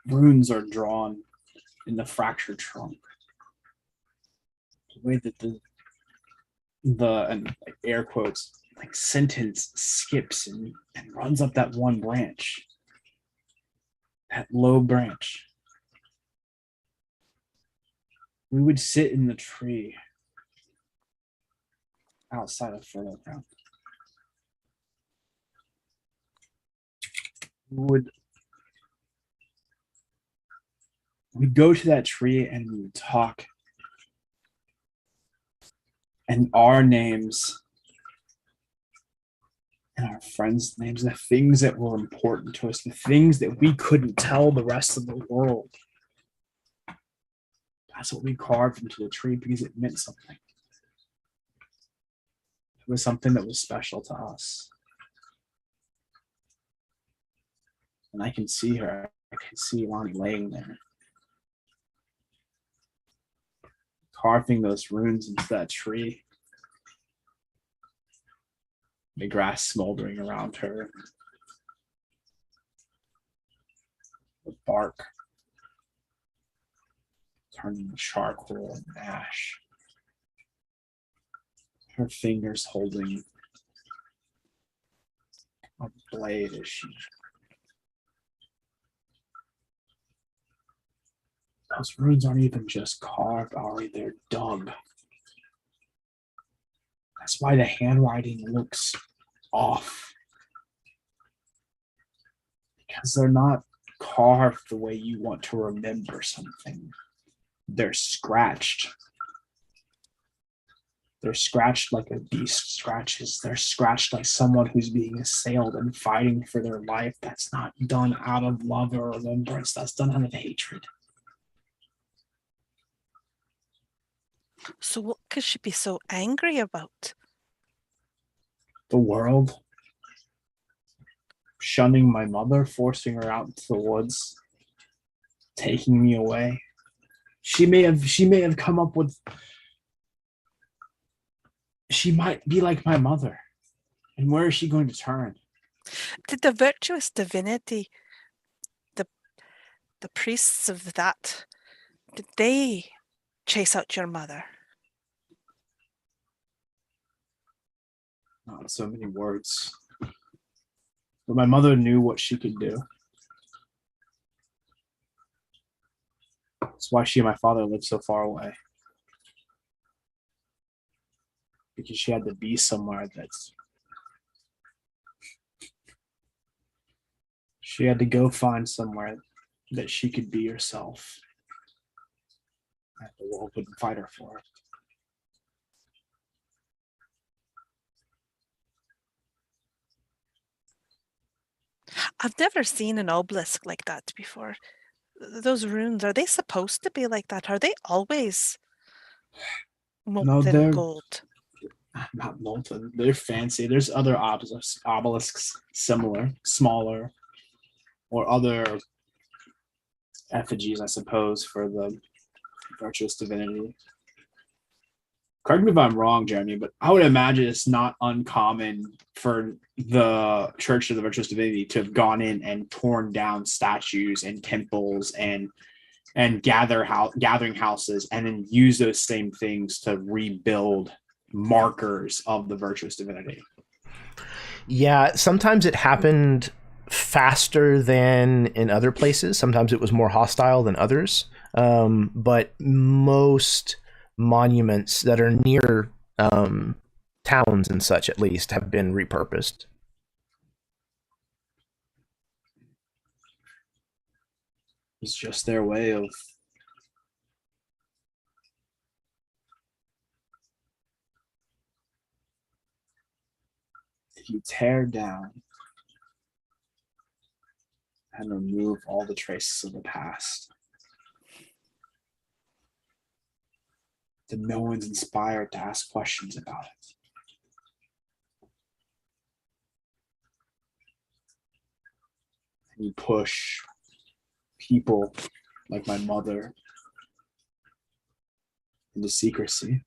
runes are drawn in the fractured trunk. The way that the and like air quotes like sentence skips and runs up that one branch. That low branch. We would sit in the tree outside of Fertile Ground. We'd go to that tree and we would talk. And our names and our friends' names, the things that were important to us, the things that we couldn't tell the rest of the world. That's what we carved into the tree because it meant something. It was something that was special to us. And I can see her. I can see Lonnie laying there. Carving those runes into that tree. The grass smoldering around her. The bark turning to charcoal and ash. Her fingers holding a blade as she. Those runes aren't even just carved, Ari, they're dug. That's why the handwriting looks off. Because they're not carved the way you want to remember something. They're scratched. They're scratched like a beast scratches. They're scratched like someone who's being assailed and fighting for their life. That's not done out of love or remembrance. That's done out of hatred. So what could she be so angry about? The world shunning my mother, forcing her out into the woods, taking me away. She may have come up with. She might be like my mother. And where is she going to turn? Did the virtuous divinity, the priests of that, did they chase out your mother? Not in so many words. But my mother knew what she could do. That's why she and my father lived so far away. Because she had to be somewhere that's. She had to go find somewhere that she could be herself. And the world wouldn't fight her for it. I've never seen an obelisk like that before. Those runes, are they supposed to be like that? Are they always molten they're gold? Not molten. They're fancy. There's other obelisks similar, smaller, or other effigies, I suppose, for the virtuous divinity. Correct me if I'm wrong, Jeremy, but I would imagine it's not uncommon for the Church of the Virtuous Divinity to have gone in and torn down statues and temples and gathering houses, and then use those same things to rebuild markers of the virtuous divinity. Yeah, sometimes it happened faster than in other places. Sometimes it was more hostile than others. But most monuments that are near towns and such, at least, have been repurposed. It's just their way of if you tear down and remove all the traces of the past, then no one's inspired to ask questions about it. And you push people like my mother into secrecy.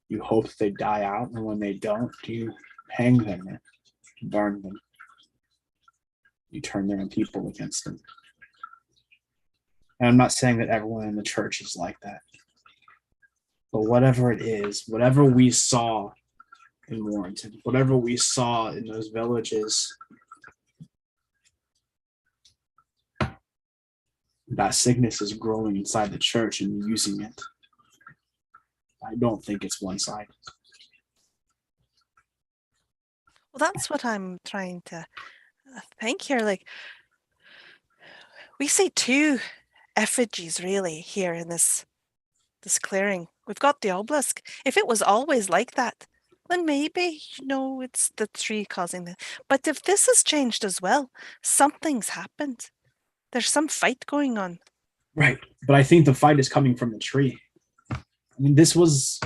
You hope they die out, and when they don't, you hang them or burn them. You turn their own people against them. And I'm not saying that everyone in the church is like that. But whatever it is, whatever we saw in Warrington, whatever we saw in those villages, that sickness is growing inside the church and using it. I don't think it's one-sided. Well, that's what I'm trying to think here. Like, we see two effigies really here in this clearing. We've got the obelisk. If it was always like that, then maybe, it's the tree causing the. But if this has changed as well, something's happened. There's some fight going on. Right. But I think the fight is coming from the tree. I mean, this was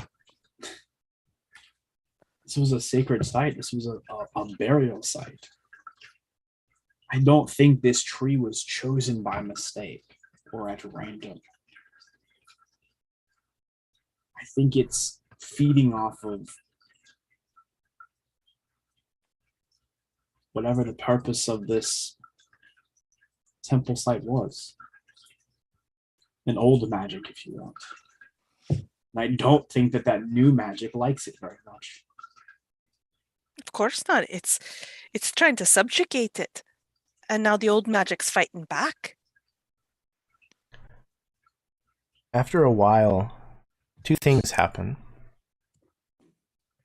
a sacred site. This was a burial site. I don't think this tree was chosen by mistake or at random. I think it's feeding off of whatever the purpose of this temple site was. An old magic, if you want. And I don't think that new magic likes it very much. Of course not. It's trying to subjugate it. And now the old magic's fighting back. After a while, two things happen.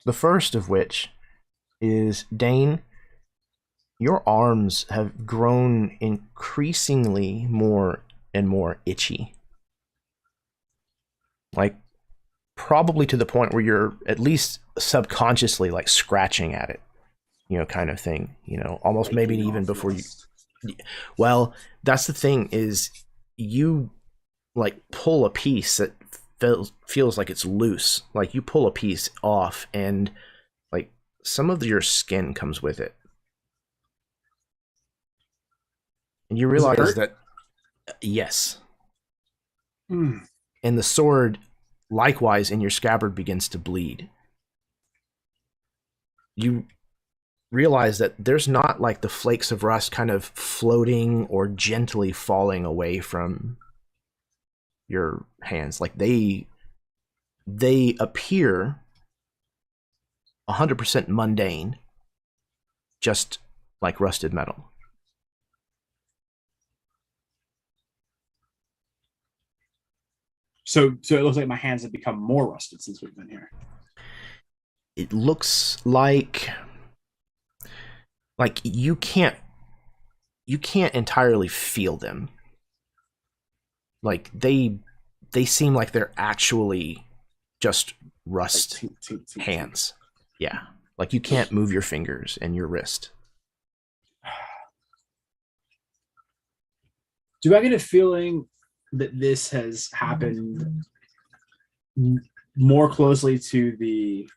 The first of which is, Dane, your arms have grown increasingly more and more itchy. Like, probably to the point where you're at least subconsciously like scratching at it, kind of thing, almost maybe even before you. Well, that's the thing, is you like pull a piece that feels like it's loose. Like you pull a piece off and like some of your skin comes with it. And you realize that, yes. And the sword, likewise, in your scabbard begins to bleed. You realize that there's not like the flakes of rust kind of floating or gently falling away from your hands. Like they appear 100% mundane, just like rusted metal. So it looks like my hands have become more rusted since we've been here. It looks like you can't entirely feel them. Like they seem like they're actually just rust hands. Yeah. Like you can't move your fingers and your wrist. Do I get a feeling that this has happened more closely to the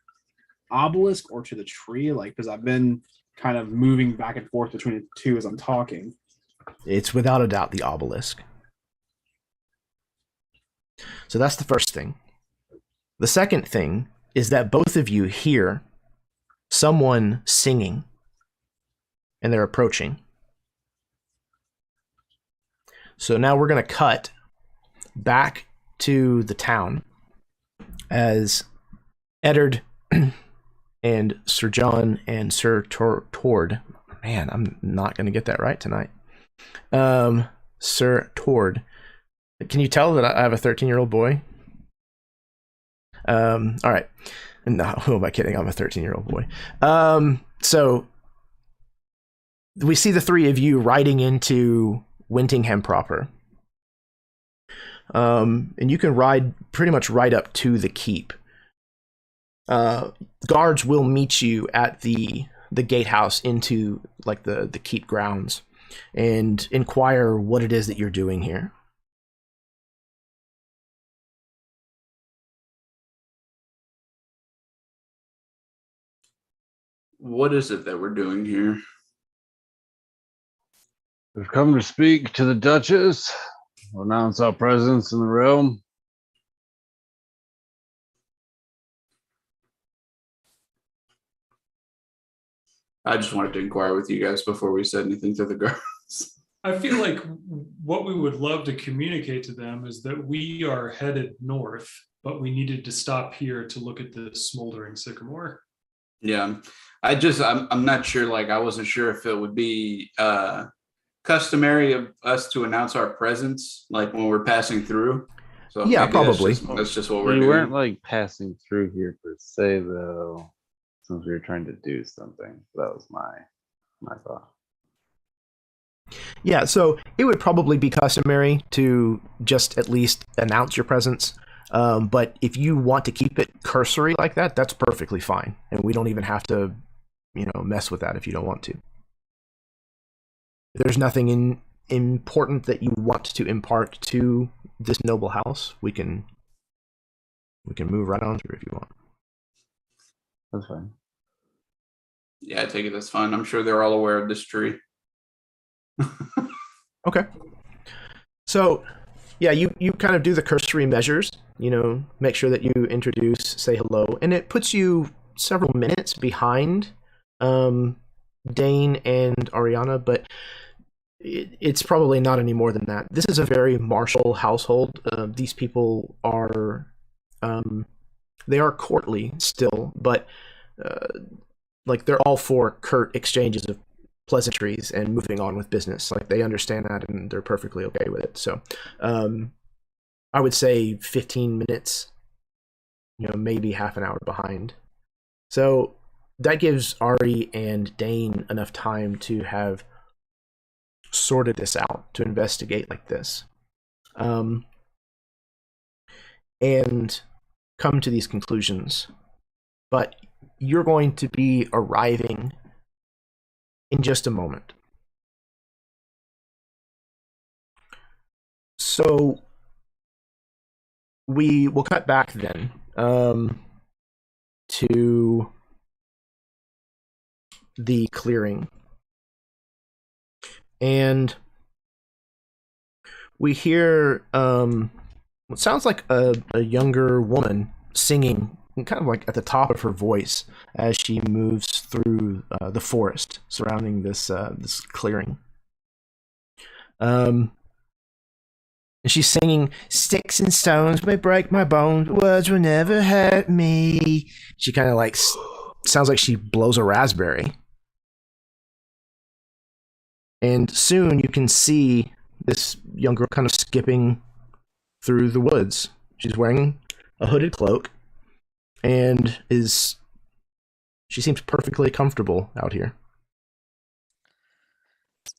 obelisk or to the tree? Like, because I've been kind of moving back and forth between the two as I'm talking. It's without a doubt the obelisk. So that's the first thing. The second thing is that both of you hear someone singing and they're approaching. So now we're going to cut back to the town as Eddard and Sir John and Sir Tord. Man, I'm not going to get that right tonight. Sir Tord. Can you tell that I have a 13-year-old boy? All right. No, who am I kidding? I'm a 13-year-old boy. So we see the three of you riding into Wintingham proper. And you can ride pretty much right up to the keep. Guards will meet you at the gatehouse into like the keep grounds and inquire what it is that you're doing here. What is it that we're doing here? We've come to speak to the Duchess, announce our presence in the realm. I just wanted to inquire with you guys before we said anything to the guards. I feel like what we would love to communicate to them is that we are headed north, but we needed to stop here to look at the smoldering sycamore. Yeah, I'm not sure. Like, I wasn't sure if it would be customary of us to announce our presence, like when we're passing through. So Yeah, maybe probably. That's just what we're We doing. weren't like passing through here per se, though, since we were trying to do something. That was my thought. Yeah, so it would probably be customary to just at least announce your presence. But if you want to keep it cursory like that, that's perfectly fine. And we don't even have to, mess with that if you don't want to. If there's nothing important that you want to impart to this noble house, we can move right on through if you want. That's fine. Yeah, I take it that's fine. I'm sure they're all aware of this tree. Okay. So, yeah, you kind of do the cursory measures, make sure that you introduce, say hello, and it puts you several minutes behind Dane and Ariana, but it's probably not any more than that. This is a very martial household. These people are, they are courtly still, but like they're all for curt exchanges of pleasantries and moving on with business. Like they understand that and they're perfectly okay with it. So I would say 15 minutes, maybe half an hour behind. So that gives Ari and Dane enough time to have sorted this out, to investigate like this, and come to these conclusions. But you're going to be arriving in just a moment. So we will cut back then to the clearing. And we hear what sounds like a younger woman singing, kind of like at the top of her voice, as she moves through the forest surrounding this clearing. And she's singing, "Sticks and stones may break my bones, words will never hurt me." She kind of like sounds like she blows a raspberry. And soon you can see this young girl kind of skipping through the woods. She's wearing a hooded cloak and she seems perfectly comfortable out here.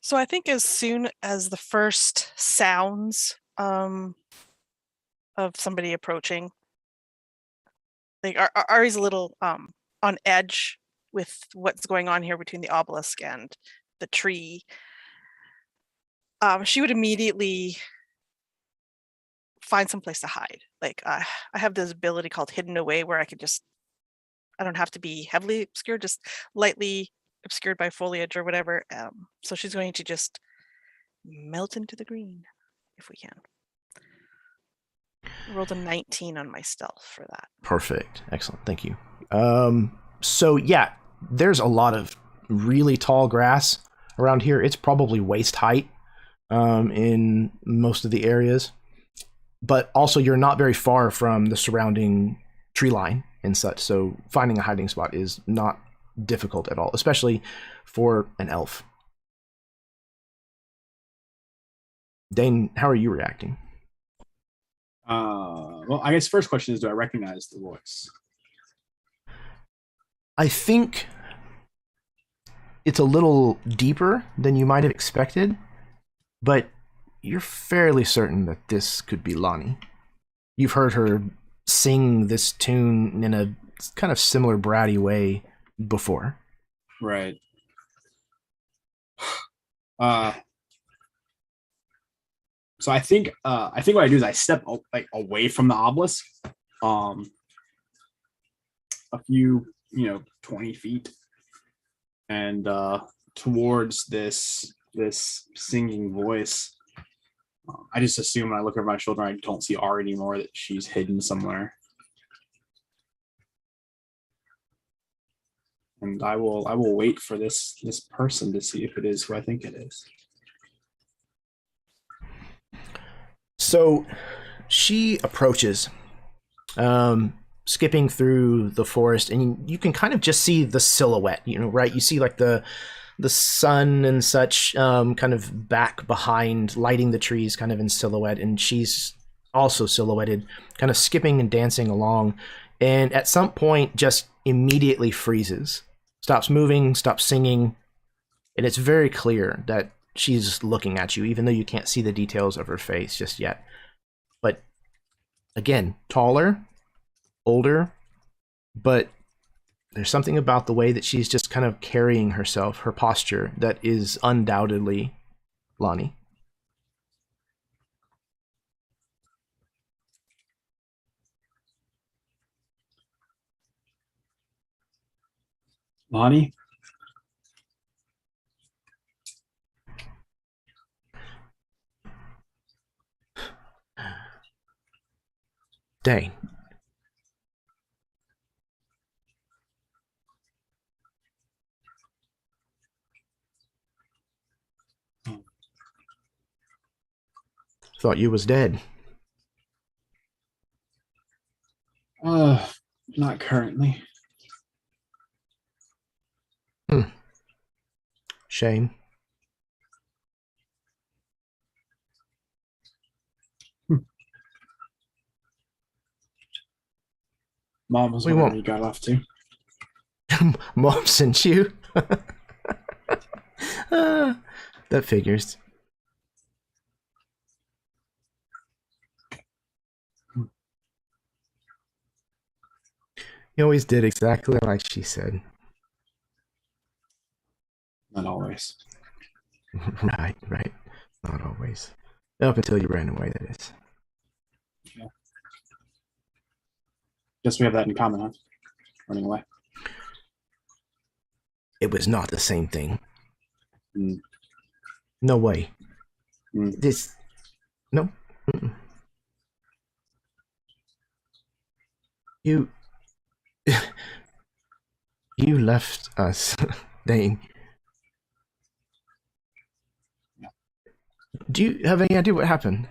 So I think as soon as the first sounds of somebody approaching, like Ari's a little on edge with what's going on here between the obelisk and the tree. She would immediately find some place to hide. Like I have this ability called Hidden Away, where I don't have to be heavily obscured, just lightly obscured by foliage or whatever. So she's going to just melt into the green if we can. I rolled a 19 on my stealth for that. Perfect. Excellent. Thank you. So yeah, there's a lot of really tall grass around here. It's probably waist height in most of the areas, but also you're not very far from the surrounding tree line and such, so finding a hiding spot is not difficult at all, especially for an elf. Dane, how are you reacting? Well, I guess first question is, do I recognize the voice? I think it's a little deeper than you might have expected, but you're fairly certain that this could be Lonnie. You've heard her sing this tune in a kind of similar bratty way before. Right. So I think what I do is I step away from the obelisk, a few 20 feet, and towards this singing voice. I just assume when I look over my shoulder, I don't see Ari anymore, that she's hidden somewhere. and I will wait for this person to see if it is who I think it is. So she approaches, skipping through the forest, and you can kind of just see the silhouette, right? You see like the sun and such, kind of back behind, lighting the trees kind of in silhouette, and she's also silhouetted, kind of skipping and dancing along, and at some point just immediately freezes, stops moving, stops singing, and it's very clear that she's looking at you, even though you can't see the details of her face just yet. But again, taller, older, but there's something about the way that she's just kind of carrying herself, her posture, that is undoubtedly Lonnie. Lonnie? Dane. Thought you was dead. Not currently. Shame. Mom was We wondering won't. you got off to. Mom sent you? That figures. You always did exactly like she said. Not always. Right. Not always. Up until you ran away, that is. Yeah. Guess we have that in common, huh? Running away. It was not the same thing. Mm. No way. Mm. This... No. Mm-mm. You... You left us, Dane. Do you have any idea what happened?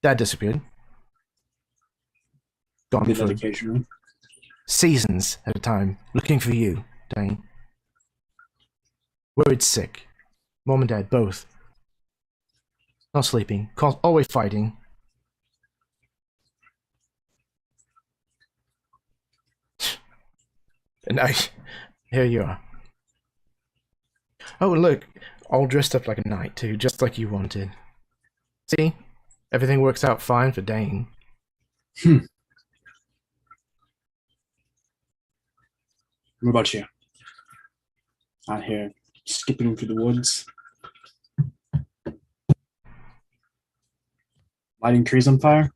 Dad disappeared. Gone Did for that occasionally. seasons at a time, looking for you, Dane. Worried sick. Mom and Dad, both. Not sleeping, always fighting. And here you are. Oh, look, all dressed up like a knight too, just like you wanted. See? Everything works out fine for Dane. What about you? Out here skipping through the woods. Lighting trees on fire?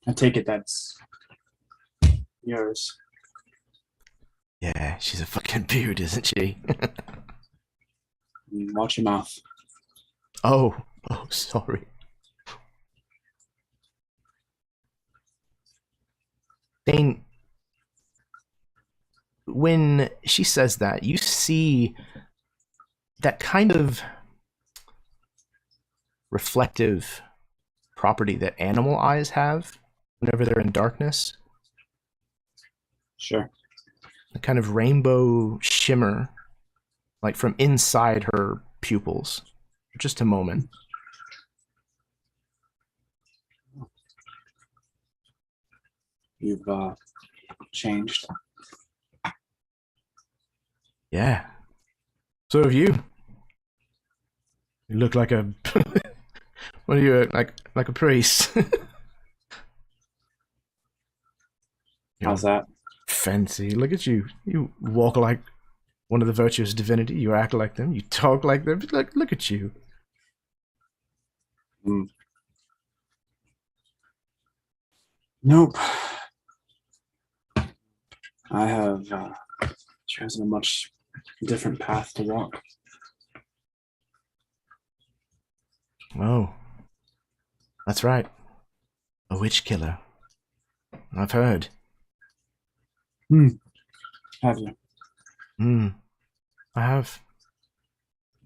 I take it that's yours. Yeah, she's a fucking beaut, isn't she? Watch your mouth. Oh, sorry. Dane, when she says that, you see that kind of reflective property that animal eyes have whenever they're in darkness. Sure. A kind of rainbow shimmer, like from inside her pupils, for just a moment. You've changed. Yeah. So have you. You look like a... what are you, like a priest? How's that? Fancy. Look at you. You walk like one of the virtuous divinity. You act like them. You talk like them. Look at you. Nope. I have chosen a much different path to walk. That's right. A witch killer. I've heard. Have you? I have.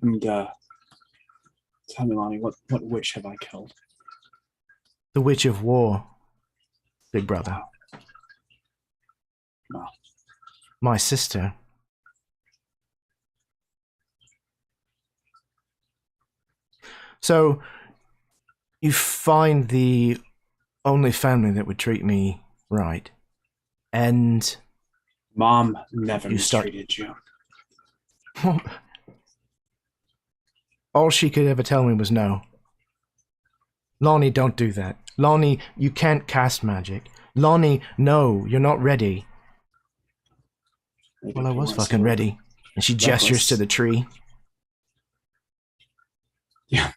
And tell me, Lonnie, what witch have I killed? The Witch of War, big brother. Wow. My sister. So, you find the only family that would treat me right, and Mom never You start- mistreated you. all she could ever tell me was no. Lonnie, don't do that. Lonnie, you can't cast magic. Lonnie, no, you're not ready. Maybe Well, I you was weren't fucking so ready. And she gestures reckless. to the tree. Yeah.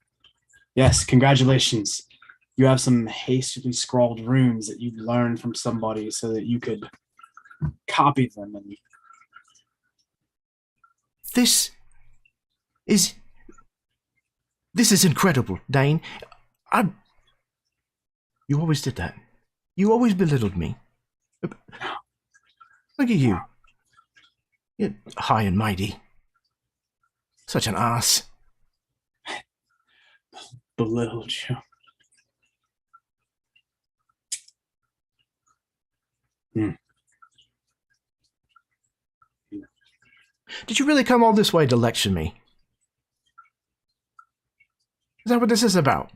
Yes, congratulations. You have some hastily scrawled runes that you've learned from somebody so that you could copy them. And This is incredible, Dane. You always did that. You always belittled me. Look at you. You're high and mighty. Such an ass. belittled you. Did you really come all this way to lecture me? Is that what this is about?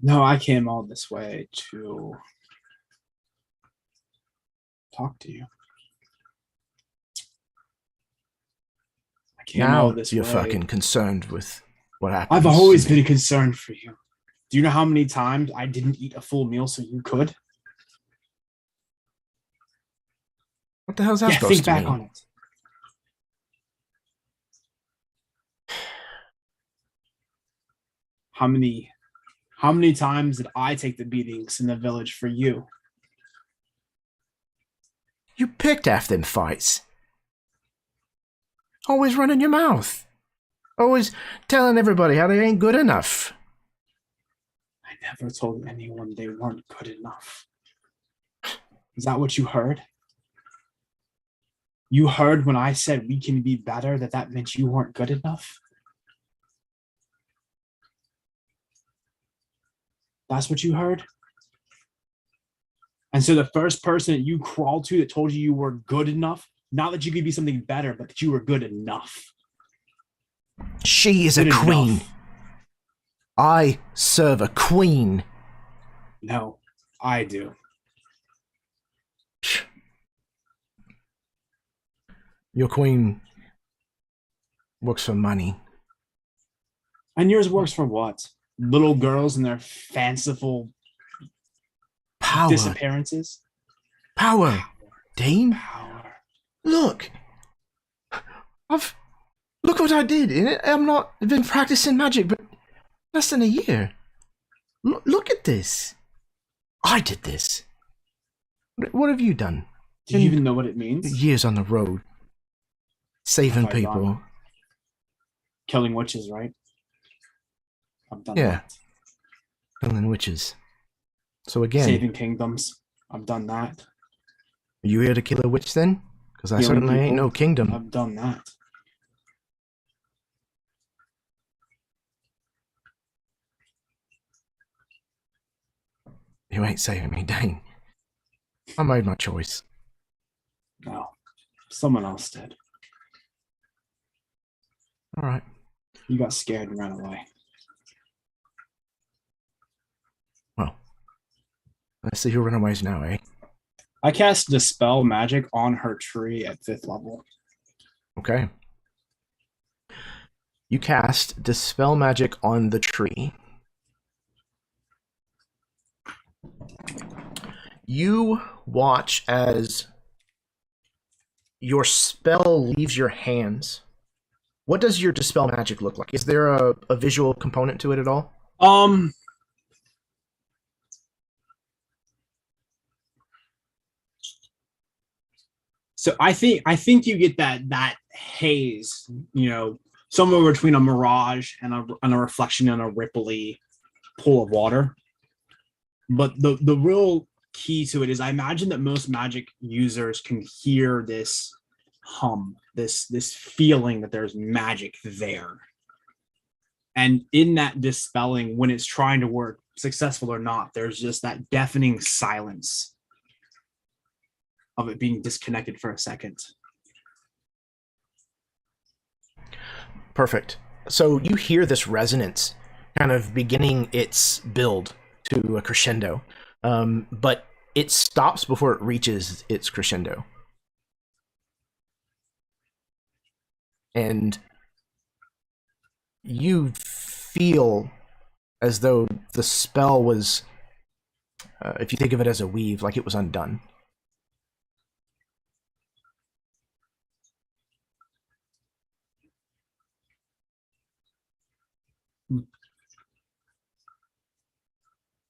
No, I came all this way to talk to you. I came all Now this you're way. fucking concerned with what happened. I've always been concerned for you. Do you know how many times I didn't eat a full meal so you could? What the hell's that Yeah, supposed think to back mean? on it. How many times did I take the beatings in the village for you? You picked after them fights. Always running your mouth. Always telling everybody how they ain't good enough. I never told anyone they weren't good enough. Is that what you heard? You heard when I said we can be better that meant you weren't good enough? That's what you heard? And so the first person that you crawled to that told you you were good enough, not that you could be something better, but that you were good enough. She is a Good queen. enough. I serve a queen. No, I do. Your queen works for money. And yours works for what? Little girls and their fanciful Power. disappearances? Power. Dane, Power. look. Look what I did. I've been practicing magic, but less than a year. Look at this. I did this. What have you done? Do you even know what it means? Years on the road. Saving Have I people. done? Killing witches, right? I've done Yeah. that. Killing witches. So again, Saving kingdoms. I've done that. are you here to kill a witch then? Because I Healing certainly ain't people. no kingdom. I've done that. You ain't saving me, Dane. I made my choice. No. Someone else did. All right. You got scared and ran away. Well, let's see who runaways now, eh? I cast Dispel Magic on her tree at 5th level. Okay. You cast Dispel Magic on the tree. You watch as your spell leaves your hands. What does your Dispel Magic look like? Is there a visual component to it at all? So I think you get that haze, somewhere between a mirage and a reflection in a ripply pool of water. But the real key to it is I imagine that most magic users can hear this hum, this feeling that there's magic there. And in that dispelling, when it's trying to work, successful or not, there's just that deafening silence of it being disconnected for a second. Perfect. So you hear this resonance kind of beginning its build to a crescendo, but it stops before it reaches its crescendo. And you feel as though the spell was, if you think of it as a weave, like it was undone.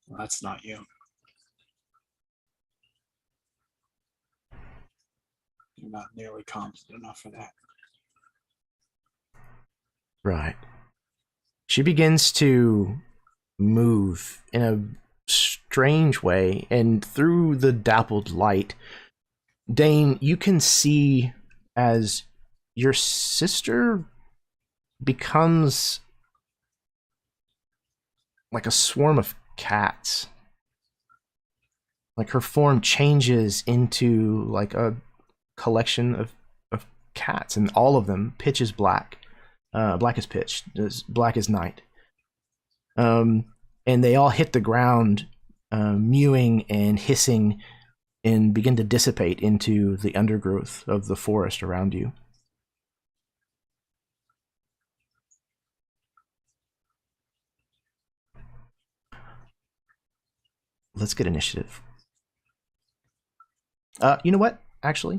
Well, that's not you. You're not nearly competent enough for that. Right. She begins to move in a strange way, and through the dappled light, Dane, you can see as your sister becomes like a swarm of cats. Like her form changes into like a collection of cats, and all of them pitch is black. Black as pitch, as black as night. And they all hit the ground, mewing and hissing, and begin to dissipate into the undergrowth of the forest around you. Let's get initiative. You know what? Actually,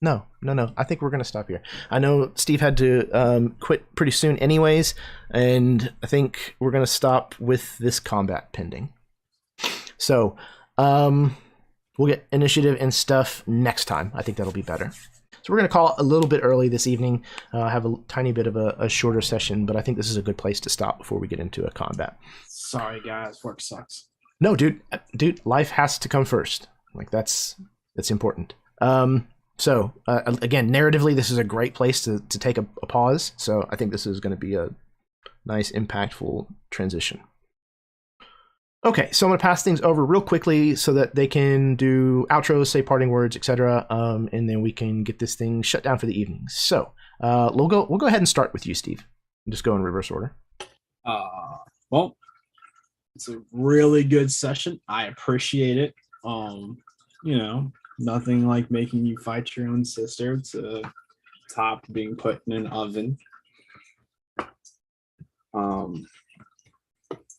No. I think we're going to stop here. I know Steve had to quit pretty soon anyways, and I think we're going to stop with this combat pending. So, we'll get initiative and stuff next time. I think that'll be better. So we're going to call it a little bit early this evening. Have a tiny bit of a shorter session, but I think this is a good place to stop before we get into a combat. Sorry, guys. Work sucks. No, dude, life has to come first. Like that's important. So again, narratively, this is a great place to take a pause. So I think this is going to be a nice, impactful transition. Okay, so I'm going to pass things over real quickly so that they can do outros, say parting words, etc., and then we can get this thing shut down for the evening. So we'll go ahead and start with you, Steve. Just go in reverse order. Well, it's a really good session. I appreciate it. Nothing like making you fight your own sister to top being put in an oven.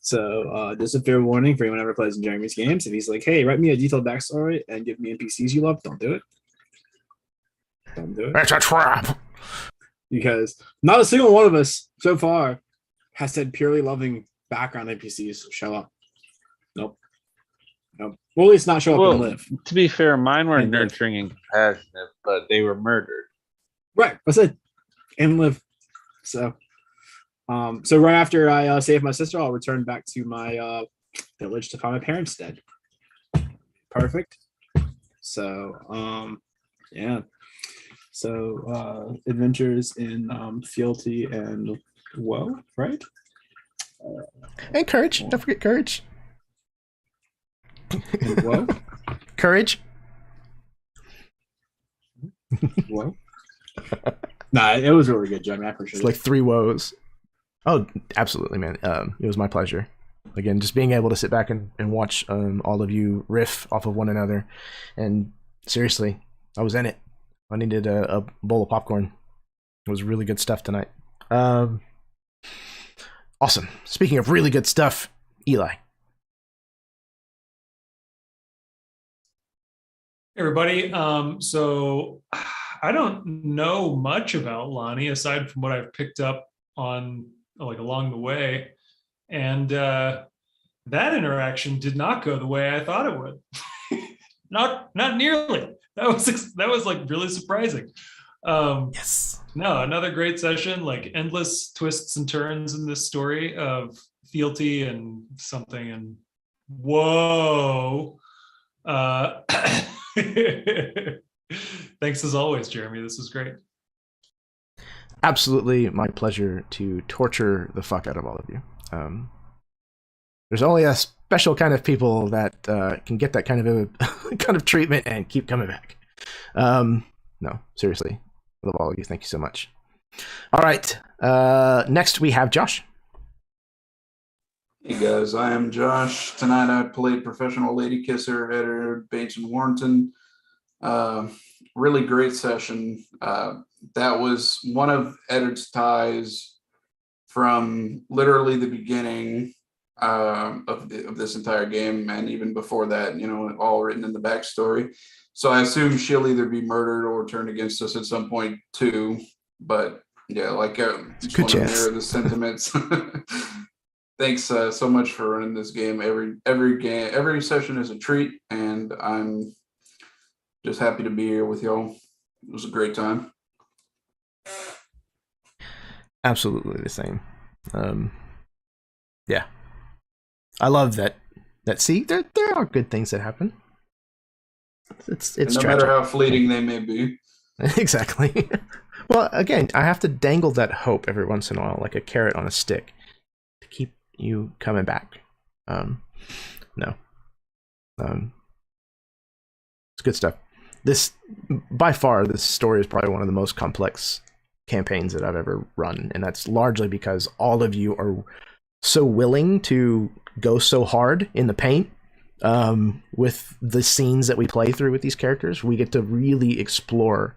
So just a fair warning for anyone who ever plays in Jeremy's games. If he's like, hey, write me a detailed backstory and give me NPCs you love, don't do it. Don't do it. That's a trap! Because not a single one of us so far has said purely loving background NPCs show up. Nope. Well, at least not show up and live. To be fair, mine were And live. nurturing and compassionate, but they were murdered. Right. I said and live. So right after I save my sister, I'll return back to my village to find my parents dead. Perfect. So yeah. So adventures in fealty and woe, right? And courage. Don't forget courage. And woe. Courage. Woe. Nah, it was really good, Jeremy. I appreciate It's it. like 3 woes. Oh, absolutely, man. It was my pleasure. Again, just being able to sit back and watch all of you riff off of one another. And seriously, I was in it. I needed a bowl of popcorn. It was really good stuff tonight. Awesome. Speaking of really good stuff, Eli. Hey everybody. So I don't know much about Lonnie aside from what I've picked up on along the way, and that interaction did not go the way I thought it would. not nearly. That was like really surprising. Yes. No, another great session, like endless twists and turns in this story of fealty and something and whoa. Thanks as always, Jeremy. This was great. Absolutely my pleasure to torture the fuck out of all of you. There's only a special kind of people that can get that kind of a kind of treatment and keep coming back. No, seriously, I love all of you. Thank you so much. All right, next we have Josh. Hey guys, I am Josh. Tonight I played professional lady kisser Edward Bates and Warrenton. Really great session. That was one of Edward's ties from literally the beginning of this entire game, and even before that, you know, all written in the backstory. So I assume she'll either be murdered or turned against us at some point too. But yeah, like just want to mirror the sentiments. Thanks so much for running this game. Every session is a treat, and I'm just happy to be here with y'all. It was a great time. Absolutely the same. Yeah, I love that. See, there are good things that happen. It's no tragic. matter how fleeting they may be. Exactly. Well, again, I have to dangle that hope every once in a while, like a carrot on a stick, to keep you coming back. No. It's good stuff. This, by far, this story is probably one of the most complex campaigns that I've ever run, and that's largely because all of you are so willing to go so hard in the paint with the scenes that we play through with these characters. We get to really explore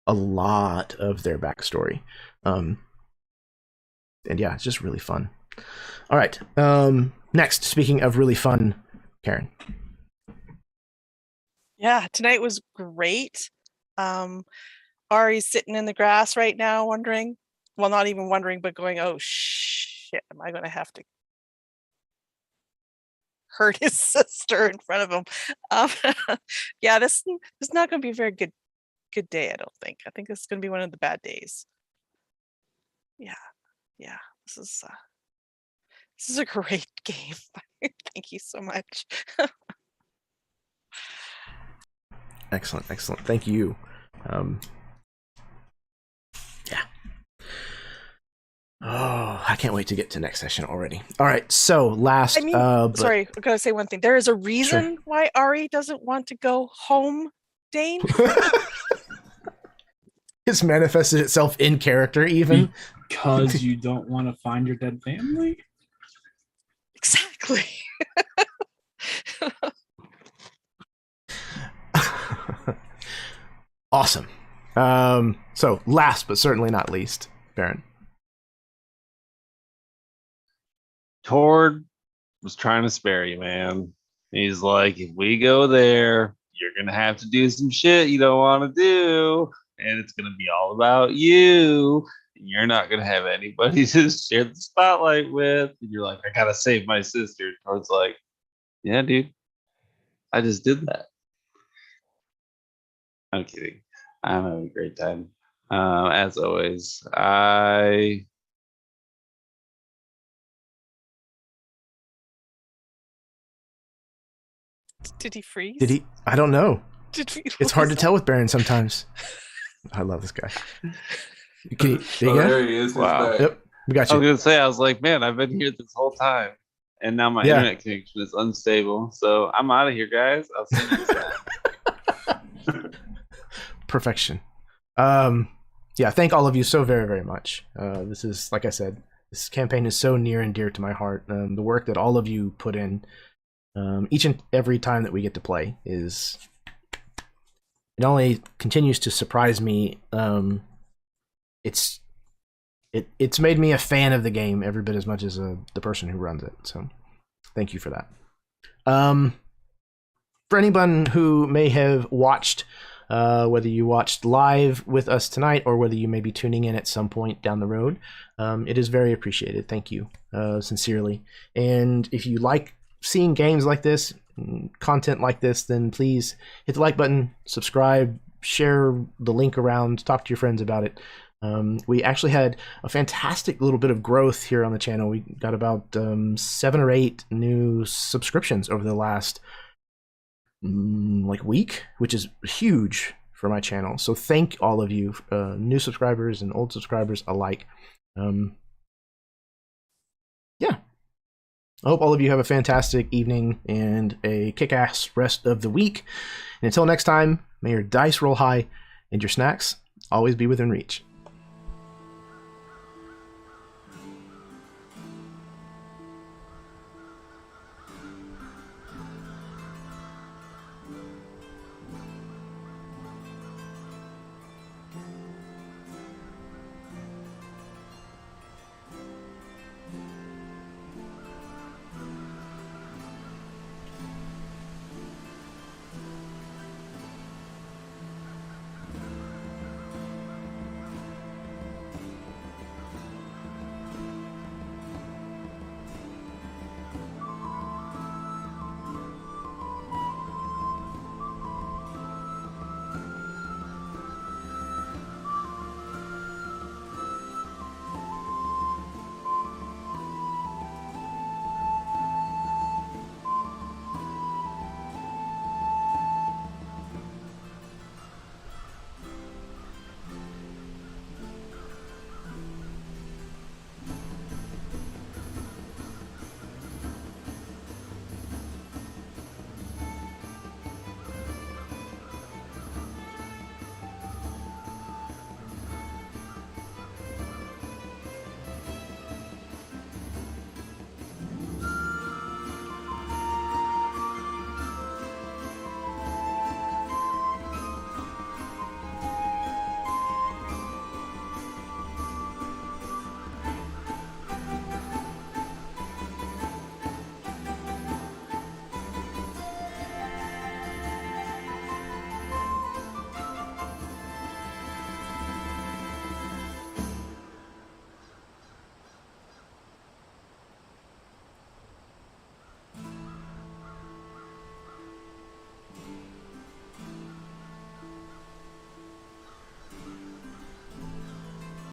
a lot of their backstory, and yeah, it's just really fun. All right, next, speaking of really fun, Karen. Yeah, tonight was great. Ari's sitting in the grass right now wondering, well, not even wondering, but going, oh shit, am I going to have to hurt his sister in front of him? Yeah, this is not going to be a very good day, I don't think. I think this is going to be one of the bad days. Yeah, this is a great game. Thank you so much. Excellent. Thank you. Yeah. Oh, I can't wait to get to next session already. All right, so last. Sorry, I gotta say one thing. There is a reason why Ari doesn't want to go home, Dane. It's manifested itself in character, even because you don't want to find your dead family. Exactly. Awesome. So last but certainly not least, Baron. Tord was trying to spare you, man. He's like, if we go there, you're gonna have to do some shit you don't want to do, and it's gonna be all about you. And you're not gonna have anybody to share the spotlight with. And you're like, I gotta save my sister. Tord's like, yeah, dude, I just did that. I'm kidding. I'm having a great time. As always, Did he freeze? Did he? I don't know. It's hard to tell with Baron sometimes. I love this guy. There he is. Wow. Yep, we got you. I was gonna say, I was like, man, I've been here this whole time, and now my internet connection is unstable. So I'm out of here, guys. I'll see you next time. Perfection. Yeah, thank all of you so very, very much. This is, like I said, this campaign is so near and dear to my heart. The work that all of you put in each and every time that we get to play is, it only continues to surprise me. It's made me a fan of the game every bit as much as the person who runs it. So thank you for that. For anyone who may have watched, whether you watched live with us tonight or whether you may be tuning in at some point down the road, it is very appreciated. Thank you, sincerely. And if you like seeing games like this, content like this, then please hit the like button, subscribe, share the link around, talk to your friends about it. We actually had a fantastic little bit of growth here on the channel. We got about 7 or 8 new subscriptions over the last week, which is huge for my channel. So thank all of you, new subscribers and old subscribers alike. Yeah. I hope all of you have a fantastic evening and a kick-ass rest of the week. And until next time, may your dice roll high and your snacks always be within reach.